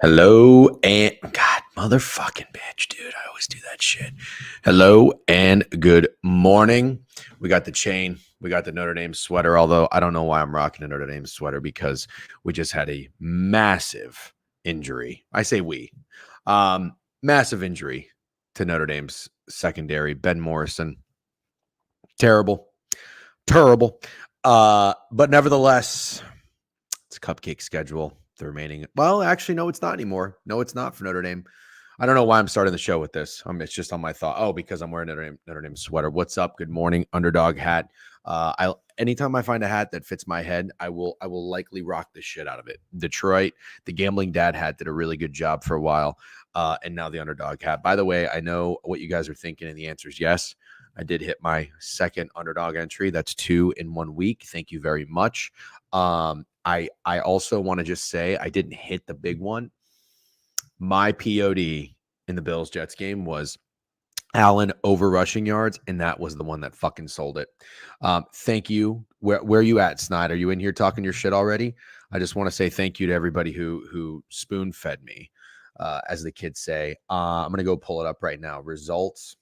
Hello and God, motherfucking bitch, dude. I always do that shit. Hello and good morning. We got the chain. We got the Notre Dame sweater, although I don't know why I'm rocking a Notre Dame sweater because we just had a massive injury. I say we. Massive injury to Notre Dame's secondary. Ben Morrison. Terrible. But nevertheless, it's a cupcake schedule. The remaining, well, actually, no, it's not anymore. No, it's not for Notre Dame. I don't know why I'm starting the show with this. It's just on my thought. Oh, because I'm wearing Notre Dame sweater. What's up? Good morning, underdog hat. Anytime I find a hat that fits my head, I will likely rock the shit out of it. Detroit, the gambling dad hat did a really good job for a while, and now the underdog hat. By the way, I know what you guys are thinking, and the answer is yes. I did hit my second underdog entry. That's 2 in 1 week. Thank you very much. I also want to just say I didn't hit the big one. My POD in the Bills Jets game was Allen over rushing yards, and that was the one that fucking sold it. Thank you. Where are you at, Snide? Are you in here talking your shit already? I just want to say thank you to everybody who spoon fed me, as the kids say. I'm gonna go pull it up right now. Results,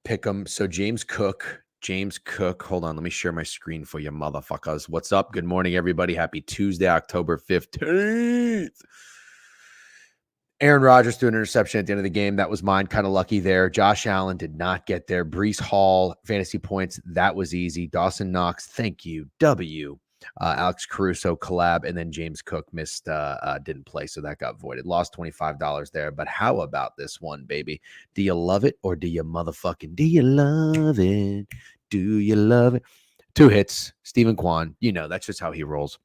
pick them. So James Cook. Hold on, let me share my screen for you, motherfuckers. What's up? Good morning, everybody. Happy Tuesday, October 15th. Aaron Rodgers threw an interception at the end of the game. That was mine. Kind of lucky there. Josh Allen did not get there. Breece Hall, fantasy points. That was easy. Dawson Knox, thank you. W. Alex Caruso collab. And then James Cook missed, didn't play. So that got voided. Lost $25 there. But how about this one, baby? Do you love it or do you do you love it? Do you love it? 2 hits. Stephen Kwan. You know, that's just how he rolls.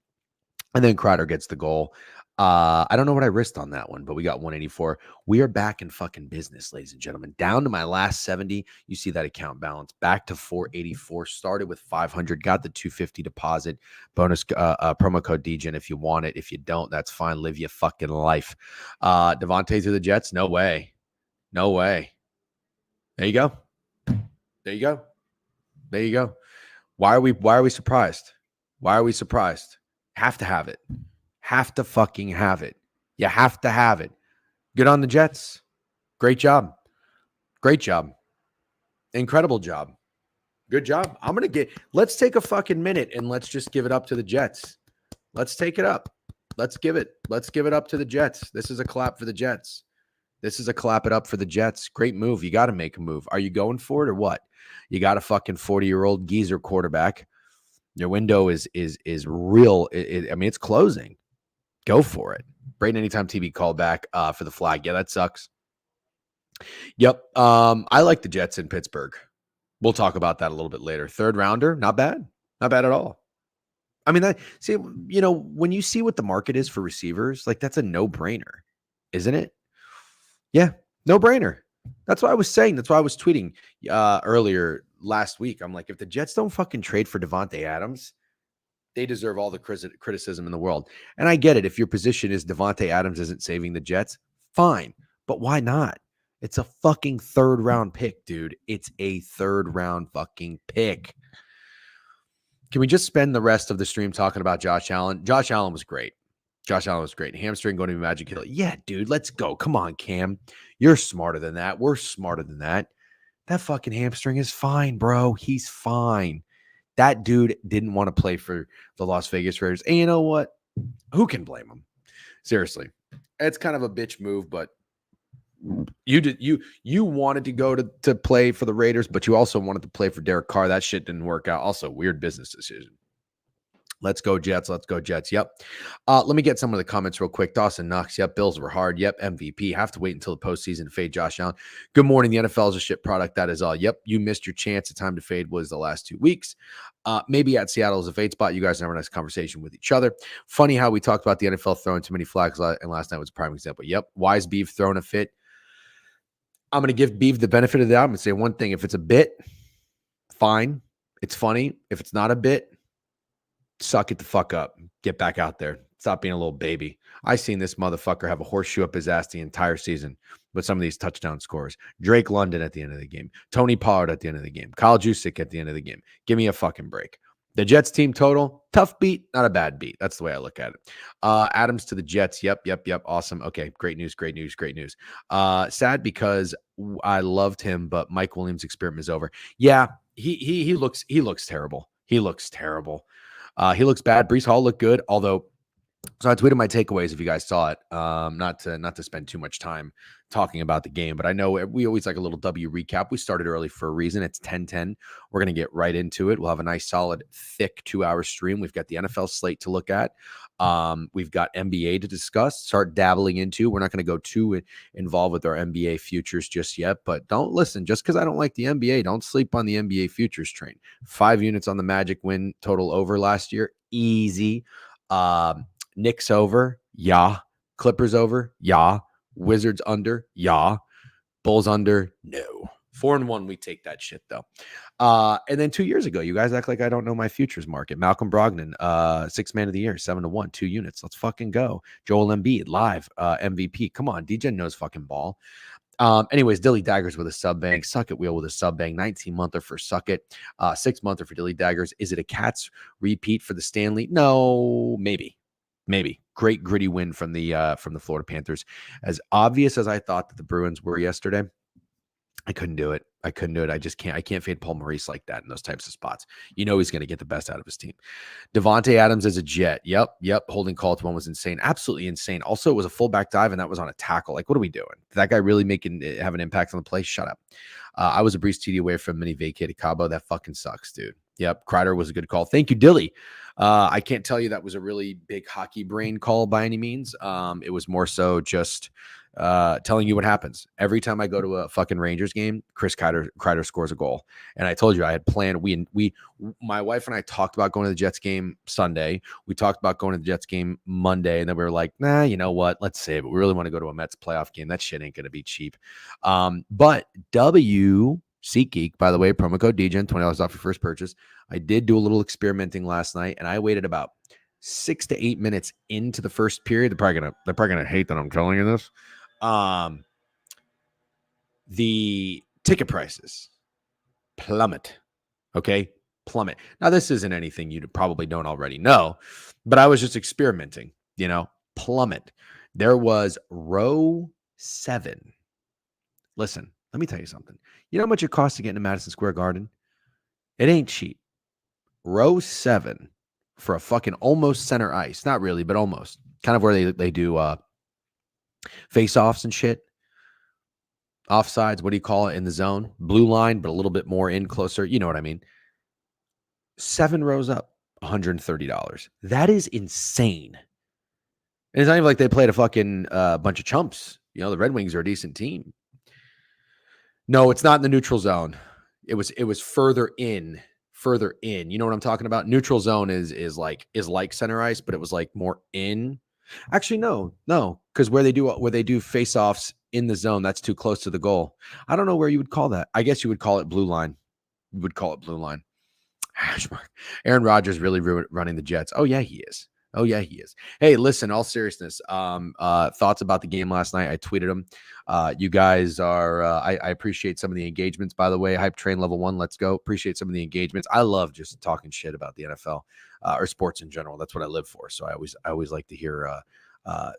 And then Crowder gets the goal. I don't know what I risked on that one, but we got 184. We are back in fucking business, ladies and gentlemen. Down to my last 70. You see that account balance back to 484. Started with 500. Got the 250 deposit bonus promo code DGen if you want it. If you don't, that's fine. Live your fucking life. Devontae to the Jets? No way. No way. There you go. There you go. There you go. Why are we surprised? Why are we surprised? Have to have it. Have to fucking have it. You have to have it. Good on the Jets. Great job. Great job. Incredible job. Good job. Let's take a fucking minute and let's just give it up to the Jets. Let's take it up. Let's give it up to the Jets. This is a clap for the Jets. This is a clap it up for the Jets. Great move. You got to make a move. Are you going for it or what? You got a fucking 40-year-old geezer quarterback. Your window is real. I mean, it's closing. Go for it. Braden Anytime TV called back for the flag. Yeah, that sucks. Yep. I like the Jets in Pittsburgh. We'll talk about that a little bit later. 3rd rounder, not bad. Not bad at all. I mean, when you see what the market is for receivers, like that's a no-brainer, isn't it? Yeah, no-brainer. That's what I was saying. That's why I was tweeting earlier last week. I'm like, if the Jets don't fucking trade for Davante Adams, they deserve all the criticism in the world. And I get it. If your position is Davante Adams isn't saving the Jets, fine. But why not? It's a fucking 3rd round pick, dude. It's a 3rd round fucking pick. Can we just spend the rest of the stream talking about Josh Allen? Josh Allen was great. Hamstring going to be Magic Hill. Yeah, dude, let's go. Come on, Cam. You're smarter than that. We're smarter than that. That fucking hamstring is fine, bro. He's fine. That dude didn't want to play for the Las Vegas Raiders. And you know what? Who can blame him? Seriously. It's kind of a bitch move, but you wanted to go to play for the Raiders, but you also wanted to play for Derek Carr. That shit didn't work out. Also, weird business decision. Let's go Jets. Let's go Jets. Yep. Let me get some of the comments real quick. Dawson Knox. Yep. Bills were hard. Yep. MVP. Have to wait until the postseason to fade Josh Allen. Good morning. The NFL is a shit product. That is all. Yep. You missed your chance. The time to fade was the last 2 weeks. Maybe at Seattle is a fade spot. You guys have a nice conversation with each other. Funny how we talked about the NFL throwing too many flags, and last night was a prime example. Yep. Why is Beef throwing a fit? I'm going to give Beef the benefit of the doubt. I'm going to say one thing. If it's a bit, fine. It's funny. If it's not a bit, suck it the fuck up. Get back out there. Stop being a little baby. I seen this motherfucker have a horseshoe up his ass the entire season with some of these touchdown scores. Drake London at the end of the game. Tony Pollard at the end of the game. Kyle Juszczyk at the end of the game. Give me a fucking break. The Jets team total, tough beat, not a bad beat. That's the way I look at it. Adams to the Jets. Yep. Awesome. Okay, great news. Sad because I loved him, but Mike Williams' experiment is over. Yeah, he looks terrible. He looks bad. Breece Hall looked good, although. So I tweeted my takeaways if you guys saw it. Not to spend too much time talking about the game, but I know we always like a little W recap. We started early for a reason. It's 10:10. We're gonna get right into it. We'll have a nice, solid, thick 2-hour stream. We've got the NFL slate to look at. We've got NBA to discuss. Start dabbling into. We're not gonna go too involved with our NBA futures just yet, but don't listen. Just because I don't like the NBA, don't sleep on the NBA futures train. 5 units on the Magic win total over last year. Easy. Knicks over, yeah. Clippers over, yeah. Wizards under, yeah. Bulls under, no. 4-1, we take that shit though. And then 2 years ago, you guys act like I don't know my futures market. Malcolm Brogdon, 6th man of the year, 7-1, 2 units. Let's fucking go. Joel Embiid, live MVP. Come on, DJ knows fucking ball. Anyways, Dilly Daggers with a sub bang, Suck It Wheel with a sub bang, 19-monther for Suck It, 6-monther for Dilly Daggers. Is it a Cats repeat for the Stanley? No, maybe. Great gritty win from the Florida Panthers. As obvious as I thought that the Bruins were yesterday, I couldn't do it. I just can't. I can't fade Paul Maurice like that in those types of spots. You know he's going to get the best out of his team. Devontae Adams as a Jet. Yep. Holding call to one was insane. Absolutely insane. Also, it was a fullback dive, and that was on a tackle. Like, what are we doing? Did that guy really have an impact on the play? Shut up. I was a Breeze TD away from mini vacated Cabo. That fucking sucks, dude. Yep. Kreider was a good call. Thank you, Dilly. I can't tell you that was a really big hockey brain call by any means. It was more so just telling you what happens. Every time I go to a fucking Rangers game, Chris Kreider scores a goal. And I told you I had planned. My wife and I talked about going to the Jets game Sunday. We talked about going to the Jets game Monday. And then we were like, nah, you know what? Let's save it. We really want to go to a Mets playoff game. That shit ain't going to be cheap. But SeatGeek, by the way, promo code DGen, $20 off your first purchase. I did do a little experimenting last night, and I waited about 6 to 8 minutes into the first period. They're probably gonna hate that I'm telling you this. The ticket prices plummet. Okay, plummet. Now this isn't anything you probably don't already know, but I was just experimenting. Plummet. There was row 7. Listen, let me tell you something. You know how much it costs to get into Madison Square Garden? It ain't cheap. Row 7 for a fucking almost center ice. Not really, but almost. Kind of where they do face-offs and shit. Offsides, what do you call it in the zone? Blue line, but a little bit more in closer. You know what I mean? 7 rows up, $130. That is insane. And it's not even like they played a fucking bunch of chumps. The Red Wings are a decent team. No, it's not in the neutral zone. It was further in. You know what I'm talking about? Neutral zone is like center ice, but it was like more in. Actually, no, because where they do face-offs in the zone, that's too close to the goal. I don't know where you would call that. I guess you would call it blue line. You would call it blue line. Aaron Rodgers really running the Jets. Oh yeah, he is. Hey, listen, all seriousness, thoughts about the game last night. I tweeted them. You guys are, I appreciate some of the engagements, by the way. Hype train level 1, let's go. Appreciate some of the engagements. I love just talking shit about the NFL or sports in general. That's what I live for. So I always like to hear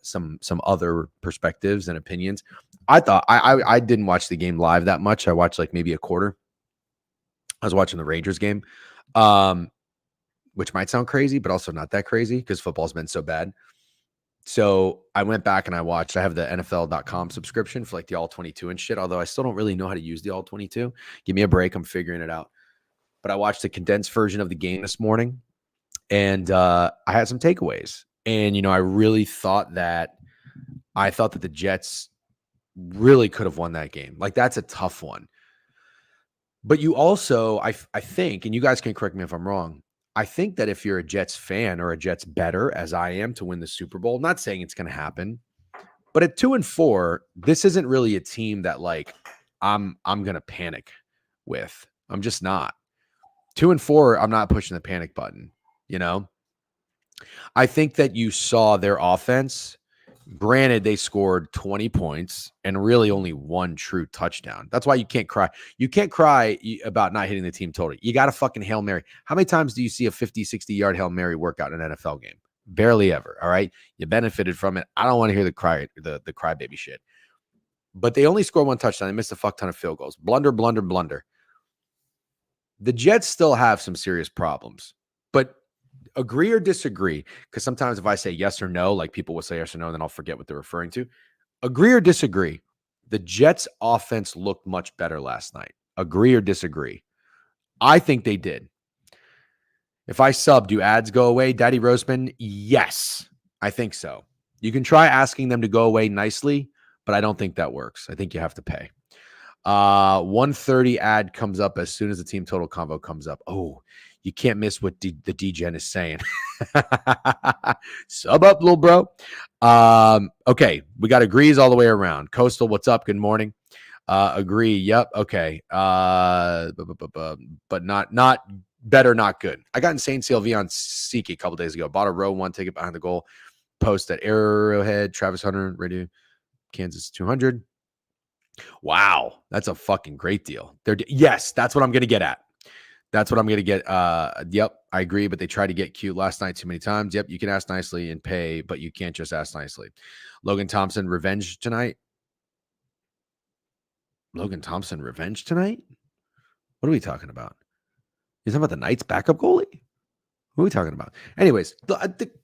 some other perspectives and opinions. I thought I didn't watch the game live that much. I watched like maybe a quarter. I was watching the Rangers game. Which might sound crazy, but also not that crazy because football's been so bad. So I went back and I watched. I have the NFL.com subscription for like the all 22 and shit, although I still don't really know how to use the all 22. Give me a break. I'm figuring it out. But I watched the condensed version of the game this morning, and I had some takeaways. And, I really thought that the Jets really could have won that game. Like, that's a tough one. But you also, I think, and you guys can correct me if I'm wrong, I think that if you're a Jets fan or a Jets bettor, as I am, to win the Super Bowl, not saying it's going to happen, but at 2-4, this isn't really a team that like I'm going to panic with. I'm just not. 2-4, I'm not pushing the panic button. I think that you saw their offense. Granted, they scored 20 points and really only one true touchdown. That's why you can't cry. You can't cry about not hitting the team total. You got to fucking Hail Mary. How many times do you see a 50, 60-yard Hail Mary workout in an NFL game? Barely ever, all right? You benefited from it. I don't want to hear the crybaby shit. But they only scored one touchdown. They missed a fuck ton of field goals. Blunder. The Jets still have some serious problems. But agree or disagree, because sometimes if I say yes or no, like people will say yes or no, and then I'll forget what they're referring to. Agree or disagree, the Jets offense looked much better last night. Agree or disagree? I think they did. If I sub, do ads go away, Daddy Roseman? Yes, I think so. You can try asking them to go away nicely, but I don't think that works. I think you have to pay. 130 ad comes up as soon as the team total convo comes up. Oh, you can't miss what the DGen is saying. Sub up, little bro. Okay, we got agrees all the way around. Coastal, what's up? Good morning. Agree. Yep. Okay. But not better, not good. I got insane CLV on Siki a couple days ago. Bought a row one ticket behind the goal. Post at Arrowhead, Travis Hunter, Radio, Kansas 200. Wow, that's a fucking great deal. Yes, that's what I'm gonna get at. That's what I'm gonna get. Yep, I agree. But they tried to get cute last night too many times. Yep, you can ask nicely and pay, but you can't just ask nicely. Logan Thompson, revenge tonight. Logan Thompson, revenge tonight? What are we talking about? You talking about the Knights backup goalie? What are we talking about? Anyways,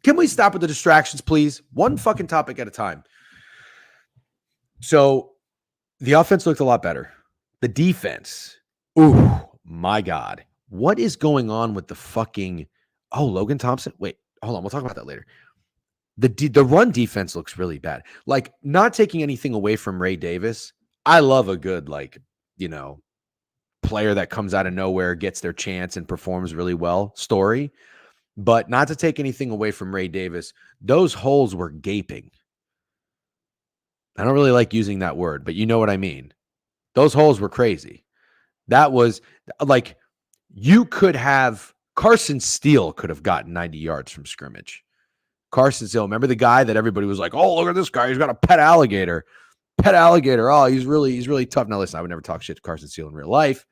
can we stop with the distractions, please? One fucking topic at a time. So the offense looked a lot better. The defense, ooh, my God. What is going on with the fucking... Oh, Logan Thompson? Wait, hold on. We'll talk about that later. The run defense looks really bad. Like, not taking anything away from Ray Davis. I love a good, like, player that comes out of nowhere, gets their chance and performs really well story. But not to take anything away from Ray Davis, those holes were gaping. I don't really like using that word, but you know what I mean. Those holes were crazy. That was like, you could have... Carson Steele could have gotten 90 yards from scrimmage. Carson Steele, remember the guy that everybody was like, oh, look at this guy. He's got a pet alligator. Pet alligator. Oh, he's really tough. Now, listen, I would never talk shit to Carson Steele in real life.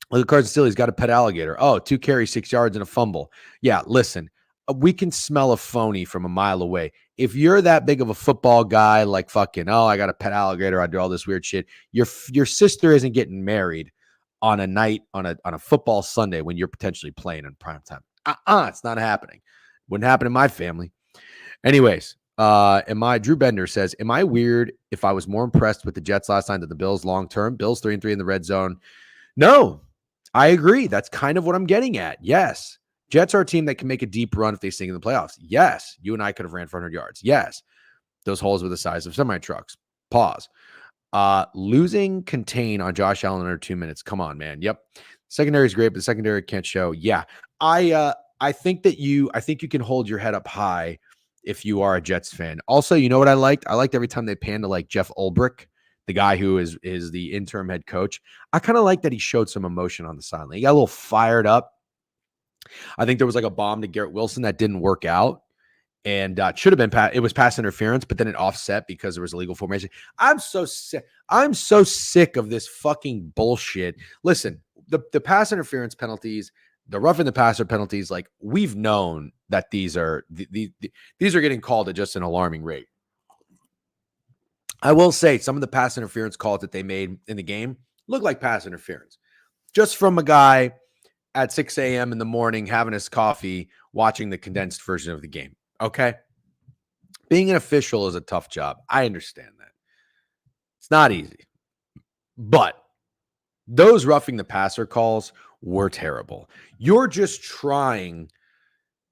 Look at Carson Steele. He's got a pet alligator. Oh, 2 carries, 6 yards, and a fumble. Yeah, listen, we can smell a phony from a mile away. If you're that big of a football guy, like fucking, oh, I got a pet alligator, I do all this weird shit. Your sister isn't getting married on a night on a football Sunday when you're potentially playing in prime time. It's not happening. Wouldn't happen in my family. Anyways, Drew Bender says, am I weird if I was more impressed with the Jets last night than the Bills long term? Bills 3-3 in the red zone. No, I agree. That's kind of what I'm getting at. Yes. Jets are a team that can make a deep run if they sing in the playoffs. Yes. You and I could have ran for 100 yards. Yes. Those holes were the size of semi-trucks. Pause. Losing contain on Josh Allen under 2 minutes. Come on, man. Yep. Secondary is great, but the secondary can't show. Yeah. I think you can hold your head up high if you are a Jets fan. Also, you know what I liked? I liked every time they panned to like Jeff Ulbrich, the guy who is the interim head coach. I kind of like that he showed some emotion on the sideline. He got a little fired up. I think there was like a bomb to Garrett Wilson that didn't work out. And should have been it was pass interference, but then it offset because there was illegal formation. I'm so sick of this fucking bullshit. Listen, the pass interference penalties, the roughing the passer penalties, like, we've known that these are getting called at just an alarming rate. I will say some of the pass interference calls that they made in the game look like pass interference, just from a guy at 6 a.m. in the morning having his coffee, watching the condensed version of the game. Okay. Being an official is a tough job. I understand that. It's not easy. But those roughing the passer calls were terrible. You're just trying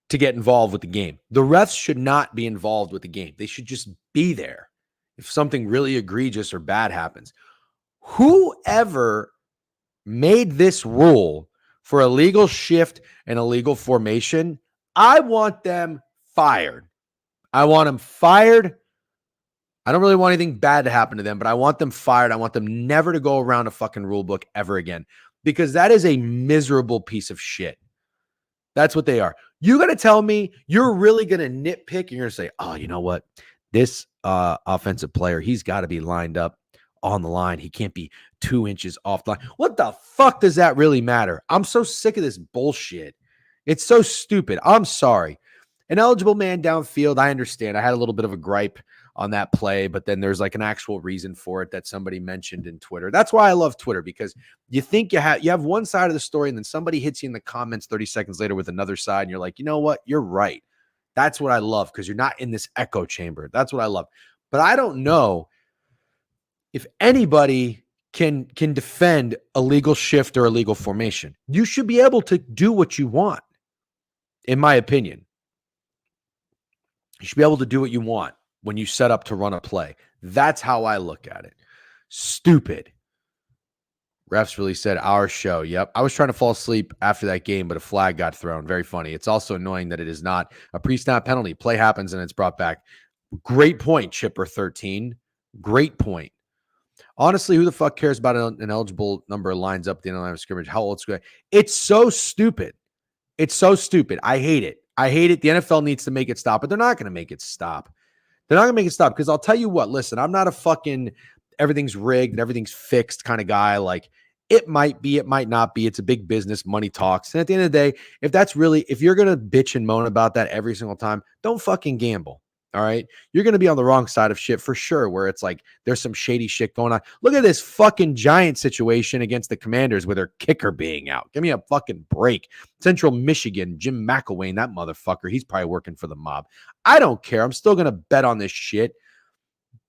to get involved with the game. The refs should not be involved with the game. They should just be there if something really egregious or bad happens. Whoever made this rule for illegal shift and illegal formation, I want them fired. I want them fired. I don't really want anything bad to happen to them, but I want them fired. I want them never to go around a fucking rule book ever again, because that is a miserable piece of shit. That's what they are. You got to tell me you're really going to nitpick. You're going to say, oh, you know what? This offensive player, he's got to be lined up on the line. He can't be 2 inches off the line. What the fuck does that really matter? I'm so sick of this bullshit. It's so stupid. I'm sorry. An eligible man downfield, I understand. I had a little bit of a gripe on that play, but then there's like an actual reason for it that somebody mentioned in Twitter. That's why I love Twitter, because you think you have one side of the story, and then somebody hits you in the comments 30 seconds later with another side, and you're like, you know what? You're right. That's what I love, because you're not in this echo chamber. That's what I love. But I don't know if anybody can defend a legal shift or a legal formation. You should be able to do what you want, in my opinion. You should be able to do what you want when you set up to run a play. That's how I look at it. Stupid. Refs really said our show. Yep. I was trying to fall asleep after that game, but a flag got thrown. Very funny. It's also annoying that it is not a pre-snap penalty. Play happens and it's brought back. Great point, Chipper 13. Great point. Honestly, who the fuck cares about an eligible number of lines up at the end of the line of scrimmage? How old school? It's so stupid. It's so stupid. I hate it. I hate it. The NFL needs to make it stop, but they're not going to make it stop. They're not going to make it stop because I'll tell you what, listen, I'm not a fucking everything's rigged and everything's fixed kind of guy. Like it might be, it might not be. It's a big business. Money talks. And at the end of the day, if you're going to bitch and moan about that every single time, don't fucking gamble. All right. You're going to be on the wrong side of shit for sure, where it's like there's some shady shit going on. Look at this fucking Giant situation against the Commanders with their kicker being out. Give me a fucking break. Central Michigan, Jim McElwain, that motherfucker, he's probably working for the mob. I don't care. I'm still going to bet on this shit.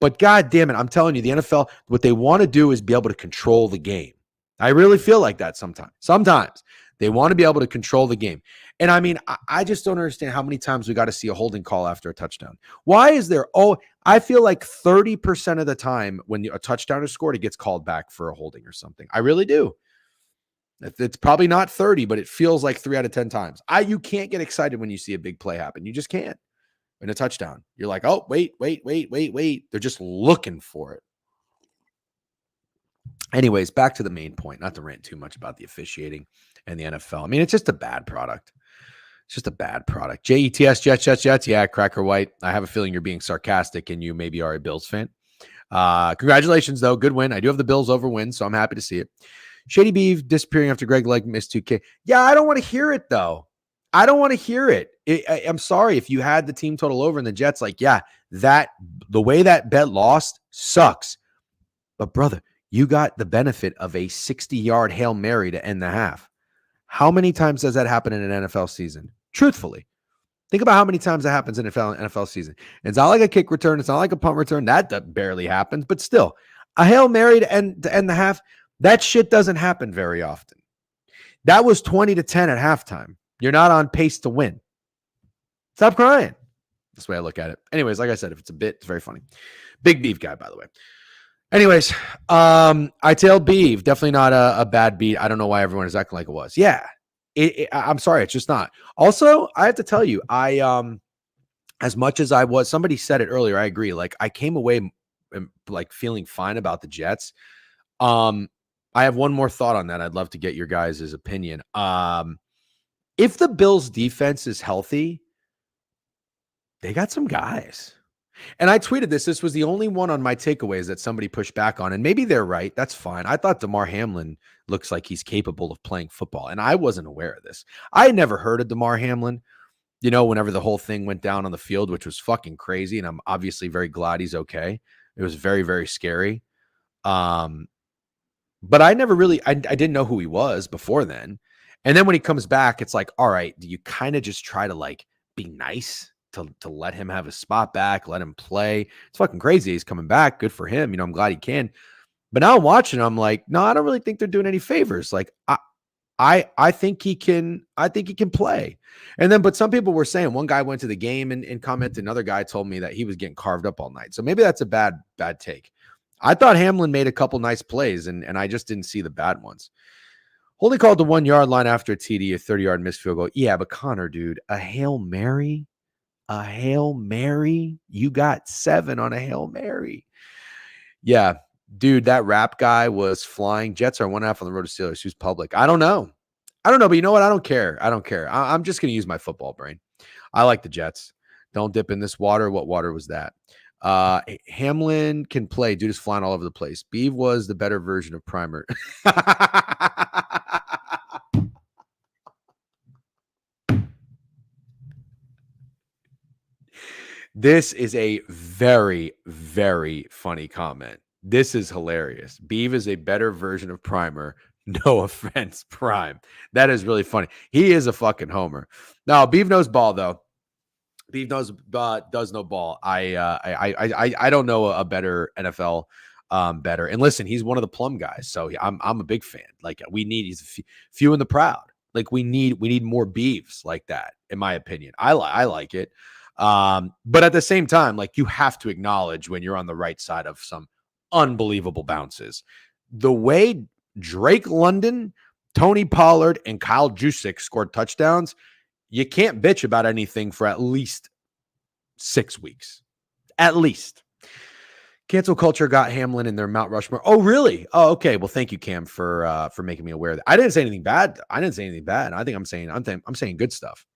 But God damn it, I'm telling you, the NFL, what they want to do is be able to control the game. I really feel like that sometimes. Sometimes they want to be able to control the game. And I mean, I just don't understand how many times we got to see a holding call after a touchdown. Why is there? I feel like 30% of the time when a touchdown is scored, it gets called back for a holding or something. I really do. It's probably not 30, but it feels like 3 out of 10 times. You can't get excited when you see a big play happen. You just can't. In a touchdown, you're like, oh, wait. They're just looking for it. Anyways, back to the main point, not to rant too much about the officiating and the NFL. I mean, it's just a bad product. It's just a bad product. JETS, Jets. Yeah, Cracker White. I have a feeling you're being sarcastic and you maybe are a Bills fan. Congratulations, though. Good win. I do have the Bills over win, so I'm happy to see it. Shady Beef disappearing after Greg Legg missed 2K. Yeah, I don't want to hear it, though. I don't want to hear it. I'm sorry if you had the team total over and the Jets, like, yeah, the way that bet lost sucks. But brother, you got the benefit of a 60-yard Hail Mary to end the half. How many times does that happen in an NFL season? Truthfully, think about how many times that happens in an NFL season. It's not like a kick return. It's not like a punt return. That barely happens. But still, a Hail Mary to end the half, that shit doesn't happen very often. That was 20-10 at halftime. You're not on pace to win. Stop crying. That's the way I look at it. Anyways, like I said, if it's a bit, it's very funny. Big beef guy, by the way. Anyways, I tailed beef. Definitely not a bad beat. I don't know why everyone is acting like it was. Yeah. I'm sorry. It's just not. Also, I have to tell you, as much as I was, somebody said it earlier. I agree. Like I came away like feeling fine about the Jets. I have one more thought on that. I'd love to get your guys' opinion. If the Bills defense is healthy, they got some guys. And I tweeted this. This was the only one on my takeaways that somebody pushed back on. And maybe they're right. That's fine. I thought DeMar Hamlin looks like he's capable of playing football. And I wasn't aware of this. I had never heard of DeMar Hamlin, whenever the whole thing went down on the field, which was fucking crazy. And I'm obviously very glad he's okay. It was very, very scary. But I never really, I didn't know who he was before then. And then when he comes back, it's like, all right, do you kind of just try to like be nice to let him have his spot back, let him play? It's fucking crazy. He's coming back. Good for him. I'm glad he can. But now I'm watching, I'm like, no, I don't really think they're doing any favors. Like I think he can play. And then, but some people were saying, one guy went to the game and commented, another guy told me that he was getting carved up all night. So maybe that's a bad take. I thought Hamlin made a couple nice plays and I just didn't see the bad ones. Holding called the 1 yard line after a TD, a 30-yard missed field goal. Yeah, but Connor, dude, a Hail Mary? You got 7 on a Hail Mary. Yeah, dude, that rap guy was flying. Jets are 1.5 on the road to Steelers. Who's public? I don't know. But you know what? I don't care. I'm just going to use my football brain. I like the Jets. Don't dip in this water. What water was that? Hamlin can play. Dude is flying all over the place. Beeve was the better version of Primer. This is a very, very funny comment. This is hilarious. Beeve is a better version of Primer. No offense, Prime. That is really funny. He is a fucking homer. No, Beeve knows ball though. Beeve does know ball. I don't know a better NFL better. And listen, he's one of the plum guys, so I'm a big fan. Like he's few and the proud. Like we need more Beeves like that, in my opinion. I like it. But at the same time, like you have to acknowledge when you're on the right side of some unbelievable bounces. The way Drake London, Tony Pollard, and Kyle Juszczyk scored touchdowns, you can't bitch about anything for at least 6 weeks. At least. Cancel culture got Hamlin in their Mount Rushmore. Oh, really? Oh, okay. Well, thank you, Cam, for making me aware of that. I didn't say anything bad. I think I'm saying good stuff.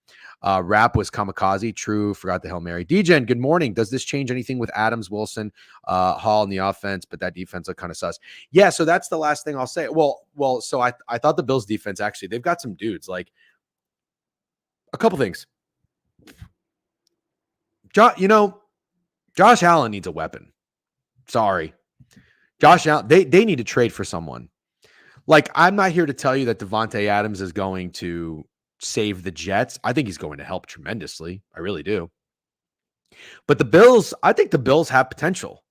Rap was kamikaze. True. Forgot the Hail Mary. DGen, good morning. Does this change anything with Adams, Wilson, Hall in the offense? But that defense looked kind of sus. Yeah. So that's the last thing I'll say. Well. So I thought the Bills defense actually they've got some dudes like a couple things. Josh Allen needs a weapon. Sorry. Josh Allen, they need to trade for someone. Like, I'm not here to tell you that Devontae Adams is going to save the Jets. I think he's going to help tremendously. I really do. But the Bills, I think the Bills have potential.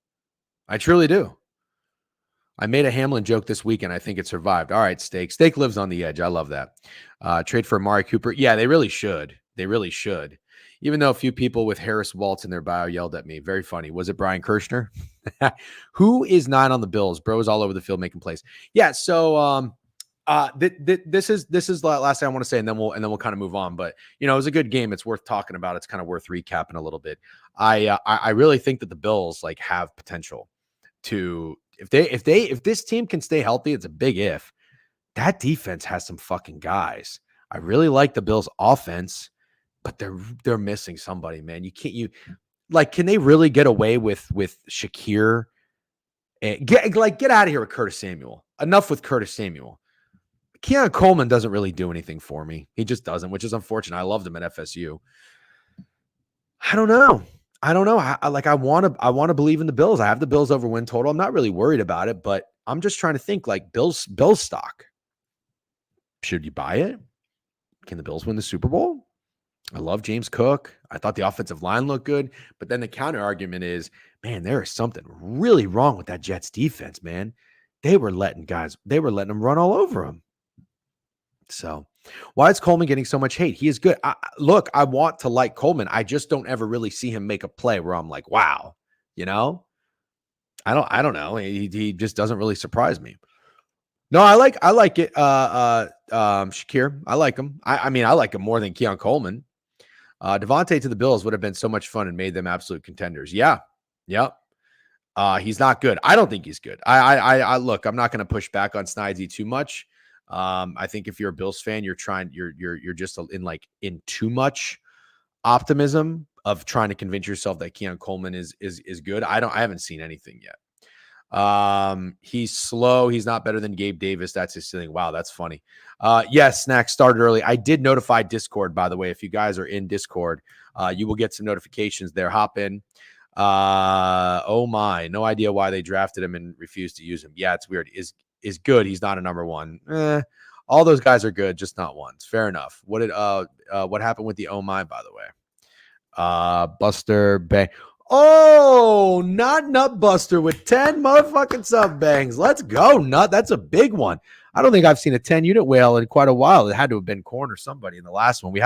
I truly do. I made a Hamlin joke this weekend. I think it survived. All right, Steak. Steak lives on the edge. I love that. Trade for Amari Cooper. Yeah, they really should. They really should. Even though a few people with Harris Waltz in their bio yelled at me. Very funny. Was it Brian Kirshner? Who is not on the Bills? Bro is all over the field making plays. Yeah, so this is the last thing I want to say, and then we'll kind of move on. But it was a good game. It's worth talking about. It's kind of worth recapping a little bit. I really think that the Bills like have potential to if this team can stay healthy. It's a big if. That defense has some fucking guys. I really like the Bills offense, but they're missing somebody, man. Can they really get away with Shakir? And get out of here with Curtis Samuel. Enough with Curtis Samuel. Keon Coleman doesn't really do anything for me. He just doesn't, which is unfortunate. I loved him at FSU. I don't know. I want to believe in the Bills. I have the Bills over win total. I'm not really worried about it, but I'm just trying to think like Bills stock. Should you buy it? Can the Bills win the Super Bowl? I love James Cook. I thought the offensive line looked good, but then the counter argument is, man, there is something really wrong with that Jets defense, man. They were letting them run all over them. So why is Coleman getting so much hate? He is good. Look, I want to like Coleman. I just don't ever really see him make a play where I'm like, wow, I don't know. He just doesn't really surprise me. No, I like it. Shakir, I like him. I mean, I like him more than Keon Coleman. Devontae to the Bills would have been so much fun and made them absolute contenders. Yeah. Yep. He's not good. I don't think he's good. I look, I'm not going to push back on Snidesy too much. I think if you're a Bills fan, you're just in too much optimism of trying to convince yourself that Keon Coleman is good. I haven't seen anything yet. He's slow. He's not better than Gabe Davis. That's his ceiling. Wow, that's funny. Yes, Snacks started early. I did notify Discord, by the way. If you guys are in Discord, you will get some notifications there. Hop in. Oh my, no idea why they drafted him and refused to use him. Yeah, it's weird. Is good. He's not a number one. All those guys are good, just not ones. Fair enough. What happened with the oh my, by the way? Buster Bang. Oh, not Nut Buster with 10 motherfucking sub bangs. Let's go, Nut. That's a big one. I don't think I've seen a 10 unit whale in quite a while. It had to have been Corn or somebody in the last one. We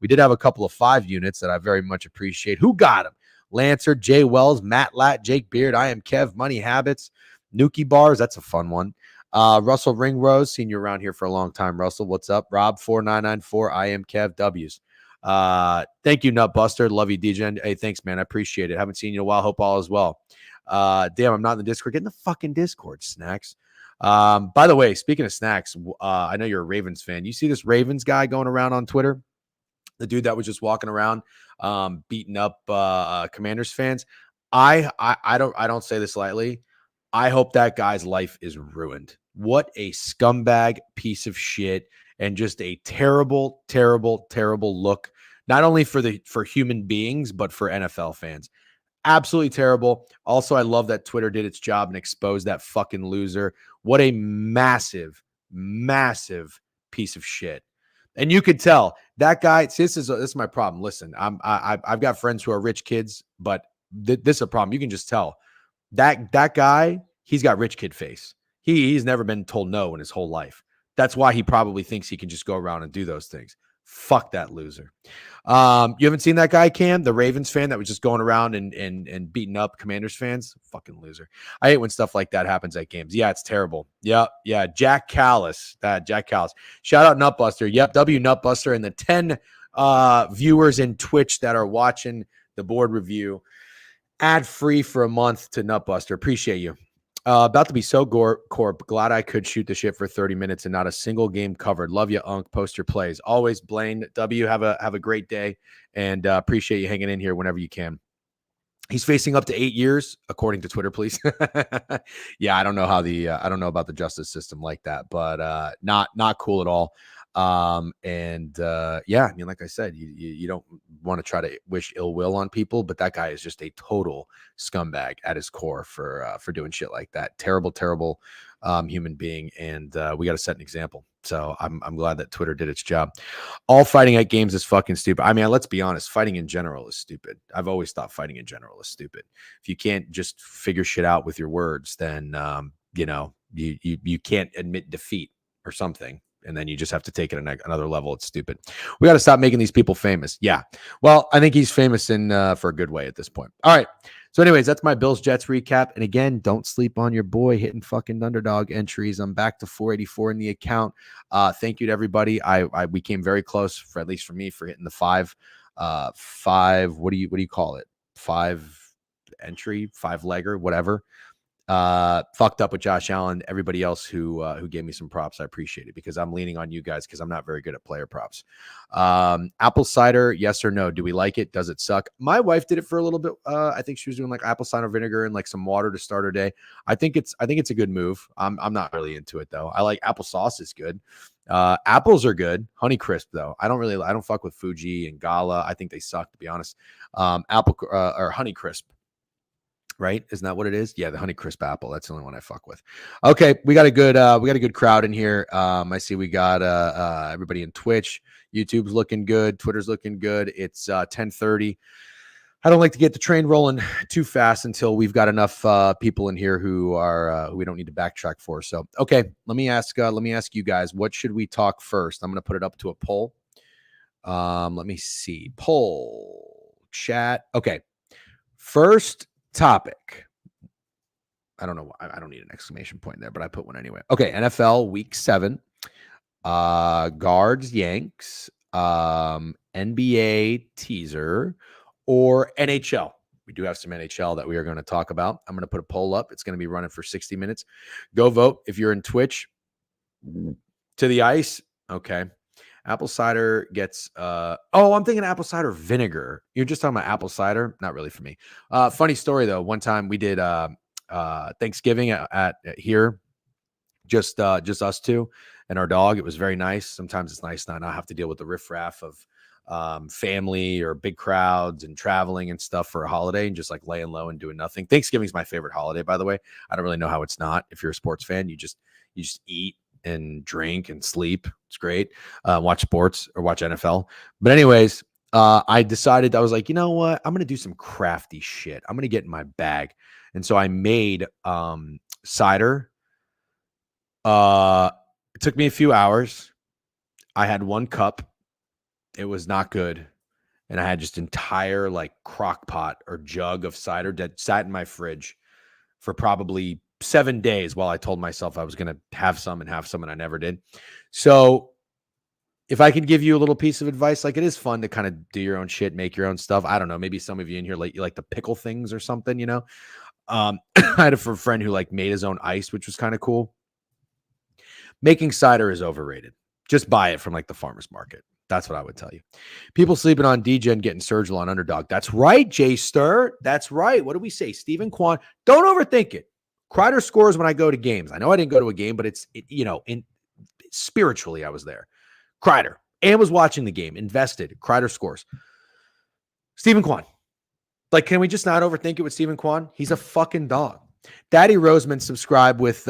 did have a couple of 5 units that I very much appreciate. Who got them? Lancer, Jay Wells, Matt Latt, Jake Beard, I am Kev, Money Habits, Nuki Bars. That's a fun one. Russell Ringrose, seen you around here for a long time. Russell, what's up? Rob 4994, I am Kev W's. Thank you, Nutbuster. Love you, DJ. Hey, thanks, man. I appreciate it. Haven't seen you in a while. Hope all is well. Damn, I'm not in the Discord. Get in the fucking Discord, Snacks. By the way, speaking of Snacks, I know you're a Ravens fan. You see this Ravens guy going around on Twitter? The dude that was just walking around, beating up Commanders fans. I don't say this lightly. I hope that guy's life is ruined. What a scumbag piece of shit. And just a terrible, terrible, terrible look, not only for human beings, but for NFL fans. Absolutely terrible. Also, I love that Twitter did its job and exposed that fucking loser. What a massive, massive piece of shit. And you could tell that guy. See, this is my problem. Listen, I've got friends who are rich kids, but this is a problem. You can just tell that guy, he's got rich kid face. He's never been told no in his whole life. That's why he probably thinks he can just go around and do those things. Fuck that loser. You haven't seen that guy, Cam, the Ravens fan that was just going around and beating up Commanders fans? Fucking loser. I hate when stuff like that happens at games. Yeah, it's terrible. Yeah. Jack Callis. Jack Callis. Shout out Nutbuster. Yep, W Nutbuster and the 10 viewers in Twitch that are watching the board review. Ad free for a month to Nutbuster. Appreciate you. About to be so corp. Glad I could shoot the shit for 30 minutes and not a single game covered. Love you, Unk. Post your plays. Always, Blaine. W, have a great day, and appreciate you hanging in here whenever you can. He's facing up to 8 years, according to Twitter, please. Yeah, I don't know how I don't know about the justice system like that, but not cool at all. Yeah, I mean, like I said, you don't want to try to wish ill will on people, but that guy is just a total scumbag at his core for doing shit like that. Terrible human being, and we got to set an example. So I'm glad that Twitter did its job. All fighting at games is fucking stupid. I mean, let's be honest, fighting in general is stupid. I've always thought fighting in general is stupid. If you can't just figure shit out with your words, then you can't admit defeat or something. And then you just have to take it another level. It's stupid. We got to stop making these people famous. Yeah. Well, I think he's famous for a good way at this point. All right. So anyways, that's my Bills Jets recap. And again, don't sleep on your boy hitting fucking underdog entries. I'm back to 484 in the account. Thank you to everybody. We came very close, for at least for me, for hitting the five. What do you call it? 5 entry, 5-legger, whatever. Fucked up with Josh Allen. Everybody else who gave me some props, I appreciate it, because I'm leaning on you guys because I'm not very good at player props. Apple cider, yes or no? Do we like it? Does it suck? My wife did it for a little bit. I think she was doing like apple cider vinegar and like some water to start her day. I think it's a good move. I'm not really into it though. I like applesauce is good. Apples are good. Honeycrisp though, I don't fuck with Fuji and Gala. I think they suck, to be honest. Apple or Honeycrisp. Right? Isn't that what it is? Yeah, the Honeycrisp apple. That's the only one I fuck with. Okay, we got a good crowd in here. I see we got everybody in Twitch. YouTube's looking good. Twitter's looking good. It's 10:30. I don't like to get the train rolling too fast until we've got enough people in here who we don't need to backtrack for. So, okay, let me ask you guys, what should we talk first? I'm going to put it up to a poll. Let me see. Poll chat. Okay. First topic. I don't know. I don't need an exclamation point there, but I put one anyway. Okay. NFL week 7, guards, Yanks, NBA teaser, or NHL. We do have some NHL that we are going to talk about. I'm going to put a poll up. It's going to be running for 60 minutes. Go vote. If you're in Twitch, to the ice. Okay. Apple cider gets I'm thinking apple cider vinegar. You're just talking about apple cider. Not really for me. Funny story though. One time we did Thanksgiving at here, just us two and our dog. It was very nice. Sometimes it's nice not have to deal with the riffraff of family or big crowds and traveling and stuff for a holiday and just like laying low and doing nothing. Thanksgiving's my favorite holiday, by the way. I don't really know how it's not. If you're a sports fan, you just eat and drink and sleep. It's great. Watch sports or watch NFL. But anyways, I decided, I was like, you know what? I'm going to do some crafty shit. I'm going to get in my bag. And so I made cider. It took me a few hours. I had 1 cup. It was not good. And I had just entire like crock pot or jug of cider that sat in my fridge for probably 7 days while I told myself I was going to have some, and I never did. So if I can give you a little piece of advice, like, it is fun to kind of do your own shit, make your own stuff. I don't know. Maybe some of you in here, like, you like to pickle things or something, you know? I had a friend who like made his own ice, which was kind of cool. Making cider is overrated. Just buy it from like the farmer's market. That's what I would tell you. People sleeping on DJ and getting Sergio on underdog. That's right, Jay Stir. That's right. What do we say? Stephen Kwan. Don't overthink it. Kreider scores when I go to games. I know I didn't go to a game, but spiritually I was there. Kreider, and was watching the game, invested. Kreider scores. Stephen Kwan. Like, can we just not overthink it with Stephen Kwan? He's a fucking dog. Daddy Roseman subscribe with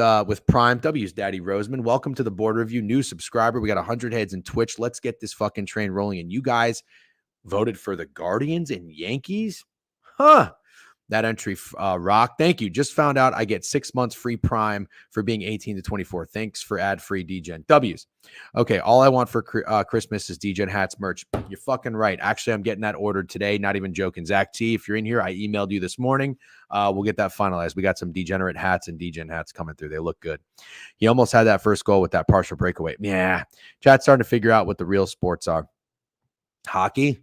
Prime. W's Daddy Roseman. Welcome to the board review. New subscriber. We got 100 heads in Twitch. Let's get this fucking train rolling. And you guys voted for the Guardians and Yankees? Huh. That entry, rock. Thank you. Just found out I get 6 months free Prime for being 18 to 24. Thanks for ad-free DGen. W's. Okay, all I want for Christmas is DGen hats merch. You're fucking right. Actually, I'm getting that ordered today. Not even joking. Zach T, if you're in here, I emailed you this morning. We'll get that finalized. We got some degenerate hats and DGen hats coming through. They look good. He almost had that first goal with that partial breakaway. Yeah. Chat's starting to figure out what the real sports are. Hockey.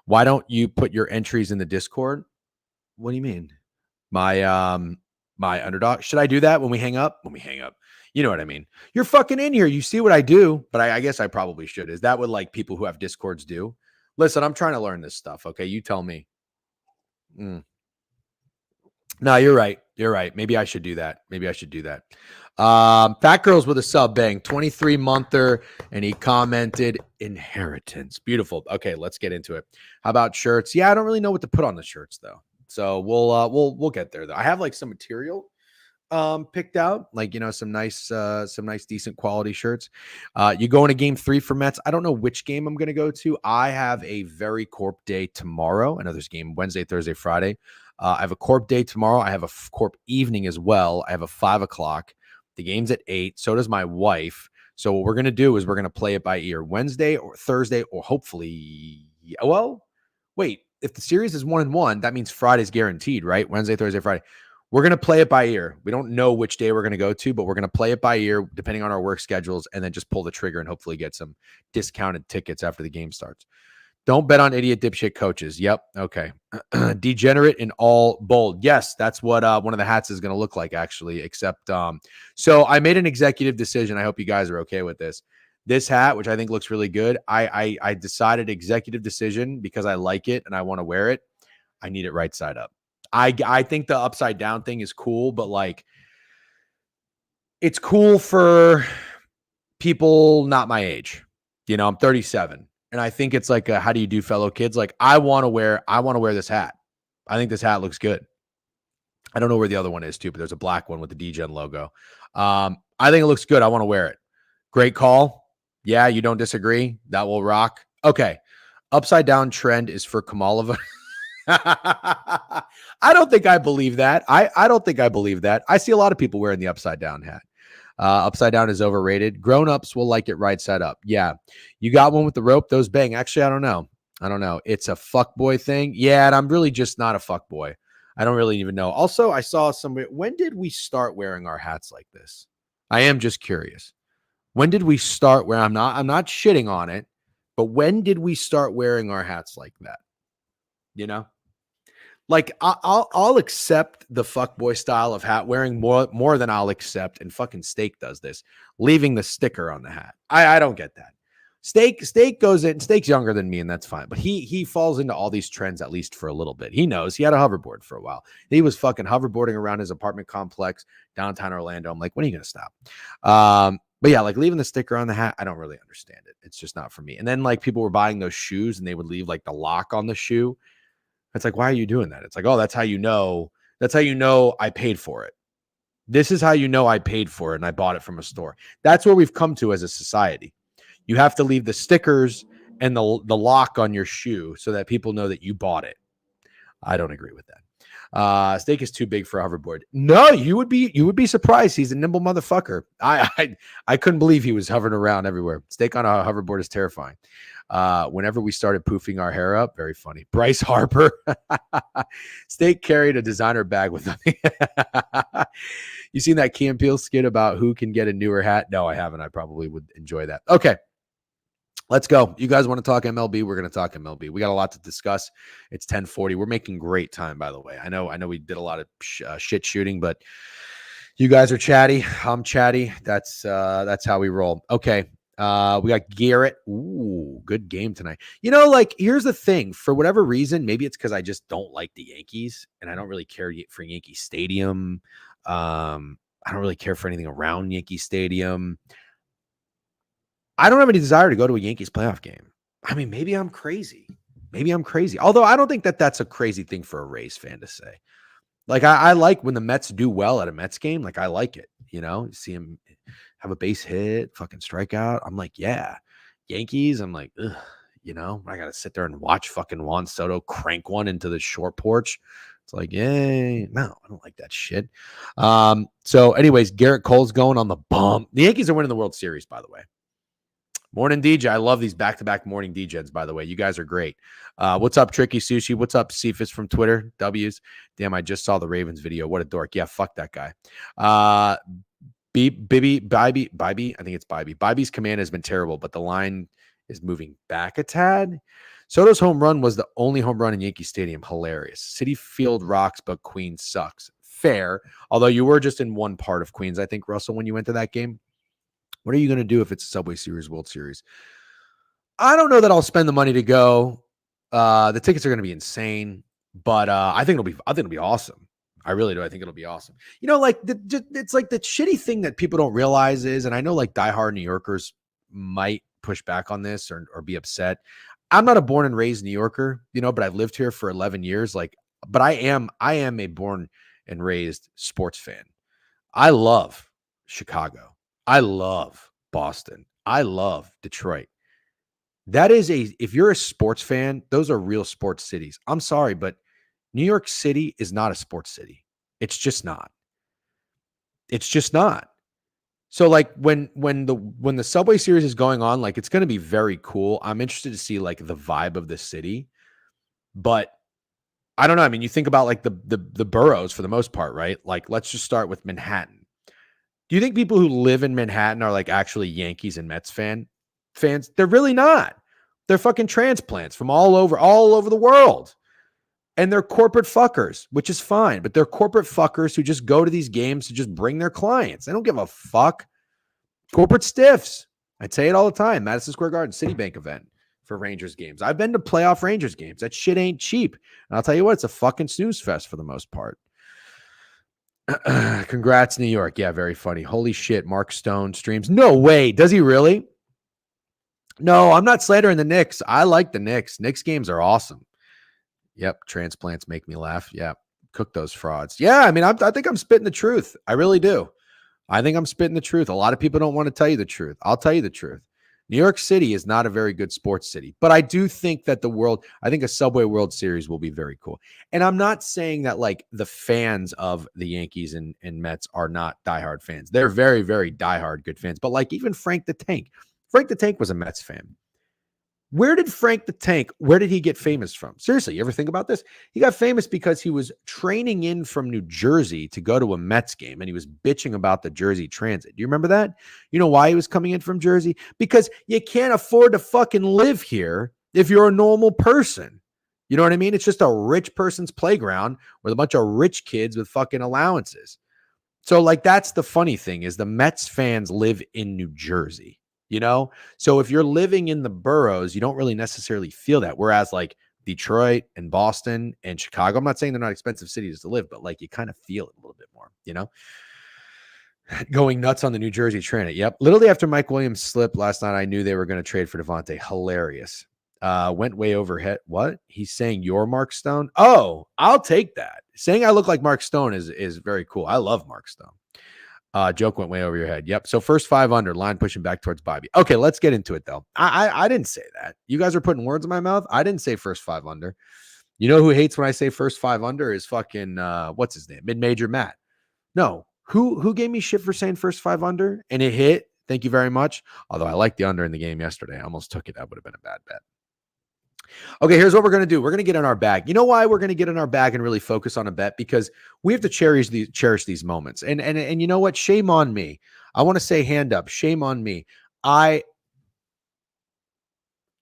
Why don't you put your entries in the Discord? What do you mean? My underdog. Should I do that when we hang up? When we hang up. You know what I mean? You're fucking in here. You see what I do, but I guess I probably should. Is that what like people who have discords do? Listen, I'm trying to learn this stuff. Okay. You tell me. Mm. No, you're right. You're right. Maybe I should do that. Maybe I should do that. Fat Girls with a sub bang, 23-monther, and he commented inheritance. Beautiful. Okay, let's get into it. How about shirts? Yeah, I don't really know what to put on the shirts though. So we'll get there though. I have like some material picked out, like some nice decent quality shirts. You going to game 3 for Mets? I don't know which game I'm gonna go to. I have a very corp day tomorrow. I know there's game Wednesday, Thursday, Friday. I have a corp day tomorrow. I have a corp evening as well. I have a 5:00. The game's at 8. So does my wife. So what we're gonna do is we're gonna play it by ear Wednesday or Thursday, or hopefully, well, wait. If the series is 1-1, that means Friday's guaranteed, right? Wednesday, Thursday, Friday. We're going to play it by ear. We don't know which day we're going to go to, but we're going to play it by ear depending on our work schedules, and then just pull the trigger and hopefully get some discounted tickets after the game starts. Don't bet on idiot dipshit coaches. Yep. Okay. Degenerate in all bold. Yes, that's what one of the hats is going to look like, actually, except so I made an executive decision. I hope you guys are okay with this. This hat, which I think looks really good, I decided executive decision because I like it and I want to wear it. I need it right side up. I think the upside down thing is cool, but like it's cool for people not my age. I'm 37, and I think it's like how do you do, fellow kids? Like I want to wear this hat. I think this hat looks good. I don't know where the other one is too, but there's a black one with the DGen logo. I think it looks good. I want to wear it. Great call. Yeah, you don't disagree? That will rock. Okay. Upside down trend is for Kamalova. I don't think I believe that. I don't think I believe that. I see a lot of people wearing the upside down hat. Upside down is overrated. Grown-ups will like it right side up. Yeah. You got one with the rope? Those bang. Actually, I don't know. It's a fuckboy thing. Yeah, and I'm really just not a fuckboy. I don't really even know. Also, I saw somebody. When did we start wearing our hats like this? I am just curious. When did we start where I'm not shitting on it, but when did we start wearing our hats like that? Like I'll accept the fuckboy style of hat wearing more than I'll accept, and fucking Steak does this, leaving the sticker on the hat. I don't get that. Steak goes in. Steak's younger than me, and that's fine. But he falls into all these trends at least for a little bit. He knows. He had a hoverboard for a while. He was fucking hoverboarding around his apartment complex downtown Orlando. I'm like, when are you gonna stop? But yeah, like leaving the sticker on the hat, I don't really understand it. It's just not for me. And then like people were buying those shoes, and they would leave like the lock on the shoe. It's like, why are you doing that? It's like, oh, that's how you know I paid for it. This is how you know I paid for it and I bought it from a store. That's where we've come to as a society. You have to leave the stickers and the lock on your shoe so that people know that you bought it. I don't agree with that. Steak is too big for a hoverboard. No, you would be surprised. He's a nimble motherfucker. I couldn't believe he was hovering around everywhere. Steak on a hoverboard is terrifying. Whenever we started poofing our hair up, very funny. Bryce Harper. Steak carried a designer bag with nothing. You seen that Key and Peele skit about who can get a newer hat? No, I haven't. I probably would enjoy that. Okay. Let's go. You guys want to talk MLB? We're going to talk MLB. We got a lot to discuss. It's 10:40. We're making great time, by the way. I know we did a lot of shit shooting, but you guys are chatty. I'm chatty. That's how we roll. Okay. We got Garrett. Ooh, good game tonight. Like, here's the thing. For whatever reason, maybe it's because I just don't like the Yankees, and I don't really care for Yankee Stadium. I don't really care for anything around Yankee Stadium. I don't have any desire to go to a Yankees playoff game. I mean, maybe I'm crazy. Although I don't think that that's a crazy thing for a Rays fan to say. Like, I like when the Mets do well at a Mets game. Like, I like it. You see him have a base hit, fucking strikeout. I'm like, yeah. Yankees, I'm like, ugh, I got to sit there and watch fucking Juan Soto crank one into the short porch. It's like, yay. No, I don't like that shit. So anyways, Garrett Cole's going on the bump. The Yankees are winning the World Series, by the way. Morning DJ. I love these back-to-back morning DJs, by the way. You guys are great. What's up, Tricky Sushi? What's up, Cephas from Twitter? W's. Damn, I just saw the Ravens video. What a dork. Yeah, fuck that guy. Bibby, I think it's Bibby. Bibby's command has been terrible, but the line is moving back a tad. Soto's home run was the only home run in Yankee Stadium. Hilarious. City Field rocks, but Queens sucks. Fair. Although you were just in one part of Queens, I think, Russell, when you went to that game. What are you going to do if it's a Subway Series, World Series? I don't know that I'll spend the money to go. The tickets are going to be insane, but I think it'll be awesome. I really do. I think it'll be awesome. Like it's like the shitty thing that people don't realize is, and I know like diehard New Yorkers might push back on this or be upset. I'm not a born and raised New Yorker, but I've lived here for 11 years. But I am a born and raised sports fan. I love Chicago. I love Boston. I love Detroit. If you're a sports fan, those are real sports cities. I'm sorry, but New York City is not a sports city. It's just not. It's just not. So like when the Subway Series is going on, like it's going to be very cool. I'm interested to see like the vibe of the city, but I don't know. I mean, you think about like the boroughs for the most part, right? Like let's just start with Manhattan. Do you think people who live in Manhattan are like actually Yankees and Mets fans? They're really not. They're fucking transplants from all over the world. And they're corporate fuckers, which is fine. But they're corporate fuckers who just go to these games to just bring their clients. They don't give a fuck. Corporate stiffs. I say it all the time. Madison Square Garden, Citibank event for Rangers games. I've been to playoff Rangers games. That shit ain't cheap. And I'll tell you what, it's a fucking snooze fest for the most part. Congrats, New York. Yeah, very funny. Holy shit, Mark Stone streams. No way. Does he really? No, I'm not slandering the Knicks. I like the Knicks. Knicks games are awesome. Yep, transplants make me laugh. Yeah, cook those frauds. Yeah, I mean, I think I'm spitting the truth. I really do. I think I'm spitting the truth. A lot of people don't want to tell you the truth. I'll tell you the truth. New York City is not a very good sports city, but I do think that I think a Subway World Series will be very cool. And I'm not saying that like the fans of the Yankees and Mets are not diehard fans. They're very, very diehard good fans. But like even Frank the Tank was a Mets fan. Where did where did he get famous from? Seriously, you ever think about this? He got famous because he was training in from New Jersey to go to a Mets game, and he was bitching about the Jersey transit. Do you remember that? You know why he was coming in from Jersey? Because you can't afford to fucking live here if you're a normal person. You know what I mean? It's just a rich person's playground with a bunch of rich kids with fucking allowances. So like that's the funny thing is the Mets fans live in New Jersey. So if you're living in the boroughs, you don't really necessarily feel that. Whereas like Detroit and Boston and Chicago, I'm not saying they're not expensive cities to live, but like you kind of feel it a little bit more, going nuts on the New Jersey Transit. Yep. Literally after Mike Williams slipped last night, I knew they were going to trade for Devontae. Hilarious. Went way overhead. What? He's saying you're Mark Stone? Oh, I'll take that. Saying I look like Mark Stone is very cool. I love Mark Stone. Joke went way over your head. Yep. So first 5 under, line pushing back towards Bobby. Okay, let's get into it though. I didn't say that. You guys are putting words in my mouth. I didn't say first 5 under. You know who hates when I say first 5 under is fucking what's his name? Mid-major Matt. No. Who gave me shit for saying first 5 under? And it hit. Thank you very much. Although I liked the under in the game yesterday. I almost took it. That would have been a bad bet. Okay, here's what we're going to do. We're going to get in our bag. You know why we're going to get in our bag and really focus on a bet? Because we have to cherish these moments. And you know what? Shame on me. I want to say hand up. Shame on me. I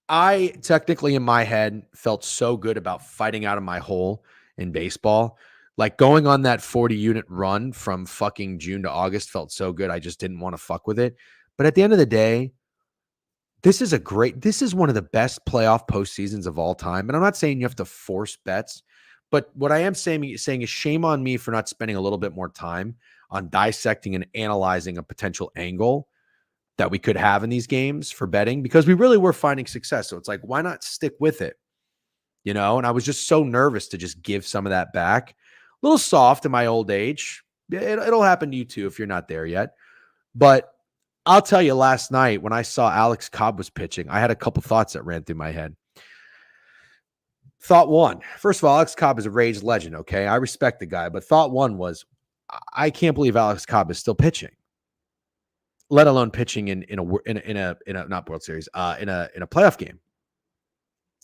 technically in my head felt so good about fighting out of my hole in baseball. Like going on that 40 unit run from fucking June to August felt so good. I just didn't want to fuck with it. But at the end of the day, this is one of the best playoff postseasons of all time. And I'm not saying you have to force bets, but what I am saying is shame on me for not spending a little bit more time on dissecting and analyzing a potential angle that we could have in these games for betting, because we really were finding success. So it's like, why not stick with it? And I was just so nervous to just give some of that back. A little soft in my old age. It'll happen to you too if you're not there yet. But I'll tell you, last night when I saw Alex Cobb was pitching, I had a couple thoughts that ran through my head. Thought one, first of all, Alex Cobb is a Rays legend. Okay. I respect the guy, but thought one was, I can't believe Alex Cobb is still pitching, let alone pitching in a not World Series, in a playoff game.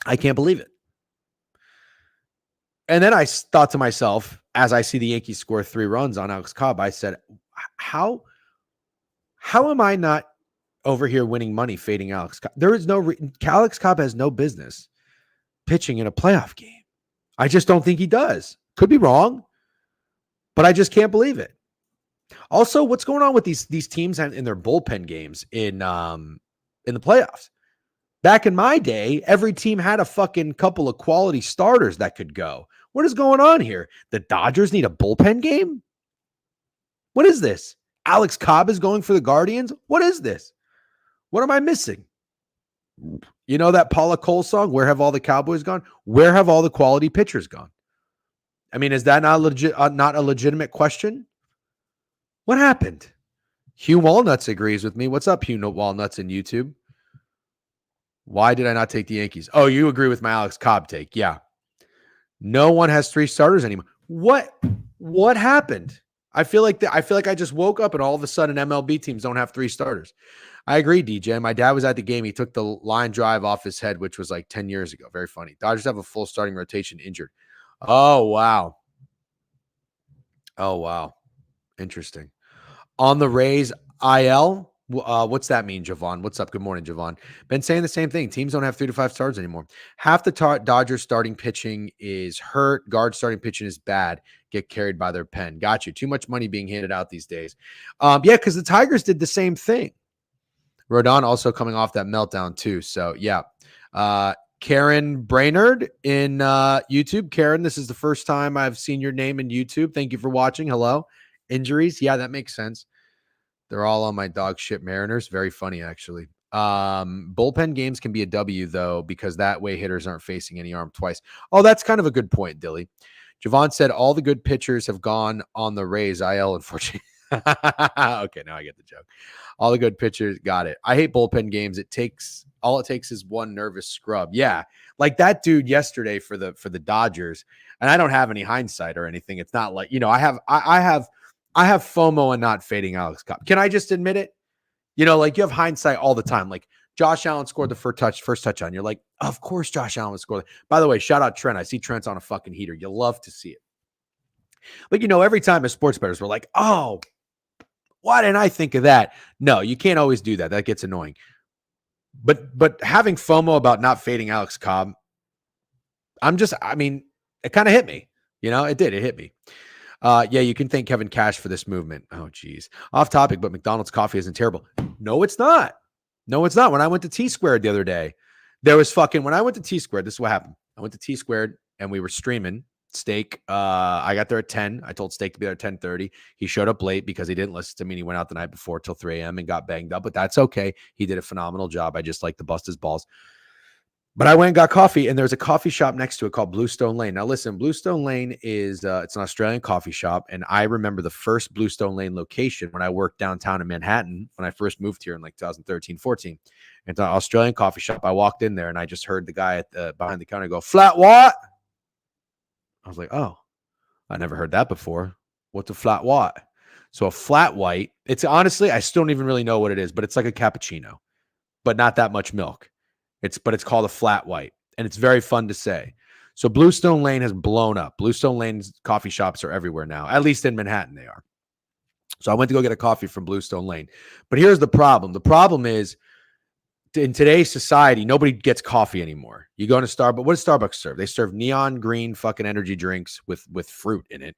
I can't believe it. And then I thought to myself, as I see the Yankees score 3 runs on Alex Cobb, I said, how am I not over here winning money fading Alex Cobb? There is Alex Cobb has no business pitching in a playoff game. I just don't think he does. Could be wrong, but I just can't believe it. Also, what's going on with these teams in their bullpen games in the playoffs? Back in my day, every team had a fucking couple of quality starters that could go. What is going on here? The Dodgers need a bullpen game? What is this? Alex Cobb is going for the Guardians? What is this? What am I missing? You know that Paula Cole song, Where Have All the Cowboys Gone? Where have all the quality pitchers gone? I mean, is that not a legitimate question? What happened? Hugh Walnuts agrees with me. What's up, Hugh Walnuts in YouTube? Why did I not take the Yankees? Oh, you agree with my Alex Cobb take. Yeah. No one has 3 starters anymore. What happened? I feel like I just woke up and all of a sudden MLB teams don't have 3 starters. I agree, DJ. My dad was at the game. He took the line drive off his head, which was like 10 years ago. Very funny. Dodgers have a full starting rotation injured. Oh, wow. Oh, wow. Interesting. On the Rays IL, what's that mean, Javon? What's up? Good morning, Javon. Been saying the same thing. Teams don't have 3 to 5 stars anymore. Half the Dodgers starting pitching is hurt. Guard starting pitching is bad. Get carried by their pen. Got you. Too much money being handed out these days. Yeah, because the Tigers did the same thing. Rodon also coming off that meltdown too. So yeah. Karen Brainerd in YouTube. Karen, this is the first time I've seen your name in YouTube. Thank you for watching. Hello. Injuries. Yeah, that makes sense. They're all on my dog shit Mariners. Very funny, actually. Bullpen games can be a W, though, because that way hitters aren't facing any arm twice. Oh, that's kind of a good point, Dilly. Javon said all the good pitchers have gone on the Rays IL, unfortunately. Okay, now I get the joke. All the good pitchers, got it. I hate bullpen games. All it takes is one nervous scrub. Yeah, like that dude yesterday for the Dodgers. And I don't have any hindsight or anything. It's not like, I have FOMO and not fading Alex Cobb. Can I just admit it? Like you have hindsight all the time. Like Josh Allen scored the first touchdown. You're like, of course Josh Allen would score. By the way, shout out Trent. I see Trent's on a fucking heater. You love to see it. But every time as sports bettors, we're like, oh, why didn't I think of that? No, you can't always do that. That gets annoying. But having FOMO about not fading Alex Cobb, it kind of hit me. It did. It hit me. Yeah, you can thank Kevin Cash for this movement. Oh, geez. Off topic, but McDonald's coffee isn't terrible. No, it's not. No, it's not. When I went to T-Squared the other day, when I went to T-Squared, this is what happened. I went to T-Squared and we were streaming Steak. I got there at 10. I told Steak to be there at 10:30. He showed up late because he didn't listen to me. And he went out the night before till 3 a.m. and got banged up, but that's okay. He did a phenomenal job. I just like to bust his balls. But I went and got coffee, and there's a coffee shop next to it called Bluestone Lane. Now, listen, Bluestone Lane is it's an Australian coffee shop, and I remember the first Bluestone Lane location when I worked downtown in Manhattan when I first moved here in like 2013, 14. It's an Australian coffee shop. I walked in there, and I just heard the guy behind the counter go, "Flat what?" I was like, oh, I never heard that before. What's a flat what? So a flat white, it's honestly, I still don't even really know what it is, but it's like a cappuccino, but not that much milk. But it's called a flat white, and it's very fun to say. So Bluestone Lane has blown up. Bluestone Lane's coffee shops are everywhere now, at least in Manhattan they are. So I went to go get a coffee from Bluestone Lane. But here's the problem. The problem is in today's society, nobody gets coffee anymore. You go to Starbucks. What does Starbucks serve? They serve neon green fucking energy drinks with fruit in it.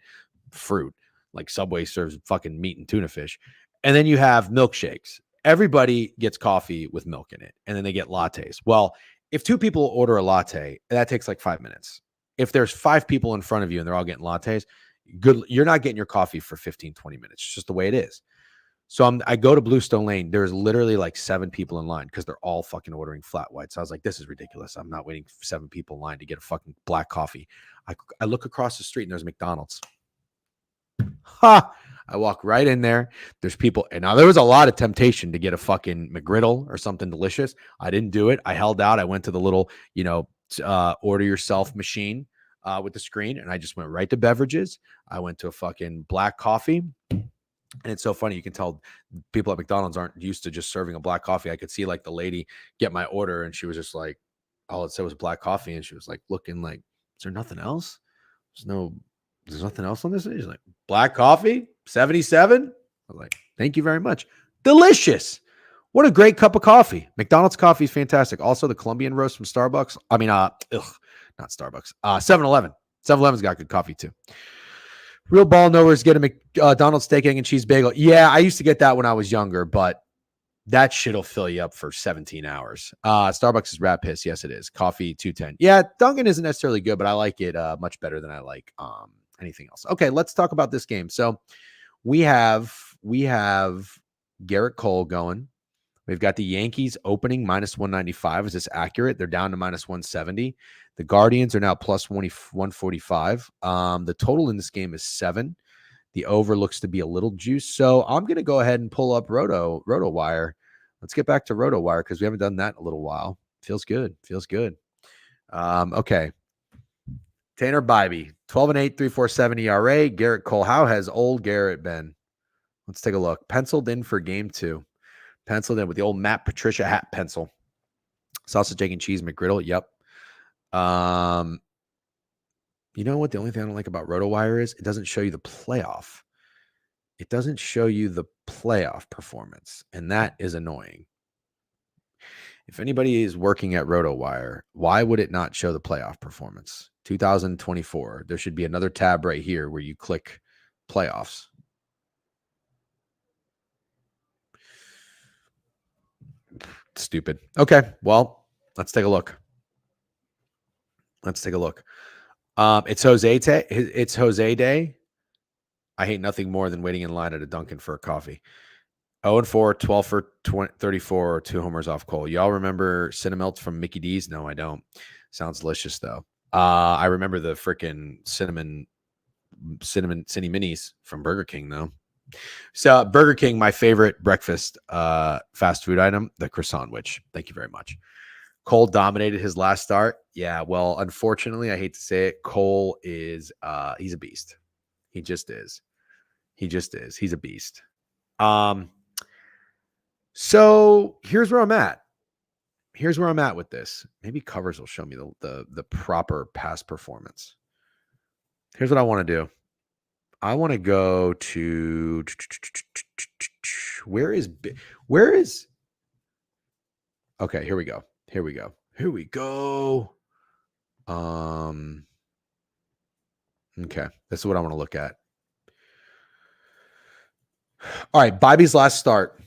Fruit. Like Subway serves fucking meat and tuna fish. And then you have milkshakes. Everybody gets coffee with milk in it, and then they get lattes. Well, if 2 people order a latte, that takes like 5 minutes. If there's 5 people in front of you and they're all getting lattes, you're not getting your coffee for 15, 20 minutes. It's just the way it is. So I go to Bluestone Lane. There's literally like 7 people in line because they're all fucking ordering flat whites. So I was like, this is ridiculous. I'm not waiting for 7 people in line to get a fucking black coffee. I look across the street and there's McDonald's. Ha! I walk right in there. There's people. And now there was a lot of temptation to get a fucking McGriddle or something delicious. I didn't do it. I held out. I went to the little, order yourself machine with the screen. And I just went right to beverages. I went to a fucking black coffee. And it's so funny. You can tell people at McDonald's aren't used to just serving a black coffee. I could see like the lady get my order and she was just like, all it said was black coffee. And she was like looking like, is there nothing else? There's nothing else on this. She's like, black coffee, 77. I was like, thank you very much. Delicious. What a great cup of coffee. McDonald's coffee is fantastic. Also, the Colombian roast from Starbucks. not Starbucks. 7-Eleven. 7-Eleven's got good coffee too. Real ball knowers get a McDonald's steak, egg, and cheese bagel. Yeah, I used to get that when I was younger, but that shit'll fill you up for 17 hours. Starbucks is rat piss. Yes, it is. Coffee, $2.10. Yeah, Dunkin' isn't necessarily good, but I like it much better than I like anything else. Okay, let's talk about this game. So we have Garrett Cole going. We've got the Yankees opening -195. Is this accurate? They're down to -170. The Guardians are now +145. The total in this game is 7. The over looks to be a little juice. So I'm going to go ahead and pull up RotoWire. Let's get back to RotoWire because we haven't done that in a little while. Feels good. Okay. Tanner Bybee, 12-8, 3.47 ERA. Garrett Cole. How has old Garrett been? Let's take a look. Penciled in for game 2. Penciled in with the old Matt Patricia hat pencil. Sausage, egg, and cheese McGriddle. Yep. You know what? The only thing I don't like about RotoWire is it doesn't show you the playoff. It doesn't show you the playoff performance, and that is annoying. If anybody is working at RotoWire, why would it not show the playoff performance? 2024. There should be another tab right here where you click playoffs. Stupid. Okay, well, let's take a look. It's Jose Day. I hate nothing more than waiting in line at a Dunkin' for a coffee. 0-4, 12 for 34, 2 homers off Cole. Y'all remember Cinnamelt from Mickey D's? No, I don't. Sounds delicious though. I remember the freaking cinnamon Cinny Minis from Burger King though. So Burger King, my favorite breakfast fast food item, the croissant witch. Thank you very much. Cole dominated his last start. Yeah, well, unfortunately, I hate to say it, Cole is he's a beast. He just is. He's a beast. So here's where I'm at. With this. Maybe covers will show me the proper past performance. Here's what I want to do. I want to go to where is okay, here we go. Okay, this is what I want to look at. All right, Bybee's last start,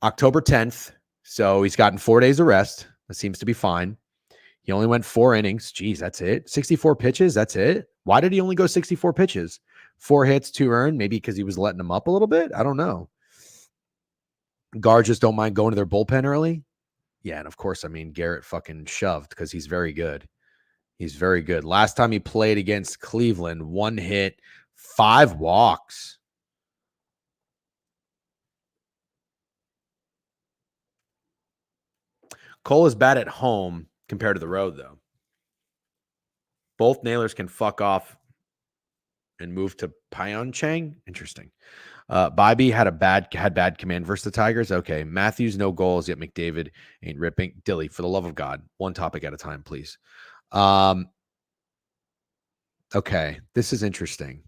October 10th. So he's gotten 4 days of rest. That seems to be fine. He only went 4 innings. Geez, that's it. 64 pitches. That's it. Why did he only go 64 pitches? 4 hits, 2 earned. Maybe because he was letting them up a little bit. I don't know. Guards just don't mind going to their bullpen early. Yeah, and of course, I mean, Garrett fucking shoved because he's very good. Last time he played against Cleveland, 1 hit, 5 walks. Cole is bad at home compared to the road, though. Both Nailers can fuck off and move to Pyeongchang. Interesting. Bybee had bad command versus the Tigers. Okay. Matthews, no goals, yet McDavid ain't ripping. Dilly, for the love of God, one topic at a time, please. Okay. This is interesting.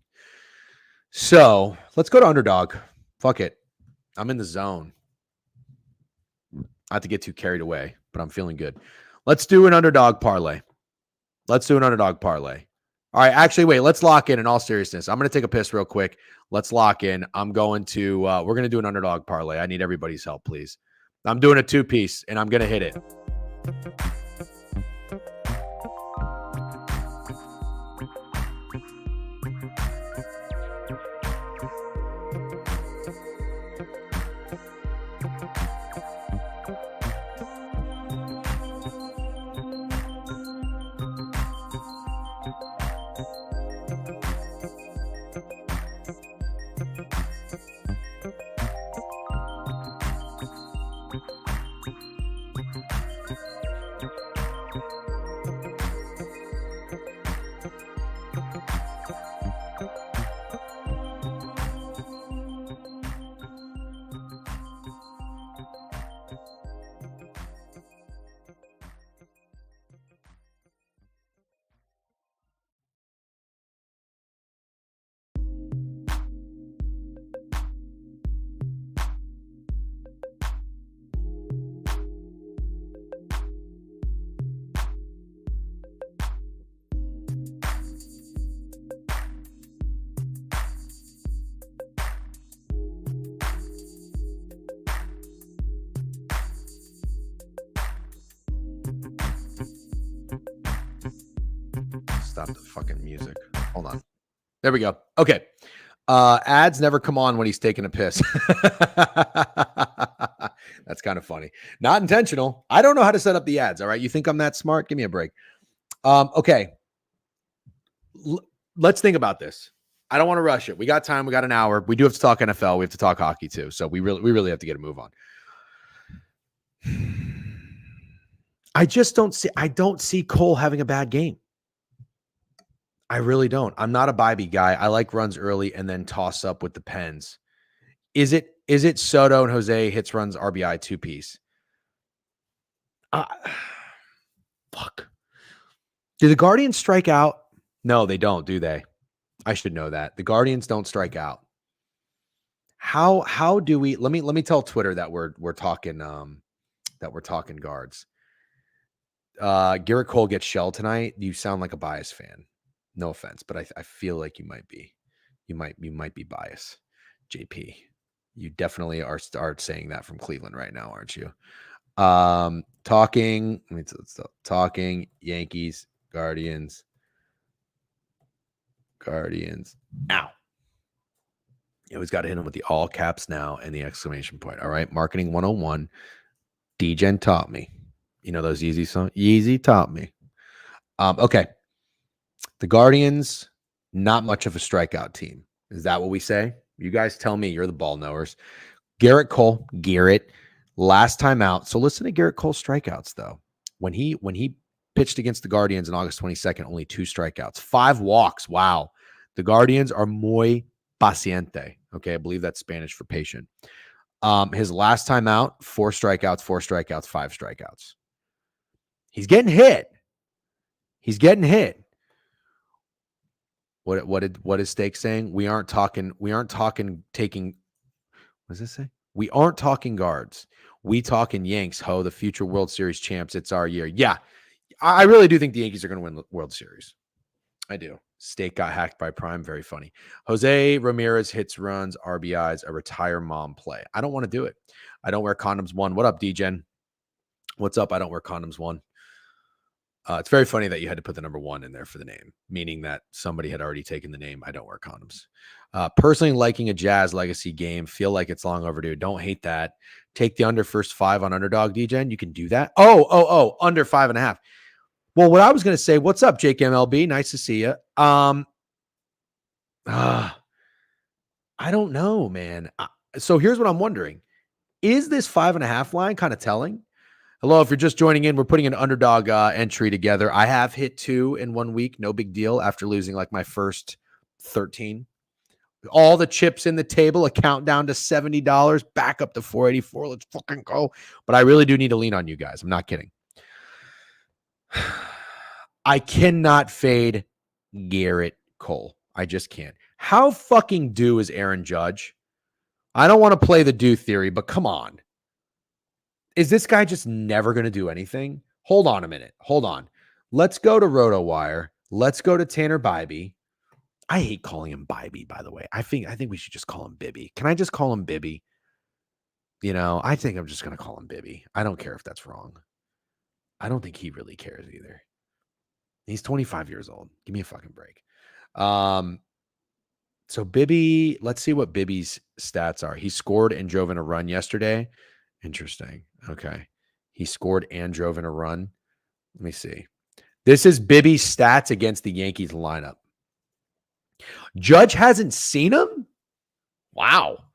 So let's go to underdog. Fuck it. I'm in the zone. Not to get too carried away, but I'm feeling good. Let's do an underdog parlay. All right, actually, wait, let's lock in all seriousness. I'm going to take a piss real quick. Let's lock in. I'm going to, we're going to do an underdog parlay. I need everybody's help, please. I'm doing a 2-piece, and I'm going to hit it. stop the fucking music. Hold on. There we go. Okay. Ads never come on when he's taking a piss. That's kind of funny. Not intentional. I don't know how to set up the ads. All right. You think I'm that smart? Give me a break. Okay. Let's think about this. I don't want to rush it. We got time. We got an hour. We do have to talk NFL. We have to talk hockey too. So we really have to get a move on. I don't see Cole having a bad game. I really don't. I'm not a Bybee guy. I like runs early and then toss up with the Pens. Is it Soto and Jose hits, runs, RBI 2-piece? Fuck. Do the Guardians strike out? No, they don't, do they? I should know that. The Guardians don't strike out. How do we let me tell Twitter that we're talking guards. Garrett Cole gets shelled tonight. You sound like a biased fan. No offense, but I feel like you might be. You might be biased. JP. You definitely are saying that from Cleveland right now, aren't you? Talking Yankees, Guardians. Ow. You always got to hit him with the all caps now and the exclamation point. All right. Marketing 101. DGen taught me. You know those Yeezy songs? Yeezy taught me. Okay. The Guardians, not much of a strikeout team. Is that what we say? You guys tell me. You're the ball knowers. Garrett Cole, last time out. So listen to Garrett Cole's strikeouts, though. When he pitched against the Guardians on August 22nd, only 2 strikeouts, 5 walks. Wow. The Guardians are muy paciente. Okay, I believe that's Spanish for patient. His last time out, 4 strikeouts, 5 strikeouts. He's getting hit. What is Steak saying? We aren't talking taking. What does this say? We aren't talking guards. We talking Yanks. Ho, the future World Series champs. It's our year. Yeah, I really do think the Yankees are going to win the World Series. I do. Steak got hacked by Prime. Very funny. Jose Ramirez hits, runs, RBIs, a retire mom play. I don't want to do it. I don't wear condoms. 1. What up, DGen? What's up? I don't wear condoms. 1. It's very funny that you had to put the number 1 in there for the name, meaning that somebody had already taken the name. I don't wear condoms. Personally liking a Jazz legacy game. Feel like it's long overdue. Don't hate that. Take the under first 5 on underdog, DGen. You can do that. Oh, under 5.5. Well, what I was going to say, what's up, Jake MLB? Nice to see you. I don't know, man. So here's what I'm wondering. Is this 5.5 line kind of telling? Hello, if you're just joining in, we're putting an underdog entry together. I have hit 2 in 1 week. No big deal after losing like my first 13. All the chips in the table, a countdown to $70, back up to $484. Let's fucking go. But I really do need to lean on you guys. I'm not kidding. I cannot fade Garrett Cole. I just can't. How fucking due is Aaron Judge? I don't want to play the due theory, but come on. Is this guy just never going to do anything? Hold on a minute. Hold on. Let's go to RotoWire. Let's go to Tanner Bybee. I hate calling him Bybee, by the way. I think we should just call him Bibby. Can I just call him Bibby? You know, I think I'm just going to call him Bibby. I don't care if that's wrong. I don't think he really cares either. He's 25 years old. Give me a fucking break. So Bibby, let's see what Bibby's stats are. He scored and drove in a run yesterday. Interesting. Okay. He scored and drove in a run. Let me see. This is Bibby's stats against the Yankees lineup. Judge hasn't seen him? Wow.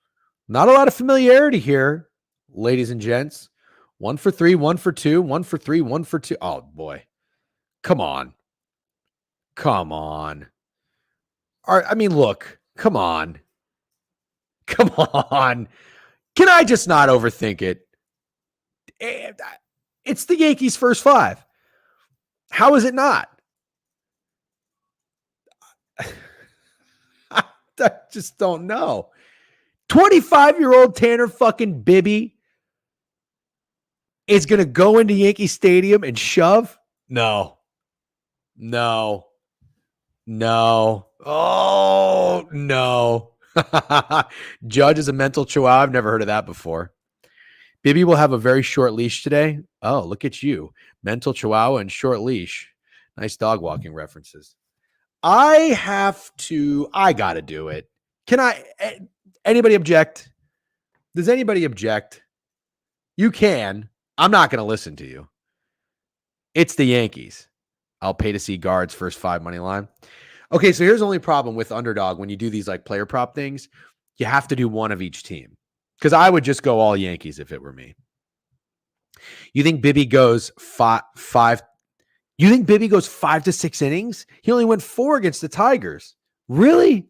Not a lot of familiarity here, ladies and gents. 1 for 3, 1 for 2, 1 for 3, 1 for 2. Oh, boy. Come on. I mean, look. Come on. Can I just not overthink it? It's the Yankees' first 5. How is it not? I just don't know. 25-year-old Tanner fucking Bibby is going to go into Yankee Stadium and shove? No. Oh, no. Judge is a mental chihuahua. I've never heard of that before. Bibby will have a very short leash today. Oh, look at you. Mental chihuahua and short leash. Nice dog walking references. I got to do it. Anybody object? Does anybody object? You can. I'm not going to listen to you. It's the Yankees. I'll pay to see guards first 5 money line. Okay, so here's the only problem with underdog when you do these like player prop things. You have to do one of each team. Because I would just go all Yankees if it were me. You think Bibby goes five? You think Bibby goes 5 to 6 innings? He only went 4 against the Tigers. Really?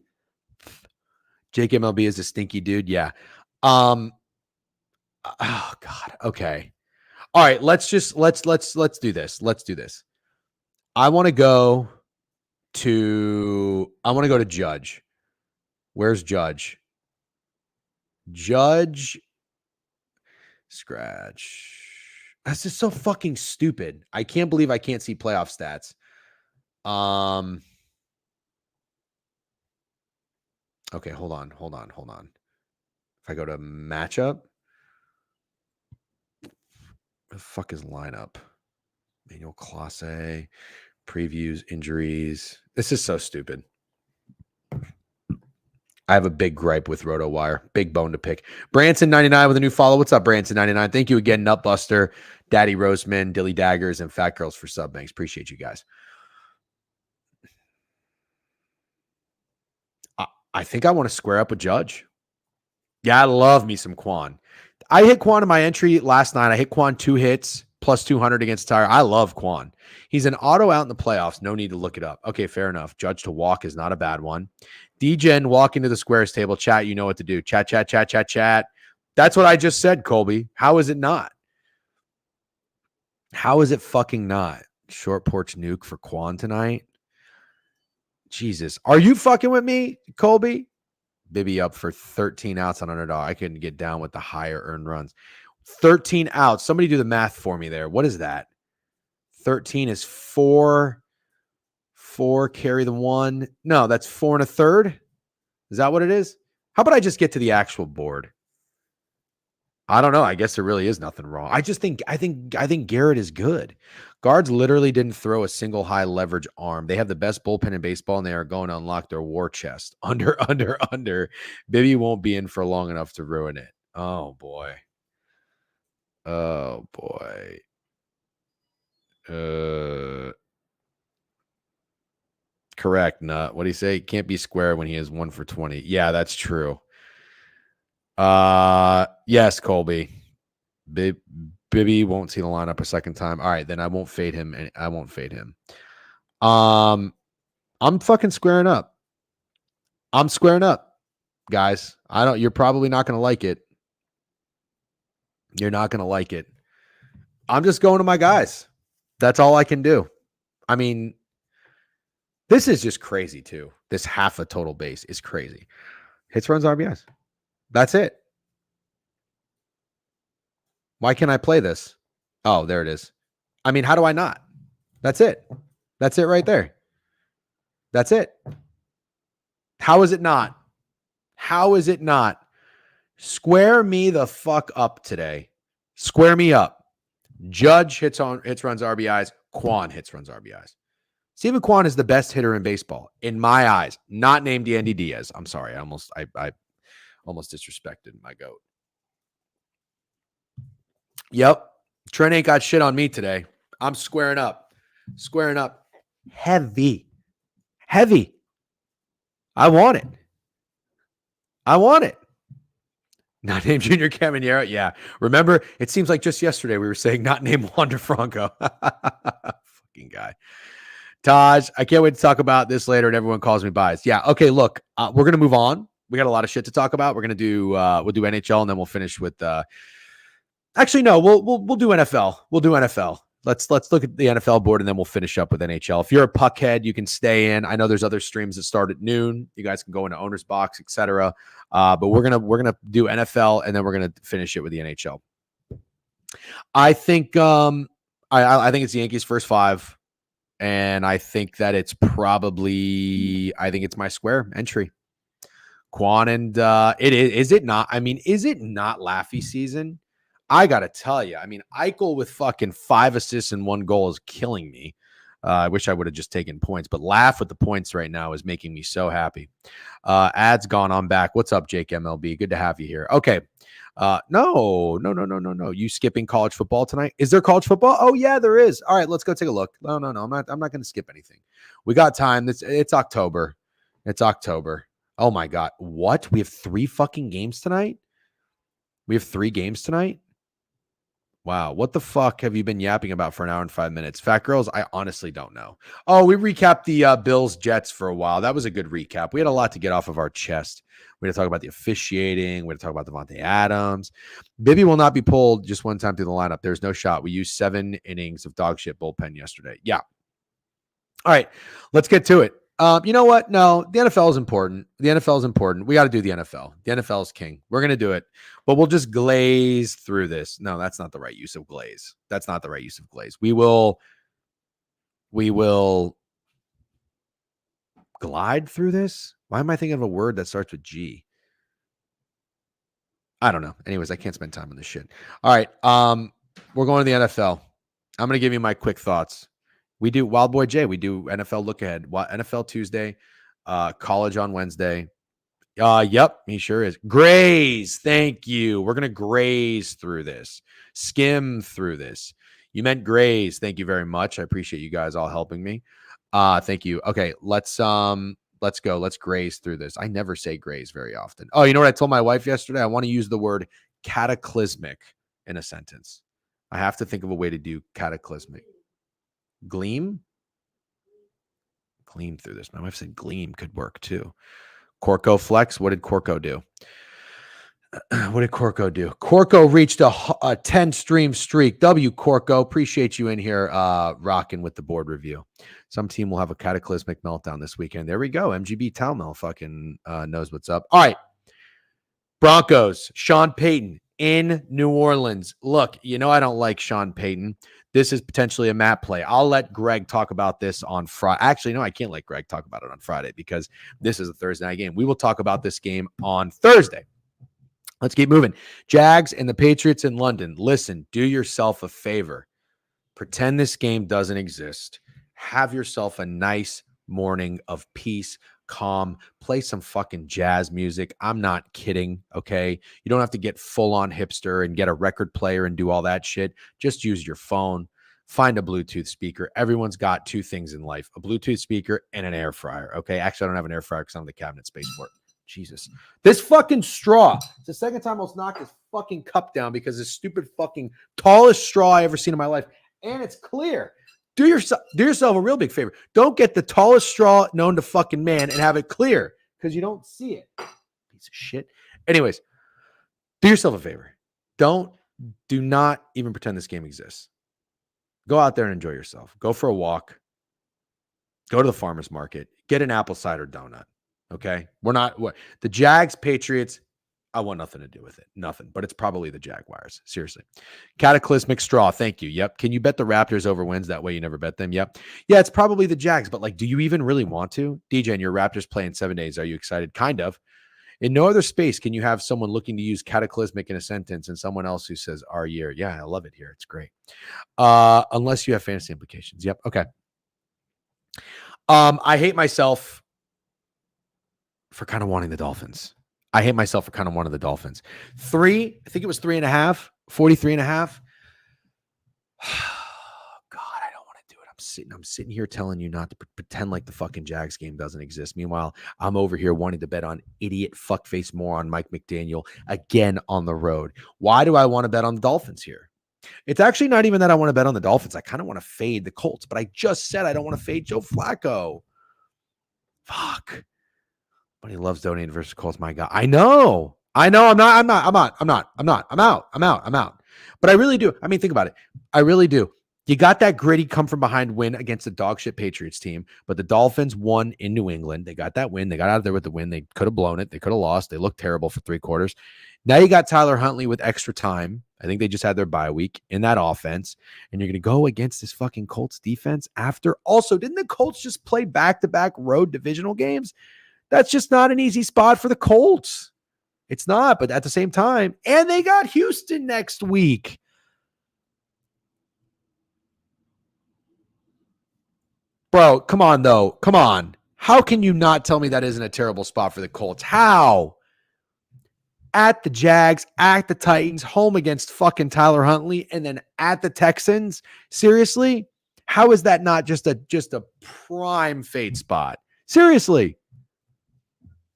Jake MLB is a stinky dude. Yeah. Oh God. Okay. All right. Let's do this. Let's do this. I want to go to Judge. Where's Judge? Judge. Scratch. That's just so fucking stupid. I can't believe I can't see playoff stats. Okay, hold on. If I go to matchup, the fuck is lineup? Manuel Clase, previews, injuries. This is so stupid. I have a big gripe with RotoWire. Big bone to pick. Branson99 with a new follow. What's up, Branson99? Thank you again, Nutbuster, Daddy Roseman, Dilly Daggers, and Fat Girls for sub banks. Appreciate you guys. I think I want to square up with Judge. Yeah, I love me some Quan. I hit Quan in my entry last night. I hit Quan 2 hits, plus 200 against Tire. I love Quan. He's an auto out in the playoffs. No need to look it up. Okay, fair enough. Judge to walk is not a bad one. DGen, walk into the squares table. Chat, you know what to do. Chat. That's what I just said, Colby. How is it not? How is it fucking not? Short porch nuke for Quan tonight? Jesus. Are you fucking with me, Colby? Bibby up for 13 outs on underdog. I couldn't get down with the higher earned runs. 13 outs. Somebody do the math for me there. What is that? 13 is 4 carry the 1. No, that's 4 1/3. Is that what it is? How about I just get to the actual board? I don't know. I guess there really is nothing wrong. I think Garrett is good. Guards literally didn't throw a single high leverage arm. They have the best bullpen in baseball, and they are going to unlock their war chest. Under. Bibby won't be in for long enough to ruin it. Oh boy. Correct, Nut. What do you say? Can't be square when he is 1 for 20. Yeah, that's true. Yes, Colby. Bibby won't see the lineup a second time. All right, then I won't fade him. I'm fucking squaring up. I'm squaring up, guys. You're probably not going to like it. You're not going to like it. I'm just going to my guys. That's all I can do. I mean, this is just crazy too. This half a total base is crazy. Hits, runs, RBIs. That's it. Why can't I play this? Oh, there it is. I mean, how do I not? That's it. That's it right there. That's it. How is it not? How is it not? Square me the fuck up today. Square me up. Judge hits, runs, RBIs. Quan hits, runs, RBIs. Steven Kwan is the best hitter in baseball, in my eyes. Not named Andy Diaz. I'm sorry. I almost disrespected my GOAT. Yep. Trent ain't got shit on me today. I'm squaring up. Heavy. I want it. Not named Junior Caminero. Yeah. Remember, it seems like just yesterday we were saying not named Wander Franco. Fucking guy. Taj, I can't wait to talk about this later, and everyone calls me biased. Yeah. Okay. Look, we're gonna move on. We got a lot of shit to talk about. We're gonna do we'll do NHL, and then we'll finish with. Actually, no, we'll do NFL. We'll do NFL. Let's look at the NFL board, and then we'll finish up with NHL. If you're a puckhead, you can stay in. I know there's other streams that start at noon. You guys can go into Owner's Box, etc. But we're gonna do NFL, and then we're gonna finish it with the NHL. I think I think it's the Yankees' first 5. And I think that it's probably, it's my square entry. Quan and is it not? I mean, is it not Laffy season? I got to tell you, I mean, Eichel with fucking 5 assists and 1 goal is killing me. I wish I would have just taken points, but laugh with the points right now is making me so happy. Ads gone. I'm back. What's up, Jake MLB? Good to have you here. Okay. No. You skipping college football tonight? Is there college football? Oh yeah, there is. All right, let's go take a look. No. I'm not going to skip anything. We got time. It's October. It's October. Oh my God. What? We have 3 fucking games tonight? We have 3 games tonight? Wow. What the fuck have you been yapping about for an hour and 5 minutes? Fat girls, I honestly don't know. Oh, we recapped the Bills Jets for a while. That was a good recap. We had a lot to get off of our chest. We had to talk about the officiating. We had to talk about Devontae Adams. Bibby will not be pulled just one time through the lineup. There's no shot. We used 7 innings of dog shit bullpen yesterday. Yeah. All right. Let's get to it. You know what? No, the NFL is important. The NFL is important. We got to do the NFL. The NFL is king. We're going to do it, but we'll just glaze through this. No, that's not the right use of glaze. That's not the right use of glaze. We will glide through this. Why am I thinking of a word that starts with G? I don't know. Anyways, I can't spend time on this shit. All right. We're going to the NFL. I'm going to give you my quick thoughts. We do Wild Boy J. We do NFL look ahead. NFL Tuesday, college on Wednesday. Yep, he sure is. Graze. Thank you. We're going to graze through this, skim through this. You meant graze. Thank you very much. I appreciate you guys all helping me. Thank you. Okay, let's go. Let's graze through this. I never say graze very often. Oh, you know what I told my wife yesterday? I want to use the word cataclysmic in a sentence. I have to think of a way to do cataclysmic. Gleam through this. My wife said gleam could work too. Corco flex. What did Corco do? Corco reached a 10 stream streak. Corco, appreciate you in here rocking with the board review. Some team will have a cataclysmic meltdown this weekend. There we go. MGB Talmel fucking knows what's up. All right. Broncos, Sean Payton in New Orleans. Look, I don't like Sean Payton. This is potentially a map play. I'll let Greg talk about this on Friday. Actually, no, I can't let Greg talk about it on Friday because this is a Thursday night game. We will talk about this game on Thursday. Let's keep moving. Jags and the Patriots in London. Listen, do yourself a favor. Pretend this game doesn't exist. Have yourself a nice morning of peace, calm, play some fucking jazz music. I'm not kidding, okay? You don't have to get full on hipster and get a record player and do all that shit. Just use your phone. Find a Bluetooth speaker. Everyone's got 2 things in life, a Bluetooth speaker and an air fryer, okay? Actually, I don't have an air fryer because I don't have the cabinet space for it. Jesus. This fucking straw. It's the second time I almost knocked this fucking cup down because this stupid fucking tallest straw I ever seen in my life. And it's clear. Do yourself a real big favor. Don't get the tallest straw known to fucking man and have it clear because you don't see it. Piece of shit. Anyways, do yourself a favor. Do not even pretend this game exists. Go out there and enjoy yourself. Go for a walk. Go to the farmer's market. Get an apple cider donut. Okay? The Jags, Patriots, I want nothing to do with it. Nothing. But it's probably the Jaguars. Seriously. Cataclysmic straw. Thank you. Yep. Can you bet the Raptors over wins? That way you never bet them. Yep. Yeah, it's probably the Jags. But do you even really want to? DJ, and your Raptors play in 7 days. Are you excited? Kind of. In no other space can you have someone looking to use cataclysmic in a sentence and someone else who says our year. Yeah, I love it here. It's great. Unless you have fantasy implications. Yep. Okay. I hate myself for kind of wanting the Dolphins. I hate myself for kind of wanting the Dolphins. 3, I think it was 3.5, 43.5. God, I don't want to do it. I'm sitting here telling you not to pretend like the fucking Jags game doesn't exist. Meanwhile, I'm over here wanting to bet on idiot fuckface moron Mike McDaniel again on the road. Why do I want to bet on the Dolphins here? It's actually not even that I want to bet on the Dolphins. I kind of want to fade the Colts, but I just said I don't want to fade Joe Flacco. Fuck. But he loves donating versus Colts. My God. I know. I'm out. But I really do. I mean, think about it. I really do. You got that gritty come from behind win against the dog shit Patriots team, but the Dolphins won in New England. They got that win. They got out of there with the win. They could have blown it. They could have lost. They looked terrible for 3 quarters. Now you got Tyler Huntley with extra time. I think they just had their bye week in that offense. And you're going to go against this fucking Colts defense after. Also, didn't the Colts just play back-to-back road divisional games? That's just not an easy spot for the Colts. It's not, but at the same time, and they got Houston next week. Bro, come on, though. Come on. How can you not tell me that isn't a terrible spot for the Colts? How? At the Jags, at the Titans, home against fucking Tyler Huntley, and then at the Texans. Seriously? How is that not just a prime fade spot? Seriously.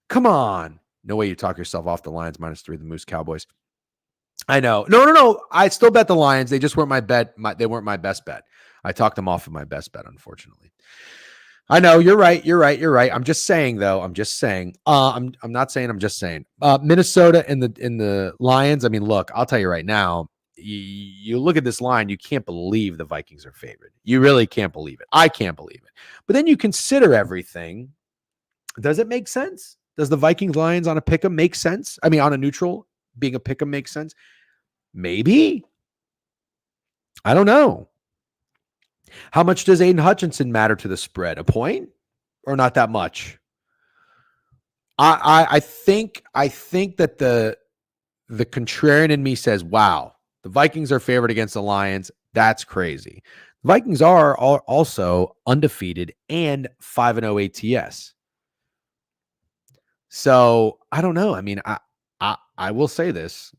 Come on. No way you talk yourself off the Lions -3, the Moose Cowboys. I know. No. I still bet the Lions. They just weren't my bet. They weren't my best bet. I talked them off of my best bet, unfortunately. I know you're right. I'm just saying, though. I'm not saying. I'm just saying. Minnesota and the Lions. I mean, look. I'll tell you right now. You look at this line. You can't believe the Vikings are favored. You really can't believe it. I can't believe it. But then you consider everything. Does it make sense? Does the Vikings Lions on a pick'em make sense? I mean, on a neutral being a pick'em makes sense. Maybe. I don't know. How much does Aiden Hutchinson matter to the spread? A point or not that much? I think that the contrarian in me says, wow, the Vikings are favored against the Lions. That's crazy. The Vikings are also undefeated and 5-0 ATS. So I don't know. I mean, I will say this.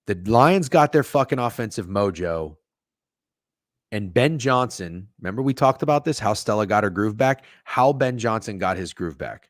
The Lions got their fucking offensive mojo. And Ben Johnson, remember we talked about this, how Stella got her groove back? How Ben Johnson got his groove back.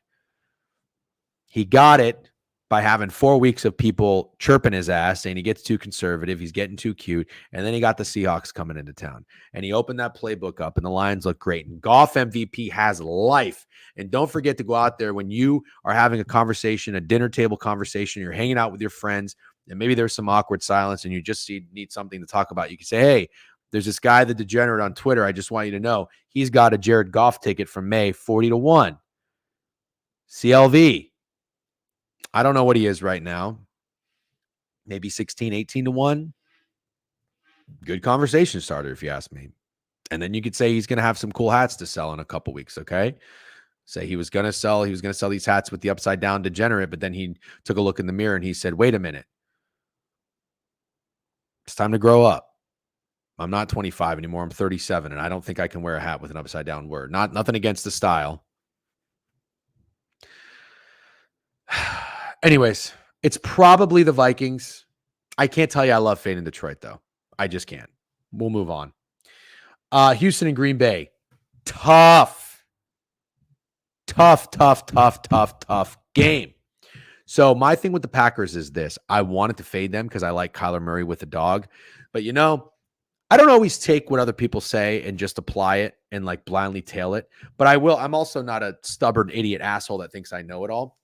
He got it by having 4 weeks of people chirping his ass, saying he gets too conservative, he's getting too cute. And then he got the Seahawks coming into town. And he opened that playbook up, and the Lions look great. And Goff MVP has life. And don't forget to go out there when you are having a conversation, a dinner table conversation, you're hanging out with your friends, and maybe there's some awkward silence, and you just need something to talk about. You can say, hey, there's this guy, the degenerate on Twitter. I just want you to know he's got a Jared Goff ticket from May, 40-1. CLV. I don't know what he is right now. Maybe 16, 18-1. Good conversation starter, if you ask me. And then you could say he's going to have some cool hats to sell in a couple weeks, okay? Say he was going to sell these hats with the upside down degenerate, but then he took a look in the mirror and he said, wait a minute. It's time to grow up. I'm not 25 anymore. I'm 37, and I don't think I can wear a hat with an upside down word. Nothing against the style. Anyways, it's probably the Vikings. I can't tell you I love fading Detroit, though. I just can't. We'll move on. Houston and Green Bay. Tough game. So my thing with the Packers is this. I wanted to fade them because I like Kyler Murray with a dog. But, I don't always take what other people say and just apply it and like blindly tail it. But I will. I'm also not a stubborn idiot asshole that thinks I know it all.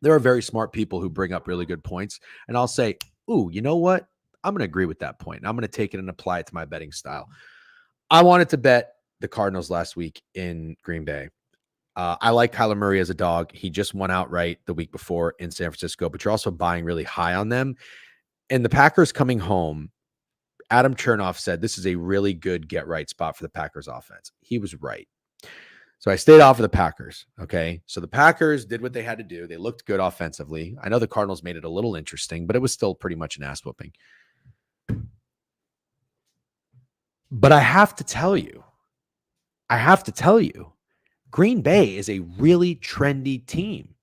There are very smart people who bring up really good points. And I'll say, ooh, you know what? I'm going to agree with that point. I'm going to take it and apply it to my betting style. I wanted to bet the Cardinals last week in Green Bay. I like Kyler Murray as a dog. He just won outright the week before in San Francisco, but you're also buying really high on them. And the Packers coming home, Adam Chernoff said this is a really good get-right spot for the Packers offense. He was right. So I stayed off of the Packers, okay? So the Packers did what they had to do. They looked good offensively. I know the Cardinals made it a little interesting, but it was still pretty much an ass-whooping. But I have to tell you, Green Bay is a really trendy team.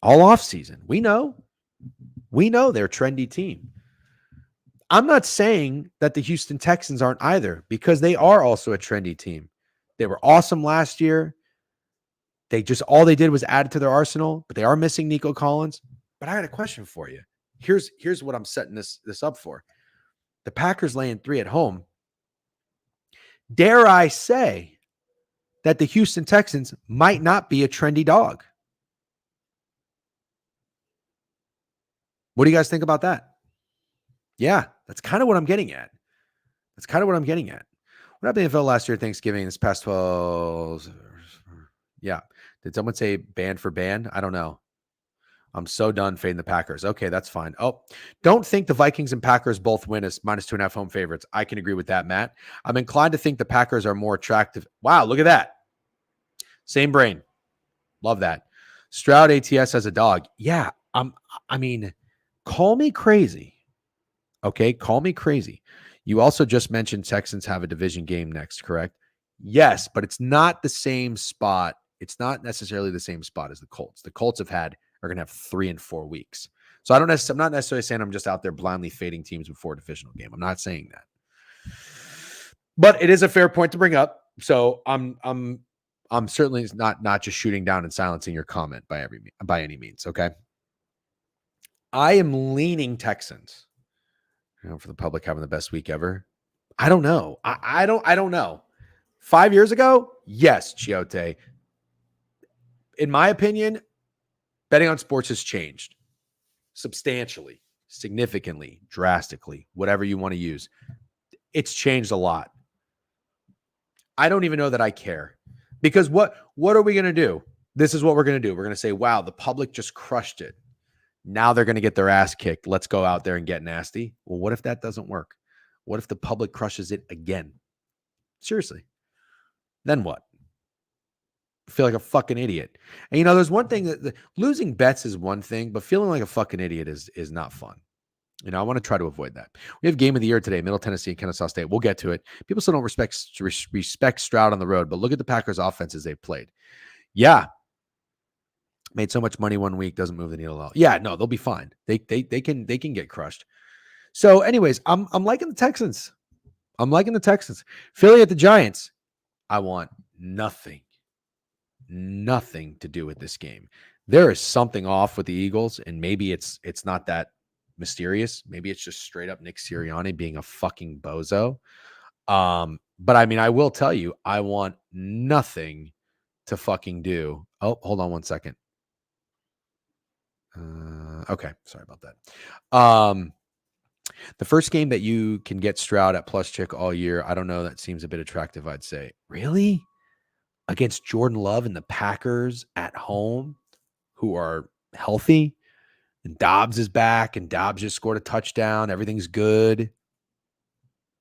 All offseason. We know they're a trendy team. I'm not saying that the Houston Texans aren't either, because they are also a trendy team. They were awesome last year. All they did was add it to their arsenal, but they are missing Nico Collins. But I got a question for you. Here's what I'm setting this up for. The Packers laying 3 at home. Dare I say that the Houston Texans might not be a trendy dog? What do you guys think about that? Yeah, that's kind of what I'm getting at. What happened in the NFL last year, Thanksgiving, this past 12? Yeah. Did someone say band for band? I don't know. I'm so done fading the Packers. Okay, that's fine. Oh, don't think the Vikings and Packers both win as -2.5 home favorites. I can agree with that, Matt. I'm inclined to think the Packers are more attractive. Wow, look at that. Same brain. Love that. Stroud ATS as a dog. Yeah, call me crazy. Okay, call me crazy. You also just mentioned Texans have a division game next, correct? Yes, but it's not the same spot. It's not necessarily the same spot as the Colts. The Colts are going to have 3 and 4 weeks. So I'm not necessarily saying I'm just out there blindly fading teams before a divisional game. I'm not saying that. But it is a fair point to bring up. So I'm certainly not just shooting down and silencing your comment by any means. Okay. I am leaning Texans. For the public having the best week ever. I don't know. I don't know. 5 years ago, yes, Chiote. In my opinion, betting on sports has changed substantially, significantly, drastically, whatever you want to use. It's changed a lot. I don't even know that I care, because what are we going to do? This is what we're going to do. We're going to say, wow, the public just crushed it. Now they're going to get their ass kicked. Let's go out there and get nasty. Well, what if that doesn't work? What if the public crushes it again? Seriously. Then what? I feel like a fucking idiot. And there's one thing that losing bets is one thing, but feeling like a fucking idiot is not fun. I want to try to avoid that. We have game of the year today, Middle Tennessee and Kennesaw State. We'll get to it. People still don't respect Stroud on the road, but look at the Packers offenses they've played. Yeah. Made so much money one week, doesn't move the needle at all. Yeah, no, they'll be fine. They can get crushed. So anyways, I'm liking the Texans. Philly at the Giants. I want nothing to do with this game. There is something off with the Eagles, and maybe it's not that mysterious. Maybe it's just straight up Nick Sirianni being a fucking bozo. But I mean, I will tell you, I want nothing to fucking do. Oh, hold on one second. Okay, sorry about that. The first game that you can get Stroud at plus chick all year, I don't know. That seems a bit attractive, I'd say. Really? Against Jordan Love and the Packers at home, who are healthy, and Dobbs is back, and Dobbs just scored a touchdown. Everything's good.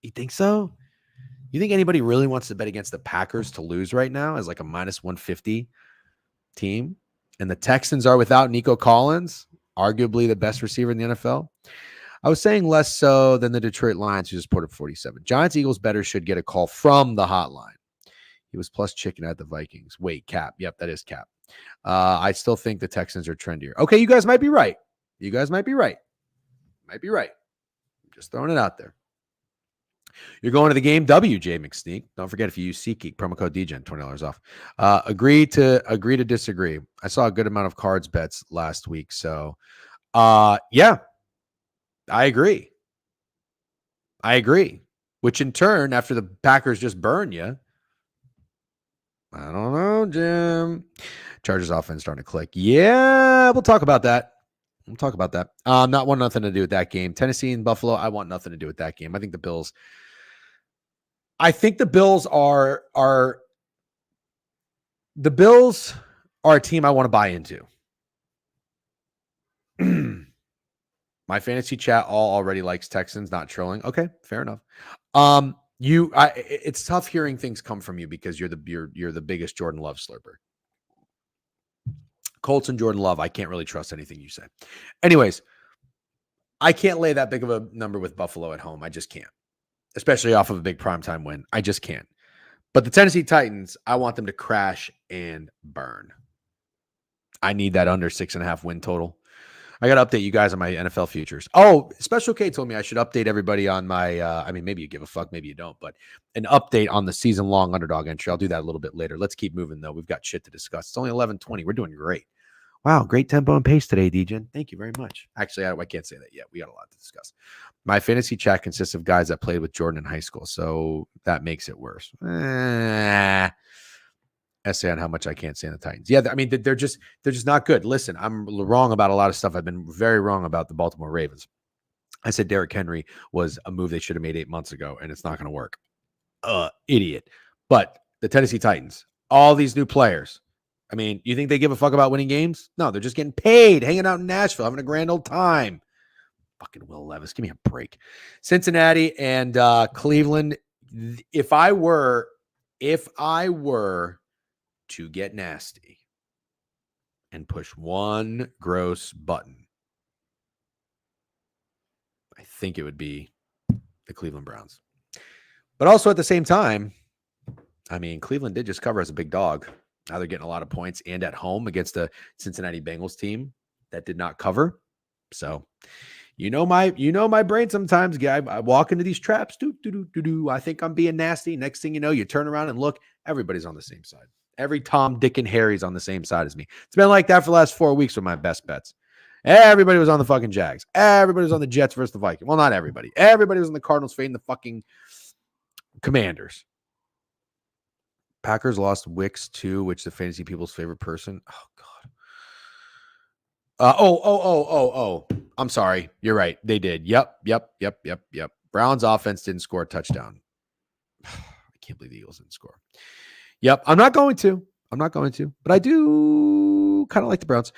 You think so? You think anybody really wants to bet against the Packers to lose right now as like a minus 150 team? And the Texans are without Nico Collins, arguably the best receiver in the NFL. I was saying less so than the Detroit Lions, who just put up 47. Giants Eagles bettors should get a call from the hotline. He was plus chicken at the Vikings. Wait, cap. Yep, that is cap. I still think the Texans are trendier. Okay, you guys might be right. Might be right. I'm just throwing it out there. You're going to the game, WJ McSneak. Don't forget, if you use SeatGeek, promo code DGen, $20 off. Agree to disagree. I saw a good amount of cards bets last week. So, yeah, I agree. Which in turn, after the Packers just burn you, I don't know, Jim. Chargers offense starting to click. Yeah, we'll talk about that. Not want nothing to do with that game. Tennessee and Buffalo, I want nothing to do with that game. I think the Bills are a team I want to buy into. My fantasy chat all already likes Texans, not trolling. Okay, fair enough. It's tough hearing things come from you because you're the biggest Jordan Love slurper. Colts and Jordan Love, I can't really trust anything you say. Anyways, I can't lay that big of a number with Buffalo at home. I just can't, especially off of a big primetime win. I just can't. But the Tennessee Titans, I want them to crash and burn. I need that under 6.5 win total. I got to update you guys on my NFL futures. Oh, Special K told me I should update everybody on my, maybe you give a fuck, maybe you don't, but an update on the season-long underdog entry. I'll do that a little bit later. Let's keep moving, though. We've got shit to discuss. It's only 11:20. We're doing great. Wow, great tempo and pace today, DGen. Thank you very much. Actually, I can't say that yet. We got a lot to discuss. My fantasy chat consists of guys that played with Jordan in high school, so that makes it worse. Essay on how much I can't stand the Titans. Yeah, I mean, they're just not good. Listen, I'm wrong about a lot of stuff. I've been very wrong about the Baltimore Ravens. I said Derrick Henry was a move they should have made 8 months ago, and it's not going to work. Idiot. But the Tennessee Titans, all these new players. I mean, you think they give a fuck about winning games? No, they're just getting paid, hanging out in Nashville, having a grand old time. Fucking Will Levis, give me a break. Cincinnati and Cleveland. If I were to get nasty and push one gross button, I think it would be the Cleveland Browns. But also at the same time, I mean, Cleveland did just cover as a big dog. Now they're getting a lot of points and at home against the Cincinnati Bengals team that did not cover. So, my brain sometimes. I walk into these traps. I think I'm being nasty. Next thing you know, you turn around and look. Everybody's on the same side. Every Tom, Dick, and Harry's on the same side as me. It's been like that for the last 4 weeks with my best bets. Everybody was on the fucking Jags. Everybody was on the Jets versus the Vikings. Well, not everybody. Everybody was on the Cardinals fading the fucking Commanders. Packers lost Wicks too, which the fantasy people's favorite person. Oh God. I'm sorry. You're right. They did. Yep. Browns offense didn't score a touchdown. I can't believe the Eagles didn't score. Yep. I'm not going to, but I do kind of like the Browns.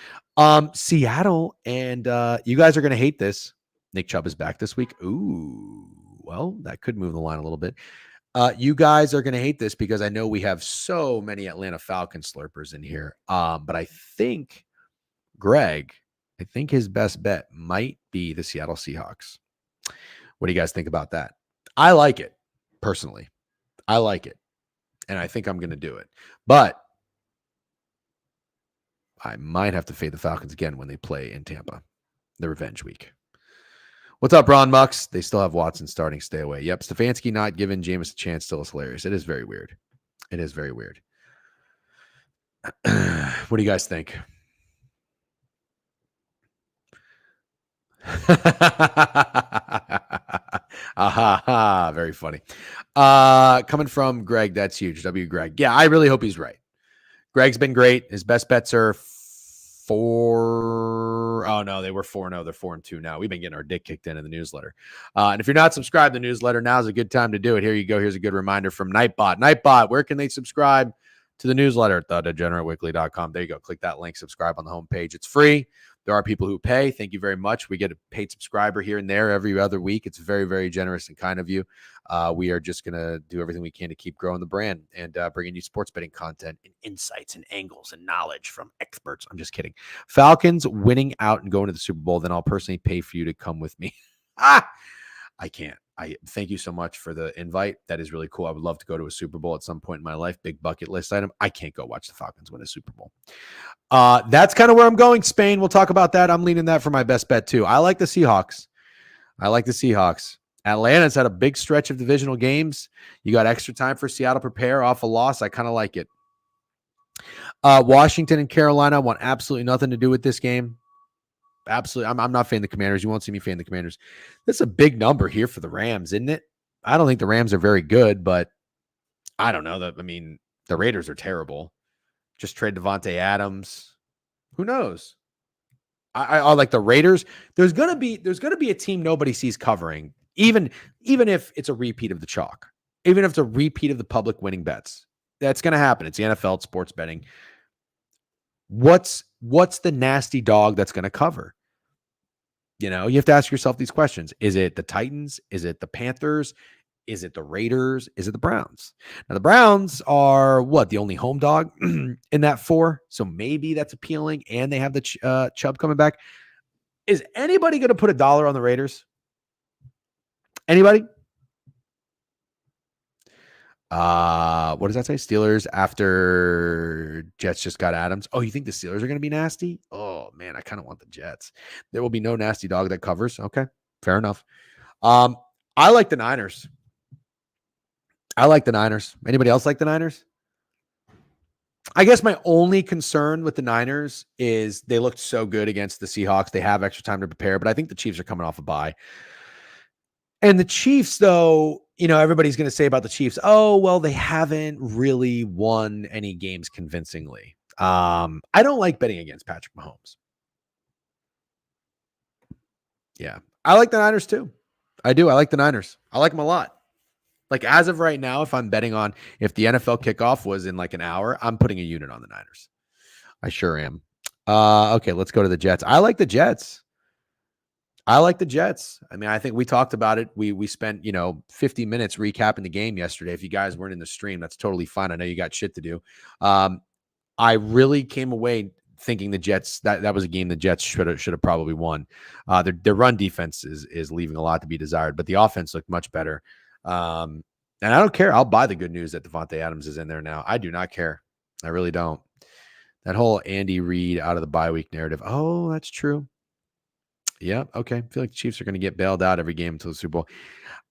Seattle, and you guys are going to hate this. Nick Chubb is back this week. Ooh, well, that could move the line a little bit. You guys are going to hate this because I know we have so many Atlanta Falcons slurpers in here. But I think Greg, his best bet might be the Seattle Seahawks. What do you guys think about that? I like it personally. I like it. And I think I'm going to do it. But I might have to fade the Falcons again when they play in Tampa, the revenge week. What's up, Ron Mux? They still have Watson starting. Stay away. Yep. Stefanski not giving Jameis a chance still is hilarious. It is very weird. What do you guys think? Very funny. Coming from Greg, that's huge. W. Greg. Yeah, I really hope he's right. Greg's been great. His best bets are 4. Oh no, they were 4-0. They're 4-2 now. We've been getting our dick kicked in the newsletter. And if you're not subscribed to the newsletter, now's a good time to do it. Here you go. Here's a good reminder from Nightbot. Nightbot, where can they subscribe to the newsletter? TheDegenerateWeekly.com. There you go. Click that link. Subscribe on the homepage. It's free. There are people who pay. Thank you very much. We get a paid subscriber here and there every other week. It's very, very generous and kind of you. We are just going to do everything we can to keep growing the brand and bringing you sports betting content and insights and angles and knowledge from experts. I'm just kidding. Falcons winning out and going to the Super Bowl, then I'll personally pay for you to come with me. I can't. I thank you so much for the invite. That is really cool. I would love to go to a Super Bowl at some point in my life. Big bucket list item. I can't go watch the Falcons win a Super Bowl. That's kind of where I'm going. Spain. We'll talk about that. I'm leaning that for my best bet too. I like the Seahawks. Atlanta's had a big stretch of divisional games. You got extra time for Seattle prepare off a loss. I kind of like it. Washington and Carolina want absolutely nothing to do with this game. Absolutely. I'm not fading the Commanders. You won't see me fading the Commanders. That's a big number here for the Rams, isn't it? I don't think the Rams are very good, but I don't know. The Raiders are terrible. Just trade Devontae Adams. Who knows? I like the Raiders. There's gonna be a team nobody sees covering, even if it's a repeat of the chalk, even if it's a repeat of the public winning bets. That's gonna happen. It's the NFL, it's sports betting. What's the nasty dog that's gonna cover? You have to ask yourself these questions. Is it the Titans? Is it the Panthers? Is it the Raiders? Is it the Browns? Now, the Browns are the only home dog in that 4. So maybe that's appealing. And they have the Chubb coming back. Is anybody going to put $1 on the Raiders? Anybody? What does that say? Steelers after Jets just got Adams. Oh, you think the Steelers are going to be nasty? Oh, man, I kind of want the Jets. There will be no nasty dog that covers. Okay, fair enough. I like the Niners. Anybody else like the Niners? I guess my only concern with the Niners is they looked so good against the Seahawks. They have extra time to prepare, but I think the Chiefs are coming off a bye. And the Chiefs, though, everybody's going to say about the Chiefs, oh, well, they haven't really won any games convincingly. I don't like betting against Patrick Mahomes. Yeah. I like the Niners too. I do. I like the Niners. I like them a lot. Like as of right now, if I'm betting on if the NFL kickoff was in like an hour, I'm putting a unit on the Niners. I sure am. Okay, let's go to the Jets. I like the Jets. I mean, I think we talked about it. We spent, 50 minutes recapping the game yesterday. If you guys weren't in the stream, that's totally fine. I know you got shit to do. I really came away thinking the Jets, that was a game the Jets should have probably won. Their run defense is leaving a lot to be desired, but the offense looked much better. And I don't care. I'll buy the good news that Devontae Adams is in there now. I do not care. I really don't. That whole Andy Reid out of the bye week narrative. Oh, that's true. Yeah. Okay. I feel like the Chiefs are going to get bailed out every game until the Super Bowl.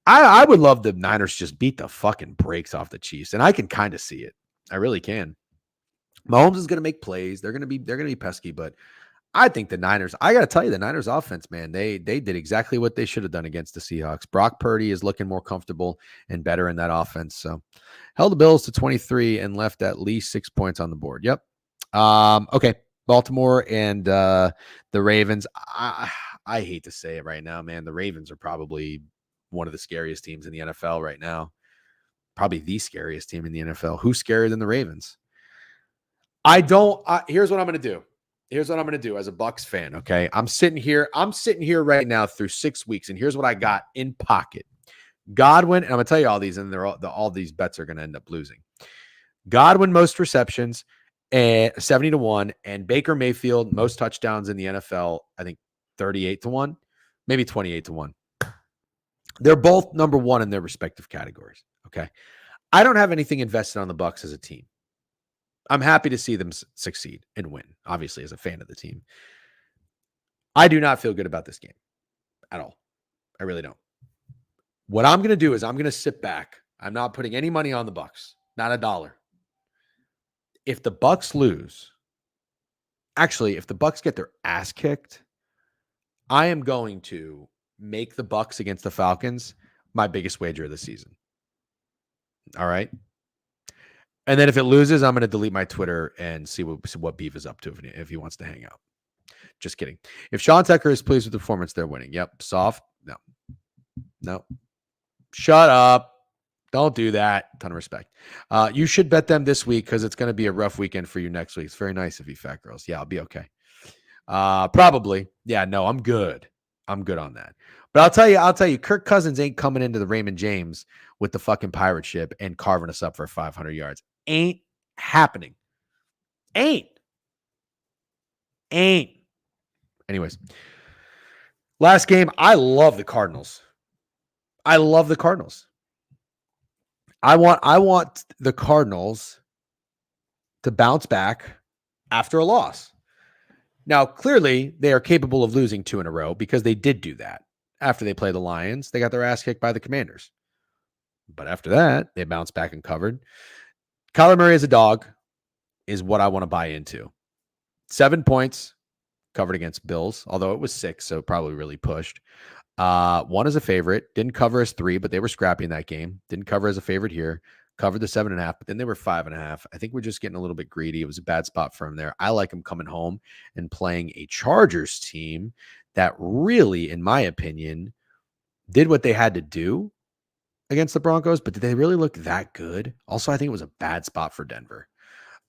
I would love the Niners just beat the fucking brakes off the Chiefs. And I can kind of see it. I really can. Mahomes is going to make plays. They're going to be pesky, but I think the Niners, I got to tell you, the Niners offense, man, they did exactly what they should have done against the Seahawks. Brock Purdy is looking more comfortable and better in that offense. So held the Bills to 23 and left at least 6 points on the board. Yep. Okay. Baltimore and the Ravens. I hate to say it right now, man. The Ravens are probably one of the scariest teams in the NFL right now. Probably the scariest team in the NFL. Who's scarier than the Ravens? Here's what I'm going to do. Here's what I'm going to do as a Bucs fan. Okay. I'm sitting here right now through 6 weeks. And here's what I got in pocket. Godwin, and I'm going to tell you all these, and all these bets are going to end up losing. Godwin, most receptions, and 70-1, and Baker Mayfield, most touchdowns in the NFL, I think 38-1, maybe 28-1. They're both number one in their respective categories. Okay. I don't have anything invested on the Bucs as a team. I'm happy to see them succeed and win, obviously, as a fan of the team. I do not feel good about this game at all. I really don't. What I'm going to do is I'm going to sit back. I'm not putting any money on the Bucs, not a dollar. If the Bucs lose, actually, if the Bucs get their ass kicked, I am going to make the Bucs against the Falcons my biggest wager of the season. All right. And then if it loses, I'm going to delete my Twitter and see what Beef is up to if he wants to hang out. Just kidding. If Sean Tucker is pleased with the performance, they're winning. Yep. Soft. No. Shut up. Don't do that. Ton of respect. You should bet them this week because it's going to be a rough weekend for you next week. It's very nice of you, fat girls. Yeah, I'll be okay. Probably. Yeah, no, I'm good. I'm good on that. But I'll tell you, Kirk Cousins ain't coming into the Raymond James with the fucking pirate ship and carving us up for 500 yards. Ain't happening. Ain't. Anyways, last game, I love the Cardinals. I want the Cardinals to bounce back after a loss. Now, clearly, they are capable of losing 2 in a row because they did do that. After they play the Lions, they got their ass kicked by the Commanders. But after that, they bounced back and covered. Kyler Murray as a dog is what I want to buy into. 7 points covered against Bills, although it was 6, so probably really pushed. 1 as a favorite. Didn't cover as 3, but they were scrappy in that game. Didn't cover as a favorite here. Covered the 7.5, but then they were 5.5. I think we're just getting a little bit greedy. It was a bad spot for him there. I like him coming home and playing a Chargers team that really, in my opinion, did what they had to do against the Broncos, but did they really look that good? Also, I think it was a bad spot for Denver.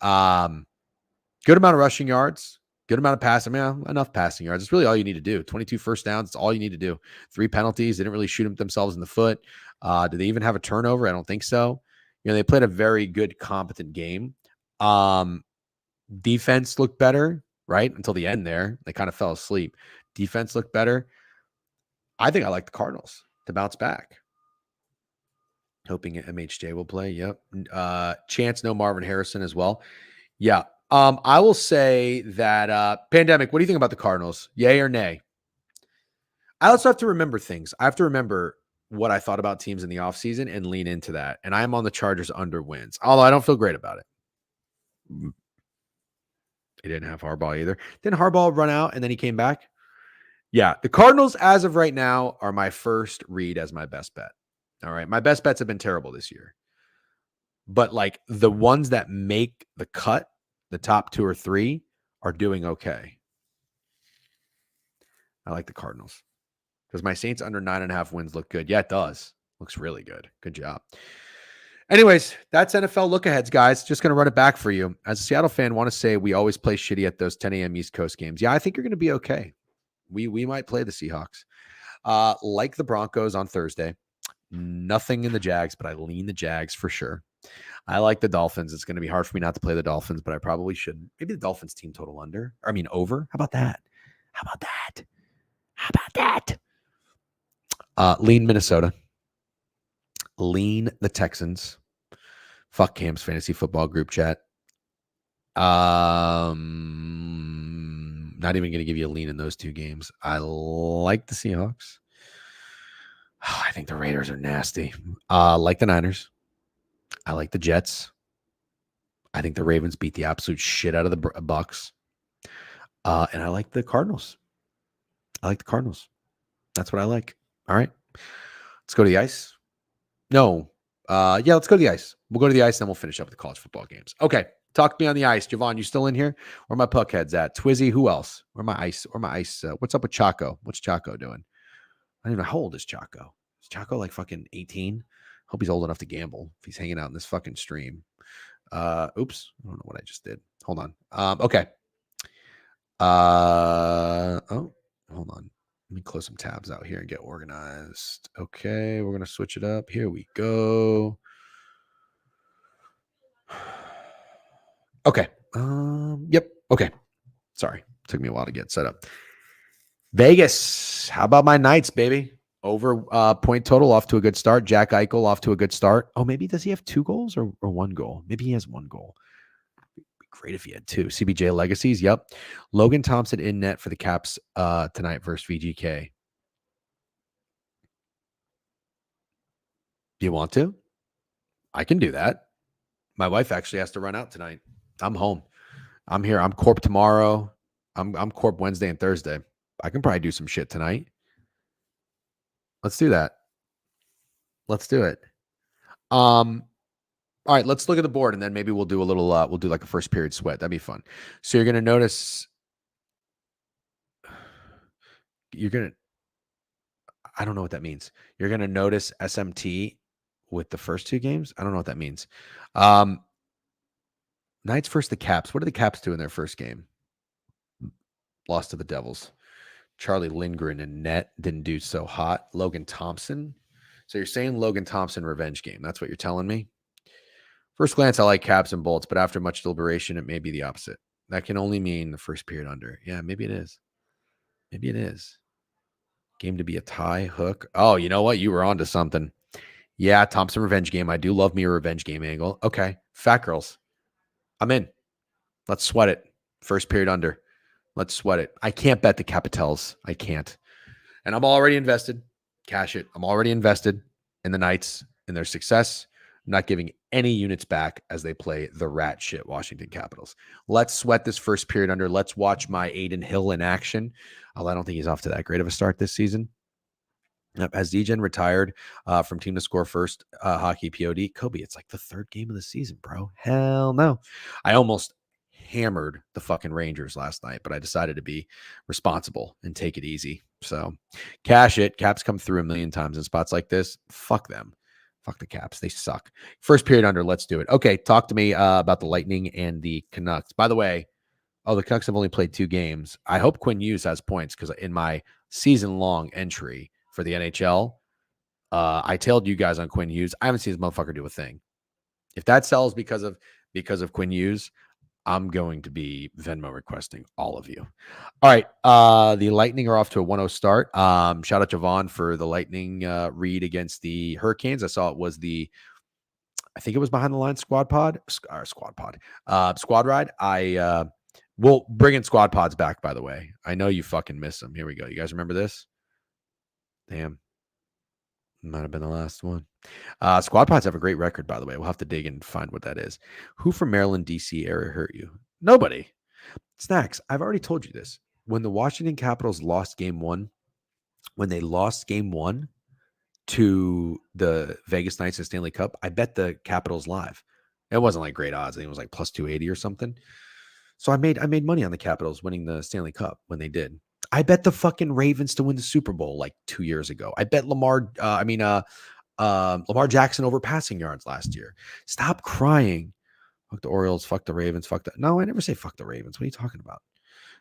Good amount of rushing yards, good amount of passing. Enough passing yards. It's really all you need to do. 22 first downs. It's all you need to do. 3 penalties. They didn't really shoot themselves in the foot. Did they even have a turnover? I don't think so. They played a very good, competent game. Defense looked better, right? Until the end there. They kind of fell asleep. Defense looked better. I think I like the Cardinals to bounce back. Hoping MHJ will play. Yep. Chance, no Marvin Harrison as well. Yeah. I will say that Pandemic, what do you think about the Cardinals? Yay or nay? I also have to remember things. I have to remember what I thought about teams in the offseason and lean into that. And I am on the Chargers under wins, although I don't feel great about it. He didn't have Harbaugh either. Didn't Harbaugh run out and then he came back? Yeah. The Cardinals, as of right now, are my first read as my best bet. All right. My best bets have been terrible this year. But like the ones that make the cut, the top 2 or 3, are doing okay. I like the Cardinals. Because my Saints under 9.5 wins look good. Yeah, it does. Looks really good. Good job. Anyways, that's NFL look-aheads, guys. Just going to run it back for you. As a Seattle fan, want to say we always play shitty at those 10 a.m. East Coast games. Yeah, I think you're going to be okay. We might play the Seahawks. Like the Broncos on Thursday. Nothing in the Jags, but I lean the Jags for sure. I like the Dolphins. It's going to be hard for me not to play the Dolphins, but I probably should. Maybe the Dolphins team total over. How about that? Lean Minnesota. lean the Texans. Fuck Cam's fantasy football group chat. Not even going to give you a lean in those two games. I like the Seahawks. I think the Raiders are nasty. Like the Niners. I like the Jets. I think the Ravens beat the absolute shit out of the Bucks. And I like the Cardinals. That's what I like. All right. Let's go to the ice. No. Yeah, let's go to the ice. We'll go to the ice, and then we'll finish up with the college football games. Okay. Talk to me on the ice. Javon, you still in here? Where my puck heads at? Twizzy, who else? Where my ice? What's up with Chaco? What's Chaco doing? I don't even know. How old is Chaco? Is Chaco like fucking 18? Hope he's old enough to gamble if he's hanging out in this fucking stream. Oops. I don't know what I just did. Hold on. Okay. Oh, hold on. Let me close some tabs out here and get organized. Okay, we're going to switch it up. Here we go. Okay. Yep. Okay. Sorry. Took me a while to get set up. Vegas. How about my Knights, baby? Over point total, off to a good start. Jack Eichel off to a good start. Oh, maybe does he have 2 goals or 1 goal? Maybe he has 1 goal. It'd be great if he had 2. CBJ legacies. Yep. Logan Thompson in net for the Caps tonight versus VGK. Do you want to? I can do that. My wife actually has to run out tonight. I'm home. I'm here. I'm Corp tomorrow. I'm Corp Wednesday and Thursday. I can probably do some shit tonight. Let's do that. Let's do it. All right, let's look at the board and then maybe we'll do a little we'll do like a first period sweat. That'd be fun. So you're going to notice I don't know what that means. You're going to notice SMT with the first 2 games. I don't know what that means. Knights versus the Caps. What did the Caps do in their first game? Lost to the Devils. Charlie Lindgren in net didn't do so hot. Logan Thompson. So you're saying Logan Thompson revenge game. That's what you're telling me? First glance, I like Caps and Bolts, but after much deliberation, it may be the opposite. That can only mean the first period under. Yeah, maybe it is. Maybe it is. Game to be a tie, hook. Oh, you know what? You were onto something. Yeah, Thompson revenge game. I do love me a revenge game angle. Okay. Fat girls. I'm in. Let's sweat it. First period under. Let's sweat it. I can't bet the Capitals. I can't. And I'm already invested. Cash it. I'm already invested in the Knights and their success. I'm not giving any units back as they play the rat shit Washington Capitals. Let's sweat this first period under. Let's watch my Aiden Hill in action. Although I don't think he's off to that great of a start this season. Has Degen retired from Team to Score First hockey POD? Kobe, it's like the 3rd game of the season, bro. Hell no. I almost hammered the fucking Rangers last night, but I decided to be responsible and take it easy. So cash it. Caps come through a million times in spots like this. Fuck them. Fuck the Caps. They suck. First period under. Let's do it. Okay. Talk to me about the Lightning and the Canucks. By the way, the Canucks have only played 2 games. I hope Quinn Hughes has points because in my season-long entry for the NHL, I tailed you guys on Quinn Hughes. I haven't seen this motherfucker do a thing. If that sells because of Quinn Hughes, I'm going to be Venmo requesting all of you. All right. The Lightning are off to a 1-0 start. Shout out Javon for the Lightning read against the Hurricanes. I saw I think it was behind the line squad ride. We'll bring in squad pods back, by the way. I know you fucking miss them. Here we go. You guys remember this? Damn. Might have been the last one. Squad pods have a great record, by the way. We'll have to dig and find what that is. Who from Maryland, D.C. area hurt you? Nobody. Snacks, I've already told you this. When the Washington Capitals lost game 1, to the Vegas Knights in Stanley Cup, I bet the Capitals live. It wasn't like great odds. I think it was like plus 280 or something. So I made money on the Capitals winning the Stanley Cup when they did. I bet the fucking Ravens to win the Super Bowl like 2 years ago. I bet Lamar Jackson over passing yards last year. Stop crying. Fuck the Orioles. Fuck the Ravens. No, I never say fuck the Ravens. What are you talking about?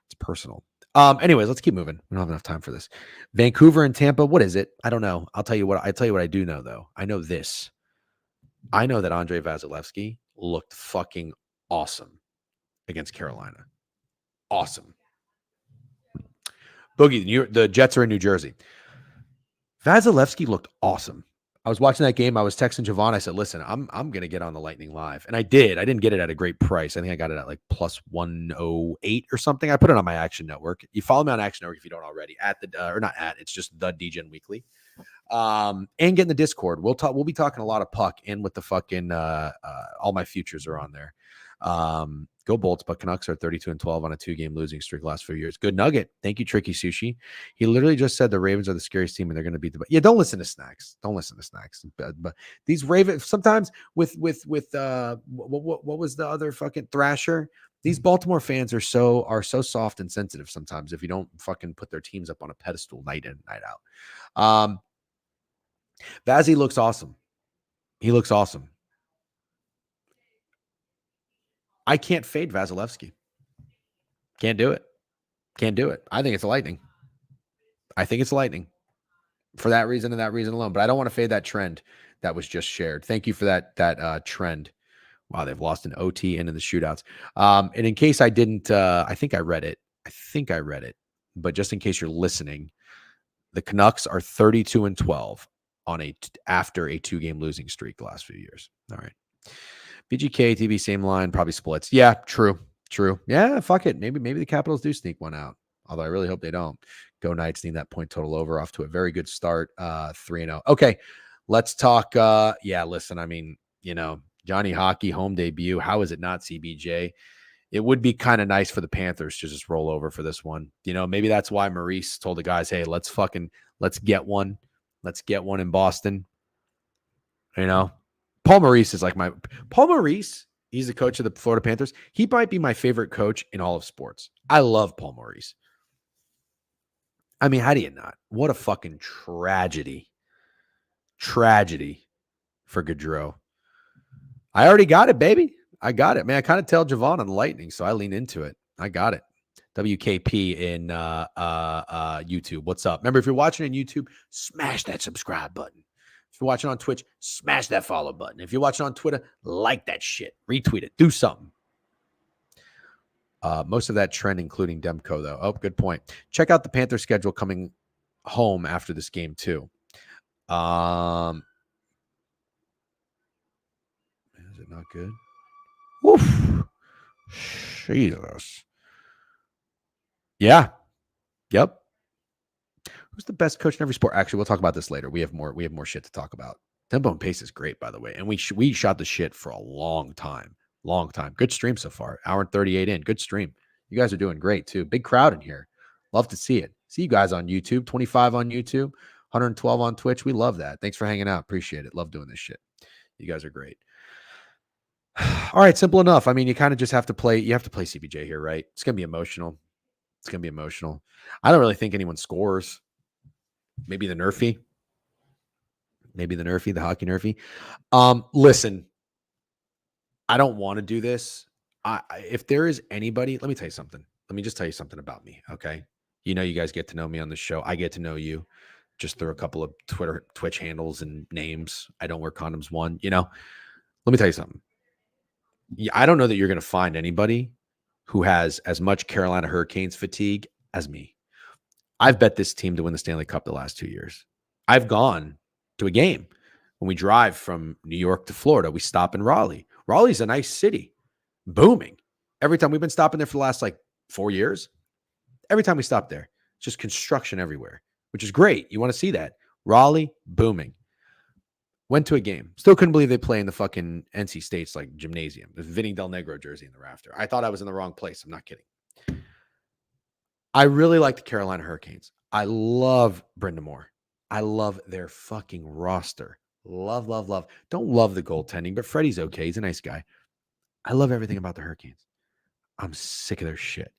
It's personal. Anyways, let's keep moving. We don't have enough time for this. Vancouver and Tampa. What is it? I don't know. I'll tell you what I do know though. I know this. I know that Andrei Vasilevsky looked fucking awesome against Carolina. Awesome. Boogie, the Jets are in New Jersey. Vasilevsky looked awesome. I was watching that game. I was texting Javon. I said, listen, I'm going to get on the Lightning Live. And I did. I didn't get it at a great price. I think I got it at like plus 108 or something. I put it on my Action Network. You follow me on Action Network if you don't already. At the or not at, it's just the DGen Weekly. And get in the Discord. We'll be talking a lot of puck and with the fucking all my futures are on there. Go Bolts, but Canucks are 32-12 on a 2-game losing streak last few years. Good nugget. Thank you, Tricky Sushi. He literally just said the Ravens are the scariest team and they're going to beat the. Yeah, don't listen to Snacks. Don't listen to Snacks. But these Ravens sometimes with what was the other fucking Thrasher? These Baltimore fans are so soft and sensitive sometimes if you don't fucking put their teams up on a pedestal night in, night out. Vazzy looks awesome. He looks awesome. I can't fade Vasilevsky. Can't do it. Can't do it. I think it's Lightning. For that reason and that reason alone. But I don't want to fade that trend that was just shared. Thank you for that trend. Wow, they've lost an OT into the shootouts. And in case I didn't, I think I read it. But just in case you're listening, the Canucks are 32-12 after a 2-game losing streak the last few years. All right. BGK, TV, same line, probably splits. Yeah, true. Yeah, fuck it. Maybe the Capitals do sneak one out. Although I really hope they don't. Go Knights, need that point total over, off to a very good start. 3-0. Okay, let's talk. Listen, I mean, Johnny Hockey, home debut. How is it not CBJ? It would be kind of nice for the Panthers to just roll over for this one. Maybe that's why Maurice told the guys, hey, let's get one. Let's get one in Boston. Paul Maurice is like Paul Maurice. He's the coach of the Florida Panthers. He might be my favorite coach in all of sports. I love Paul Maurice. I mean, how do you not? What a fucking tragedy. Tragedy for Gaudreau. I already got it, baby. I got it, man. I kind of tell Javon on the Lightning, so I lean into it. I got it. WKP in YouTube. What's up? Remember, if you're watching on YouTube, smash that subscribe button. If you're watching on Twitch, smash that follow button. If you're watching on Twitter, like that shit. Retweet it. Do something. Most of that trend, including Demko, though. Oh, good point. Check out the Panther schedule coming home after this game, too. Is it not good? Woof. Jesus. Yeah. Yep. Who's the best coach in every sport? Actually, we'll talk about this later. We have more shit to talk about. Tempo and pace is great, by the way. And we shot the shit for a long time. Good stream so far. Hour and 38 in. Good stream. You guys are doing great, too. Big crowd in here. Love to see it. See you guys on YouTube. 25 on YouTube. 112 on Twitch. We love that. Thanks for hanging out. Appreciate it. Love doing this shit. You guys are great. All right, simple enough. I mean, you kind of just have to play. You have to play CBJ here, right? It's going to be emotional. I don't really think anyone scores. Maybe the Nerfy. The hockey Nerfy. Listen, I don't want to do this. If there is anybody, let me tell you something. Let me just tell you something about me, okay? You guys get to know me on the show. I get to know you just through a couple of Twitch handles and names. I don't wear condoms, one. Let me tell you something. I don't know that you're going to find anybody who has as much Carolina Hurricanes fatigue as me. I've bet this team to win the Stanley Cup the last 2 years. I've gone to a game. When we drive from New York to Florida, we stop in Raleigh. Raleigh's a nice city, booming. Every time we've been stopping there for the last 4 years, every time we stop there, it's just construction everywhere, which is great. You want to see that. Raleigh, booming. Went to a game. Still couldn't believe they play in the fucking NC State's gymnasium. The Vinny Del Negro jersey in the rafter. I thought I was in the wrong place. I'm not kidding. I really like the Carolina Hurricanes. I love Brenda Moore. I love their fucking roster. Love. Don't love the goaltending, but Freddie's okay. He's a nice guy. I love everything about the Hurricanes. I'm sick of their shit.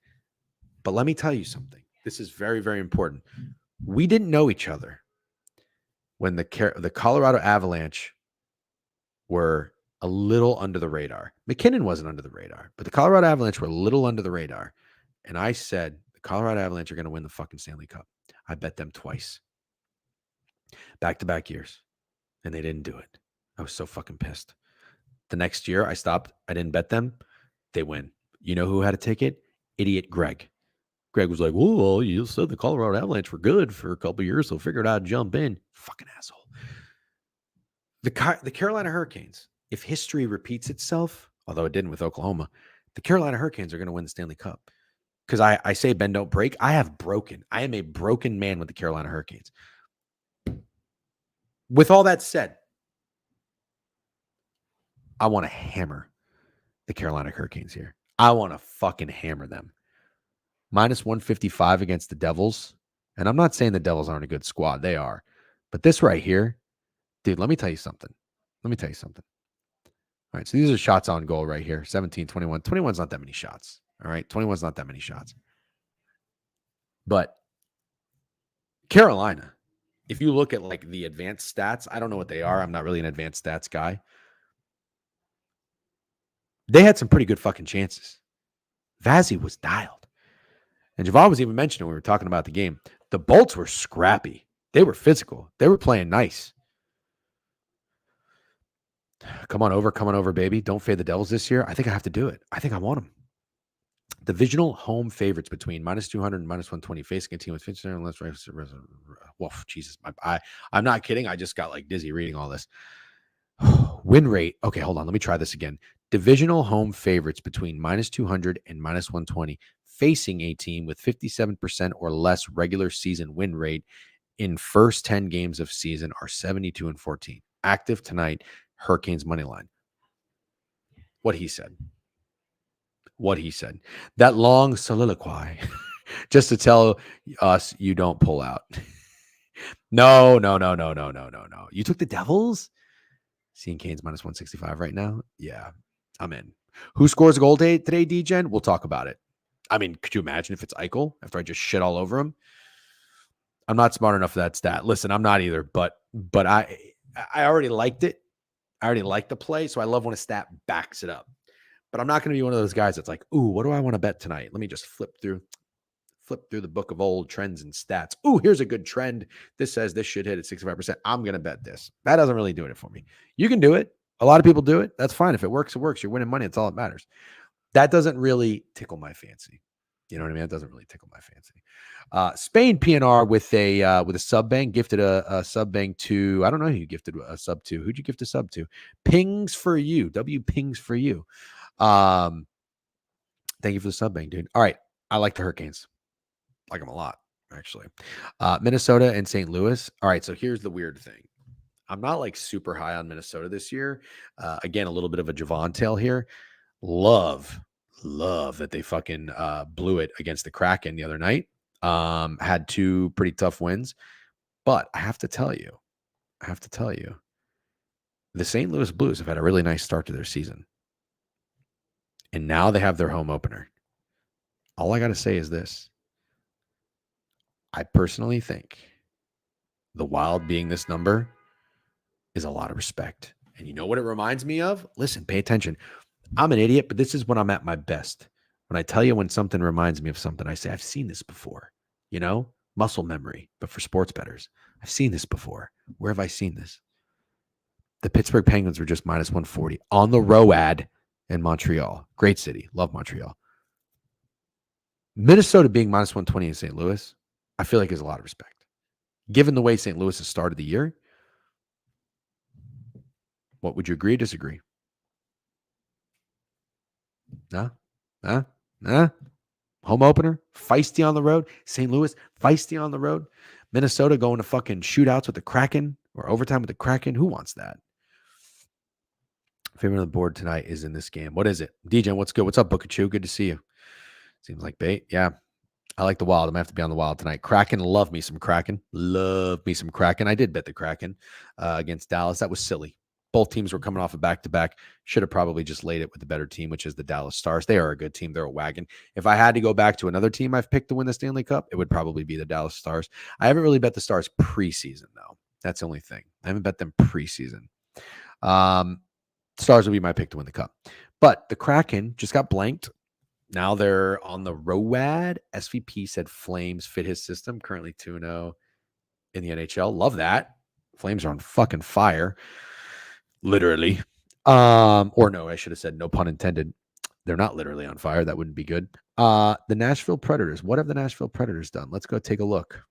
But let me tell you something. This is very, very important. We didn't know each other when the Colorado Avalanche were a little under the radar. McKinnon wasn't under the radar, but the Colorado Avalanche were a little under the radar. And I said, the Colorado Avalanche are going to win the fucking Stanley Cup. I bet them twice. Back-to-back years. And they didn't do it. I was so fucking pissed. The next year, I stopped. I didn't bet them. They win. You know who had a ticket? Idiot Greg. Greg was like, well, you said the Colorado Avalanche were good for a couple of years, so figured I'd jump in. Fucking asshole. The Carolina Hurricanes, if history repeats itself, although it didn't with Oklahoma, the Carolina Hurricanes are going to win the Stanley Cup. Because I say bend, don't break. I am a broken man with the Carolina Hurricanes. With all that said, I want to hammer the Carolina Hurricanes here. I want to fucking hammer them. Minus 155 against the Devils. And I'm not saying the Devils aren't a good squad. They are. But this right here, dude, let me tell you something. All right, so these are shots on goal right here. 17, 21. 21's not that many shots. All right, 21's not that many shots. But Carolina, if you look at like the advanced stats, I don't know what they are. I'm not really an advanced stats guy. They had some pretty good fucking chances. Vazzy was dialed. And Javon was even mentioning when we were talking about the game. The Bolts were scrappy. They were physical. They were playing nice. Come on over, baby. Don't fade the Devils this year. I think I have to do it. I think I want them. Divisional home favorites between minus 200 and minus 120, facing a team with 50% and less. Woof, Jesus. I'm not kidding. I just got like dizzy reading all this. Win rate. Okay, hold on. Let me try this again. Divisional home favorites between minus 200 and minus 120, facing a team with 57% or less regular season win rate in first 10 games of season are 72 and 14. Active tonight, Hurricanes money line. What he said. That long soliloquy just to tell us you don't pull out. No. You took the Devils? Seeing Canes minus 165 right now? Yeah, I'm in. Who scores a goal today, D-Gen? We'll talk about it. I mean, could you imagine if it's Eichel after I just shit all over him? I'm not smart enough for that stat. Listen, I'm not either, but I already liked it. I already liked the play, so I love when a stat backs it up. But I'm not going to be one of those guys that's like, ooh, what do I want to bet tonight? Let me just flip through the book of old trends and stats. Ooh, here's a good trend. This says this should hit at 65%. I'm going to bet this. That doesn't really do it for me. You can do it. A lot of people do it. That's fine. If it works, it works. You're winning money. It's all that matters. That doesn't really tickle my fancy. You know what I mean? That doesn't really tickle my fancy. Spain PNR with a sub bang, gifted a sub bang to, I don't know who you gifted a sub to. Who'd you gift a sub to? Pings for you. W pings for you. Thank you for the sub bang, dude. All right. I like the Hurricanes. Like them a lot, actually. Minnesota and St. Louis. All right. So here's the weird thing. I'm not like super high on Minnesota this year. Again, a little bit of a Javon tale here. Love that they fucking blew it against the Kraken the other night. Had two pretty tough wins. But I have to tell you, the St. Louis Blues have had a really nice start to their season. And now they have their home opener. All I got to say is this. I personally think the Wild being this number is a lot of respect. And you know what it reminds me of? Listen, pay attention. I'm an idiot, but this is when I'm at my best. When I tell you when something reminds me of something, I say, I've seen this before. You know, muscle memory, but for sports bettors. I've seen this before. Where have I seen this? The Pittsburgh Penguins were just minus 140 on the road in Montreal. Great city. Love Montreal. Minnesota being minus 120 in St. Louis, I feel like is a lot of respect. Given the way St. Louis has started the year, what would you agree or disagree? Nah. Home opener, feisty on the road. St. Louis, feisty on the road. Minnesota going to fucking shootouts with the Kraken or overtime with the Kraken. Who wants that? Favorite on the board tonight is in this game. What is it? DJ, what's good? What's up, Bookachu? Good to see you. Seems like bait. Yeah. I like the Wild. I'm going to have to be on the Wild tonight. Kraken, love me some Kraken. I did bet the Kraken against Dallas. That was silly. Both teams were coming off a back-to-back. Should have probably just laid it with the better team, which is the Dallas Stars. They are a good team. They're a wagon. If I had to go back to another team I've picked to win the Stanley Cup, it would probably be the Dallas Stars. I haven't really bet the Stars preseason, though. That's the only thing. I haven't bet them preseason. Stars would be my pick to win the Cup. But the Kraken just got blanked. Now they're on the road. SVP said Flames fit his system. Currently 2-0 in the NHL. Love that. Flames are on fucking fire. Literally. Or no, I should have said no pun intended. They're not literally on fire. That wouldn't be good. The Nashville Predators. What have the Nashville Predators done? Let's go take a look.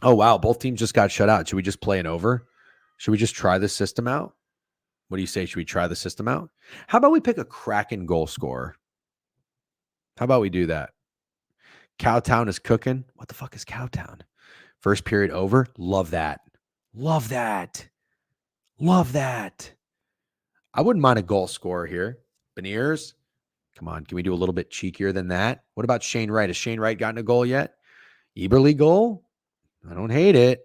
Oh, wow. Both teams just got shut out. Should we just play an over? Should we just try the system out? What do you say? Should we try the system out? How about we pick a Kraken goal scorer? How about we do that? Cowtown is cooking. What the fuck is Cowtown? First period over. Love that. Love that. Love that. I wouldn't mind a goal scorer here. Beniers. Come on. Can we do a little bit cheekier than that? What about Shane Wright? Has Shane Wright gotten a goal yet? Eberle goal? I don't hate it.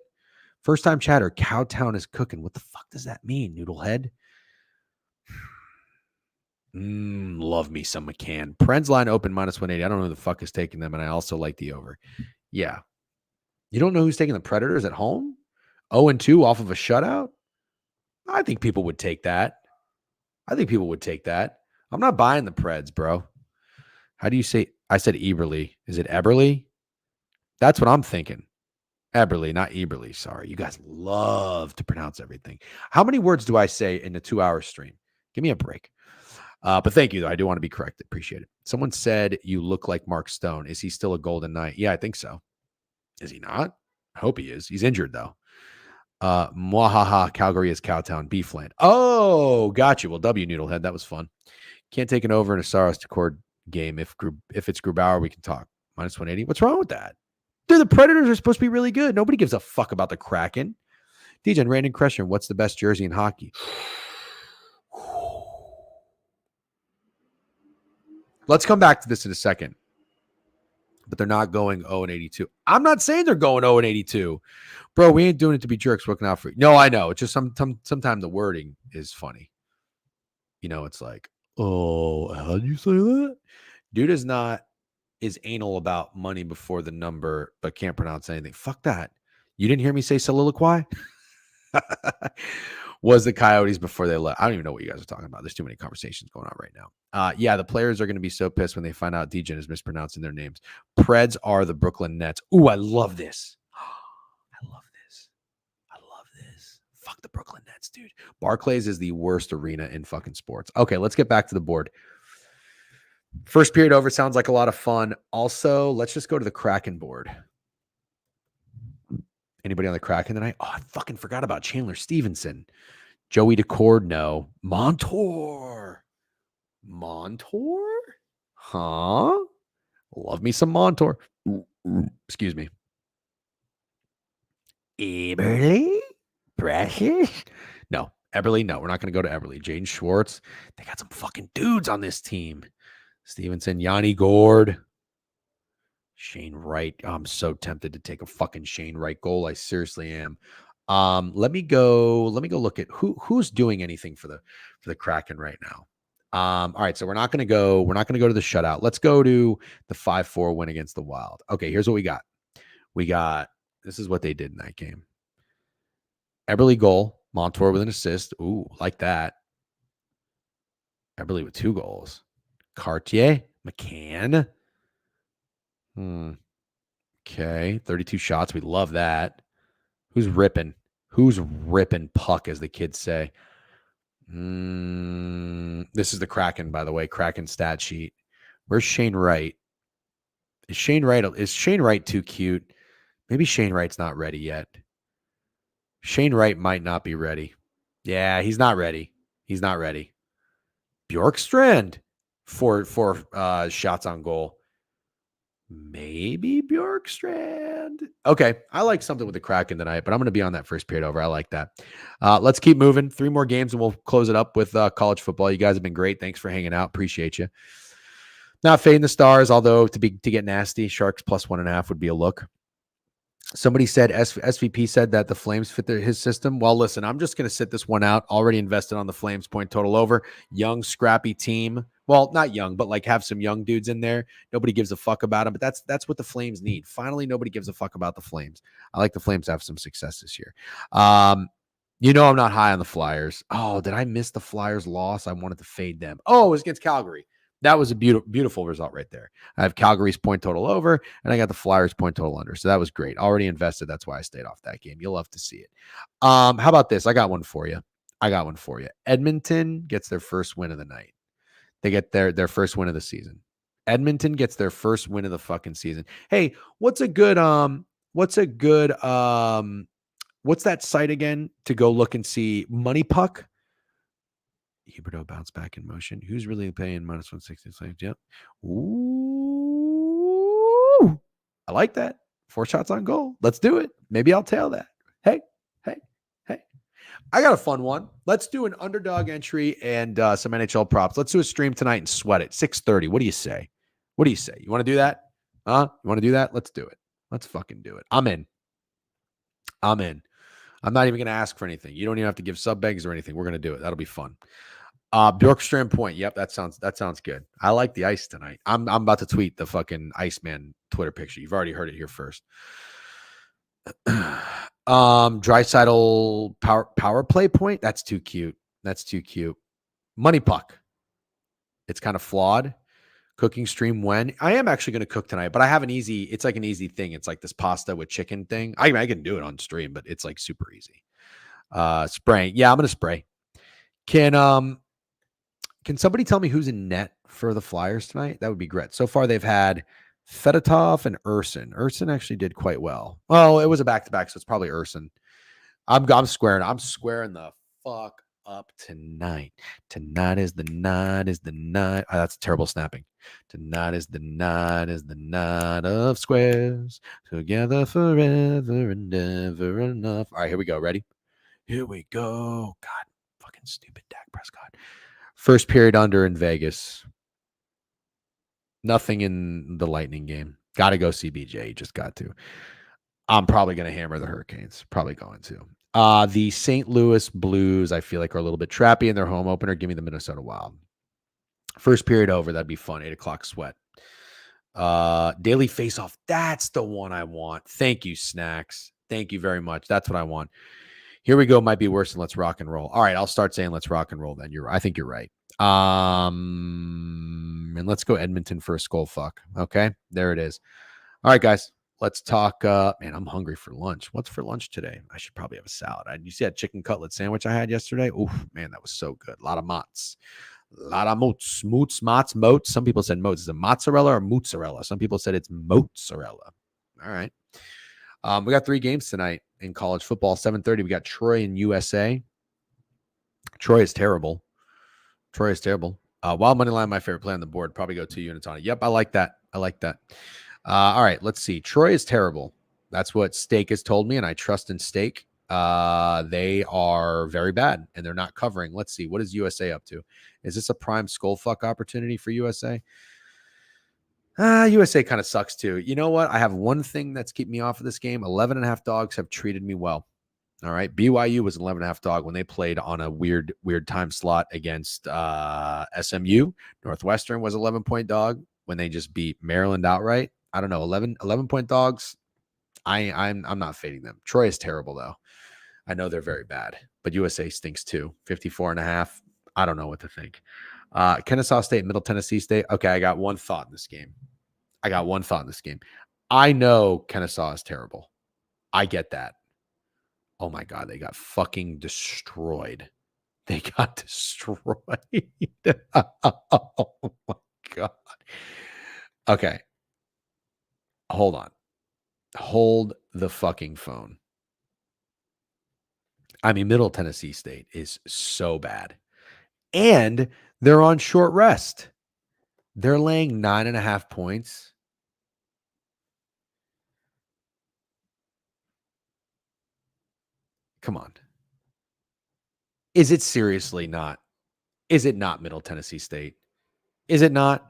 First time chatter. Cowtown is cooking. What the fuck does that mean, Noodlehead? Love me some McCann. Pren's line open -180. I don't know who the fuck is taking them, and I also like the over. Yeah. You don't know who's taking the Predators at home? 0-2 off of a shutout? I think people would take that. I'm not buying the Preds, bro. How do you say? I said Eberle. Is it Eberle? That's what I'm thinking. Eberle, not Eberle. Sorry. You guys love to pronounce everything. How many words do I say in a 2-hour stream? Give me a break. But thank you, though. I do want to be corrected. Appreciate it. Someone said you look like Mark Stone. Is he still a Golden Knight? Yeah, I think so. Is he not? I hope he is. He's injured, though. Mwahaha, Calgary is Cowtown, Beefland. Oh, got you. Well, W Noodlehead. That was fun. Can't take an over in a Saros to Cord game. If it's Grubauer, we can talk. -180. What's wrong with that? Dude, the Predators are supposed to be really good. Nobody gives a fuck about the Kraken. DJ and Brandon Crusher, what's the best jersey in hockey? Let's come back to this in a second. But they're not going 0-82. I'm not saying they're going 0-82. Bro, we ain't doing it to be jerks looking out for you. No, I know. It's just sometimes the wording is funny. You know, it's like, oh, how'd you say that? Dude is anal about money before the number, but can't pronounce anything. Fuck that. You didn't hear me say soliloquy? Was the Coyotes before they left? I don't even know what you guys are talking about. There's too many conversations going on right now. Yeah, the players are going to be so pissed when they find out DJen is mispronouncing their names. Preds are the Brooklyn Nets. Ooh, I love this. I love this. Fuck the Brooklyn Nets, dude. Barclays is the worst arena in fucking sports. Okay, let's get back to the board. First period over sounds like a lot of fun. Also, let's just go to the Kraken board. Anybody on the Kraken tonight? Oh, I fucking forgot about Chandler Stevenson. Joey Decord, no. Montour? Huh? Love me some Montour. Excuse me. Eberle? Precious? No. Eberle, no. We're not going to go to Eberle. Jaden Schwartz. They got some fucking dudes on this team. Stevenson, Yanni Gord. Shane Wright. Oh, I'm so tempted to take a fucking Shane Wright goal. I seriously am. Let me go look at who's doing anything for the Kraken right now. All right, so we're not going to go to the shutout. Let's go to the 5-4 win against the Wild. Okay, here's what we got. This is what they did in that game. Eberle goal, Montour with an assist. Ooh, like that. Eberle with 2 goals. Cartier, McCann. Okay, 32 shots. We love that. Who's ripping? Puck, as the kids say? This is the Kraken, by the way. Kraken stat sheet. Where's Shane Wright? Is Shane Wright too cute? Maybe Shane Wright's not ready yet. Shane Wright might not be ready. Yeah, he's not ready. Bjorkstrand, 4 shots on goal. Maybe Bjorkstrand. Okay, I like something with the Kraken tonight, but I'm going to be on that first period over. I like that. Let's keep moving. 3 more games, and we'll close it up with college football. You guys have been great. Thanks for hanging out. Appreciate you. Not fading the Stars, although to get nasty, Sharks +1.5 would be a look. Somebody said SVP said that the Flames fit his system. Well, listen, I'm just going to sit this one out. Already invested on the Flames point total over. Young, scrappy team. Well, not young, but like have some young dudes in there. Nobody gives a fuck about them, but that's what the Flames need. Finally, nobody gives a fuck about the Flames. I like the Flames to have some success this year. You know I'm not high on the Flyers. Oh, did I miss the Flyers loss? I wanted to fade them. Oh, it was against Calgary. That was a beautiful result right there. I have Calgary's point total over, and I got the Flyers point total under. So that was great. Already invested. That's why I stayed off that game. You'll love to see it. How about this? I got one for you. Edmonton gets their first win of the night. They get their first win of the season. Edmonton gets their first win of the fucking season. Hey, what's a good What's that site again to go look and see? Money Puck. Huberto bounce back in motion. Who's really paying minus 160? Yep. Ooh. I like that. 4 shots on goal. Let's do it. Maybe I'll tail that. Hey. I got a fun one. Let's do an underdog entry and some NHL props. Let's do a stream tonight and sweat it. 6:30. What do you say? You want to do that? You want to do that? Let's do it. Let's fucking do it. I'm in. I'm not even going to ask for anything. You don't even have to give sub begs or anything. We're going to do it. That'll be fun. Bjorkstrand Point. Yep, that sounds good. I like the ice tonight. I'm about to tweet the fucking Iceman Twitter picture. You've already heard it here first. Draisaitl power play point. That's too cute. Money Puck. It's kind of flawed. Cooking stream when I am actually going to cook tonight, but I have it's like an easy thing. It's like this pasta with chicken thing. I can do it on stream, but it's like super easy. Spraying. Yeah, I'm going to spray. Can somebody tell me who's in net for the Flyers tonight? That would be great. So far they've had Fedotov and Urson. Urson actually did quite well. Well, it was a back-to-back, so it's probably Urson. I'm squaring the fuck up tonight. Tonight is the night. Oh, that's terrible snapping. Tonight is the night of squares. Together forever and ever enough. All right, here we go. Ready? Here we go. God, fucking stupid Dak Prescott. First period under in Vegas. Nothing in the Lightning game. Got to go CBJ. You just got to. I'm probably going to hammer the Hurricanes. Probably going to. The St. Louis Blues, I feel like, are a little bit trappy in their home opener. Give me the Minnesota Wild. First period over. That'd be fun. 8 o'clock sweat. Daily face-off. That's the one I want. Thank you, Snacks. Thank you very much. That's what I want. Here we go. Might be worse than let's rock and roll. All right, I'll start saying let's rock and roll then. I think you're right. And let's go Edmonton for a skull fuck. Okay, there it is. All right, guys, let's talk. Man, I'm hungry for lunch. What's for lunch today? I should probably have a salad. You see that chicken cutlet sandwich I had yesterday? Oof, man, that was so good. A lot of mots. A lot of moats. Some people said moats. Is it mozzarella or mozzarella? Some people said it's mozzarella. All right. We got 3 games tonight in college football. 7:30. We got Troy and USA. Troy is terrible. Wild money line, my favorite play on the board. Probably go 2 units on it. Yep, I like that. All right, let's see. Troy is terrible. That's what Steak has told me, and I trust in Steak. They are very bad, and they're not covering. Let's see. What is USA up to? Is this a prime skull fuck opportunity for USA? USA kind of sucks too. You know what? I have one thing that's keeping me off of this game. 11.5 dogs have treated me well. All right. BYU was an 11.5 dog when they played on a weird time slot against SMU. Northwestern was 11-point dog when they just beat Maryland outright. I don't know. 11-point dogs. I'm not fading them. Troy is terrible though. I know they're very bad, but USA stinks too. 54.5. I don't know what to think. Kennesaw State, Middle Tennessee State. Okay, I got one thought in this game. I know Kennesaw is terrible. I get that. Oh my God, they got fucking destroyed. Oh my God. Okay. Hold on. Hold the fucking phone. I mean, Middle Tennessee State is so bad. And they're on short rest. They're laying 9.5 points. Come on. Is it seriously not? Is it not Middle Tennessee State? Is it not?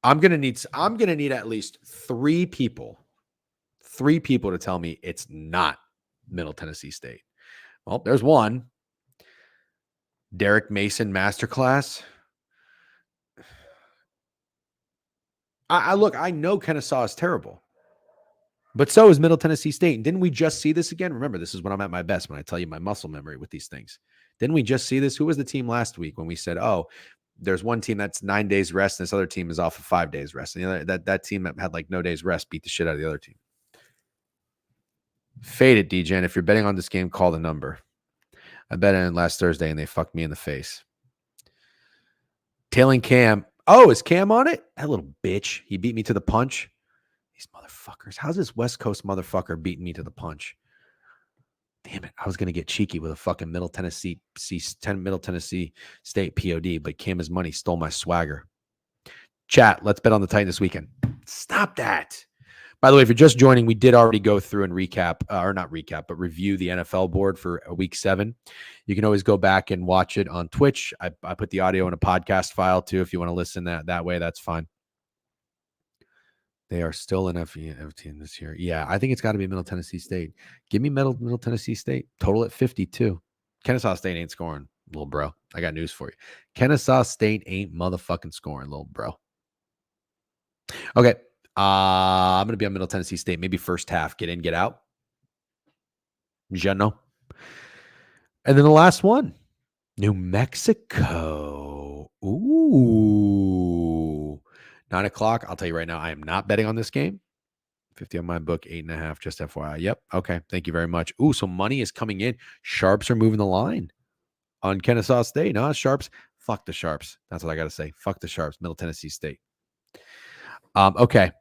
I'm gonna need at least 3 people to tell me it's not Middle Tennessee State. Well, there's one. Derek Mason masterclass. I know Kennesaw is terrible, but so is Middle Tennessee State. And didn't we just see this again? Remember, this is when I'm at my best, when I tell you my muscle memory with these things. Didn't we just see this? Who was the team last week when we said, oh, there's one team that's 9 days rest, and this other team is off of 5 days rest. And the other, that team that had like no days rest beat the shit out of the other team. Fade it, DJen. If you're betting on this game, call the number. I bet on last Thursday, and they fucked me in the face. Tailing Cam. Oh, is Cam on it? That little bitch. He beat me to the punch. These motherfuckers. How's this West Coast motherfucker beating me to the punch? Damn it. I was going to get cheeky with a fucking Middle Tennessee State POD, but Cam Money stole my swagger. Chat, let's bet on the Titans this weekend. Stop that. By the way, if you're just joining, we did already go through and recap, or not recap, but review the NFL board for week 7. You can always go back and watch it on Twitch. I put the audio in a podcast file too. If you want to listen that way, that's fine. They are still in FT this year. Yeah, I think it's got to be Middle Tennessee State. Give me Middle Tennessee State. Total at 52. Kennesaw State ain't scoring, little bro. I got news for you. Kennesaw State ain't motherfucking scoring, little bro. Okay. I'm going to be on Middle Tennessee State. Maybe first half. Get in, get out. Geno. And then the last one. New Mexico. Ooh. 9 o'clock. I'll tell you right now, I am not betting on this game. 50 on my book, 8.5, just FYI. Yep. Okay. Thank you very much. Ooh, so money is coming in. Sharps are moving the line on Kennesaw State. No, Sharps. Fuck the Sharps. That's what I got to say. Fuck the Sharps. Middle Tennessee State. Okay.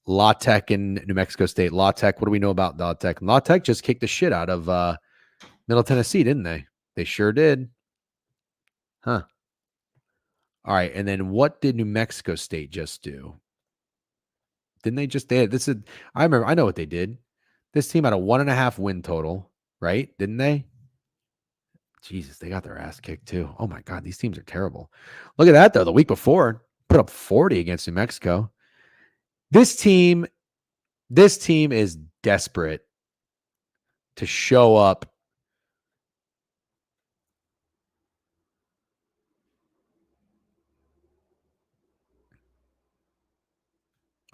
La Tech in New Mexico State. La Tech, what do we know about La Tech? La Tech just kicked the shit out of Middle Tennessee, didn't they? They sure did. Huh. All right. And then what did New Mexico State just do? Didn't they just, I know what they did. This team had a 1.5 win total, right? Didn't they? Jesus, they got their ass kicked too. Oh my God, these teams are terrible. Look at that though. The week before, put up 40 against New Mexico. This team is desperate to show up.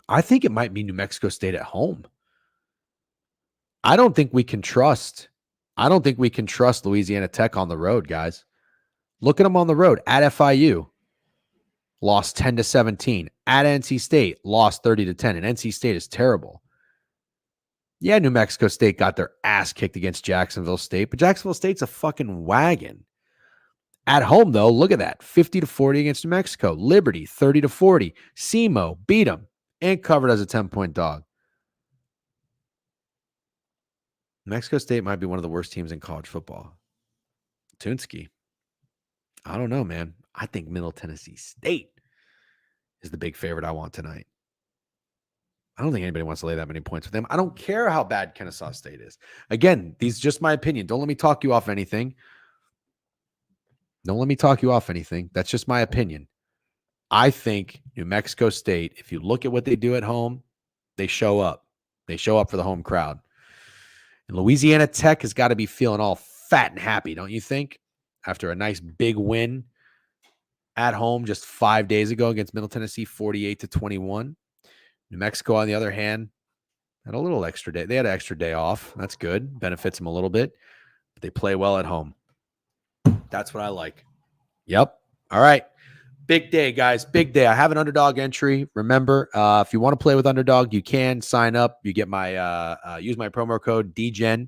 I think it might be New Mexico State at home. I don't think we can trust Louisiana Tech on the road, guys. Look at them on the road. At FIU, lost 10-17. At NC State, lost 30-10. And NC State is terrible. Yeah, New Mexico State got their ass kicked against Jacksonville State, but Jacksonville State's a fucking wagon. At home, though, look at that. 50-40 against New Mexico. Liberty, 30-40. SEMO beat them and covered as a 10-point dog. New Mexico State might be one of the worst teams in college football. Toonsky. I don't know, man. I think Middle Tennessee State is the big favorite I want tonight. I don't think anybody wants to lay that many points with them. I don't care how bad Kennesaw State is. Again, these are just my opinion. Don't let me talk you off anything. That's just my opinion. I think New Mexico State, if you look at what they do at home, they show up. They show up for the home crowd. And Louisiana Tech has got to be feeling all fat and happy, don't you think? After a nice big win at home just 5 days ago against Middle Tennessee, 48-21. New Mexico, on the other hand, had a little extra day. They had an extra day off. That's good. Benefits them a little bit. But they play well at home. That's what I like. Yep. All right. Big day, guys. Big day. I have an underdog entry. Remember, if you want to play with underdog, you can sign up. You get my use my promo code DGEN.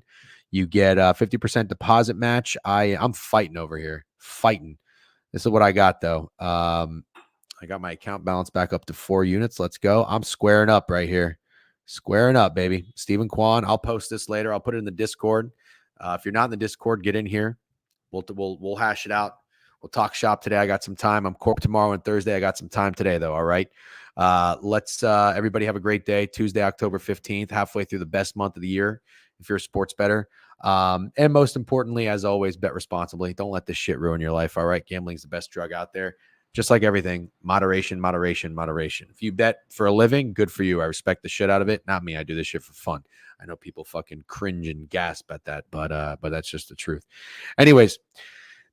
You get a 50% deposit match. I'm fighting over here. Fighting. This is what I got, though. I got my account balance back up to 4 units. Let's go. I'm squaring up right here. Squaring up, baby. Stephen Kwan. I'll post this later. I'll put it in the Discord. If you're not in the Discord, get in here. We'll hash it out. We'll talk shop today. I got some time. I'm corp tomorrow and Thursday. I got some time today, though. All right. Let's everybody have a great day. Tuesday, October 15th, halfway through the best month of the year if you're a sports bettor. And most importantly, as always, bet responsibly. Don't let this shit ruin your life. All right. Gambling's the best drug out there. Just like everything, moderation, moderation, moderation. If you bet for a living, good for you. I respect the shit out of it. Not me. I do this shit for fun. I know people fucking cringe and gasp at that, but that's just the truth. Anyways,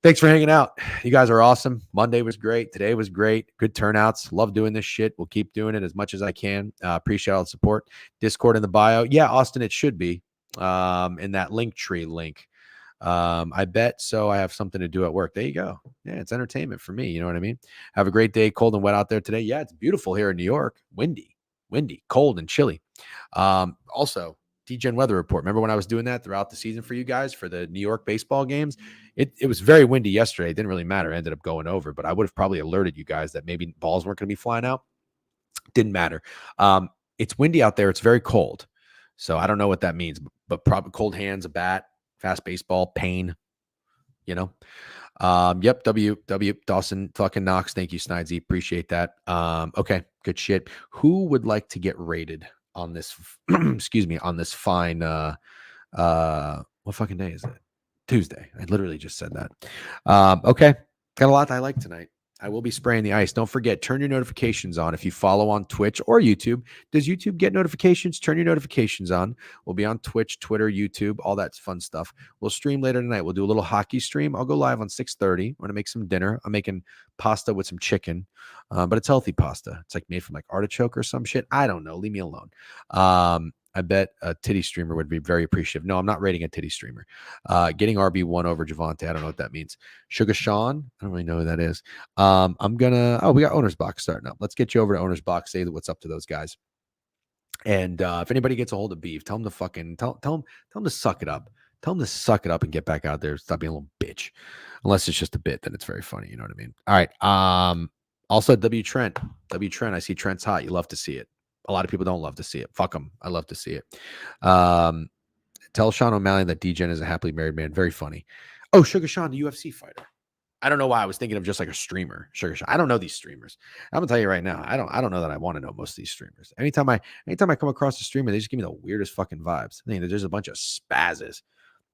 thanks for hanging out. You guys are awesome. Monday was great. Today was great. Good turnouts. Love doing this shit. We'll keep doing it as much as I can. Appreciate all the support. Discord in the bio. Yeah, Austin, it should be in that Linktree link. I bet so. I have something to do at work. There you go. Yeah, it's entertainment for me. You know what I mean? Have a great day. Cold and wet out there today. Yeah, it's beautiful here in New York. Windy, cold and chilly. Also, DGen weather report. Remember when I was doing that throughout the season for you guys for the New York baseball games? It was very windy yesterday. It didn't really matter. It ended up going over, but I would have probably alerted you guys that maybe balls weren't going to be flying out. Didn't matter. it's windy out there. It's very cold. So I don't know what that means, but probably cold hands, a bat, fast baseball, pain, you know? Yep. Dawson fucking Knox. Thank you, Snidesy. Appreciate that. Okay. Good shit. Who would like to get rated on this? Excuse me, on this fine, what fucking day is it? Tuesday. I literally just said that. Okay. Got a lot that I like tonight. I will be spraying the ice. Don't forget, turn your notifications on. If you follow on Twitch or YouTube, does YouTube get notifications? Turn your notifications on. We'll be on Twitch, Twitter, YouTube, all that fun stuff. We'll stream later tonight. We'll do a little hockey stream. I'll go live on 6:30. I'm going to make some dinner. I'm making pasta with some chicken, but it's healthy pasta. It's like made from like artichoke or some shit. I don't know. Leave me alone. I bet a titty streamer would be very appreciative. No, I'm not rating a titty streamer. Getting RB1 over Javante. I don't know what that means. Sugar Sean. I don't really know who that is. I'm gonna. Oh, we got Owner's Box starting up. Let's get you over to Owner's Box. Say what's up to those guys. And if anybody gets a hold of Beef, tell them to fucking tell them to suck it up. Tell them to suck it up and get back out there. Stop being a little bitch. Unless it's just a bit, then it's very funny. You know what I mean? All right. Also, W Trent. I see Trent's hot. You love to see it. A lot of people don't love to see it. Fuck them. I love to see it. Tell Sean O'Malley that D-Gen is a happily married man. Very funny. Oh, Sugar Sean, the UFC fighter. I don't know why I was thinking of just like a streamer. Sugar Sean. I don't know these streamers. I'm gonna tell you right now. I don't know that I want to know most of these streamers. Anytime I come across a streamer, they just give me the weirdest fucking vibes. I mean, there's a bunch of spazzes.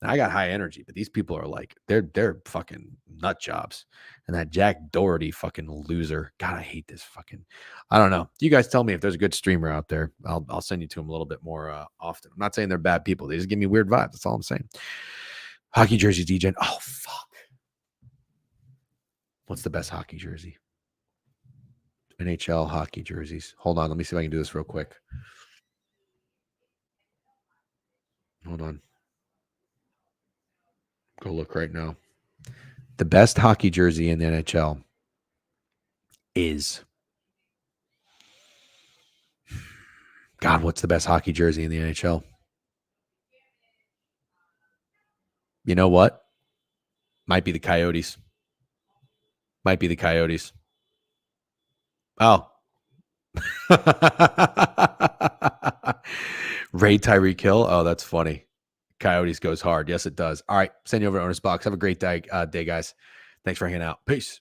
I got high energy, but these people are like, they're fucking nut jobs. And that Jack Doherty fucking loser. God, I hate this fucking, I don't know. You guys tell me if there's a good streamer out there. I'll send you to them a little bit more often. I'm not saying they're bad people. They just give me weird vibes. That's all I'm saying. Hockey jerseys, DJ. Oh, fuck. What's the best hockey jersey? NHL hockey jerseys. Hold on. Let me see if I can do this real quick. Hold on. Go look right now. The best hockey jersey in the NHL is, God, what's the best hockey jersey in the NHL? You know what? Might be the Coyotes. Oh. Ray Tyreek Hill. Oh, that's funny. Coyotes goes hard. Yes, it does. All right. Send you over to Owner's Box. Have a great day, guys. Thanks for hanging out. Peace.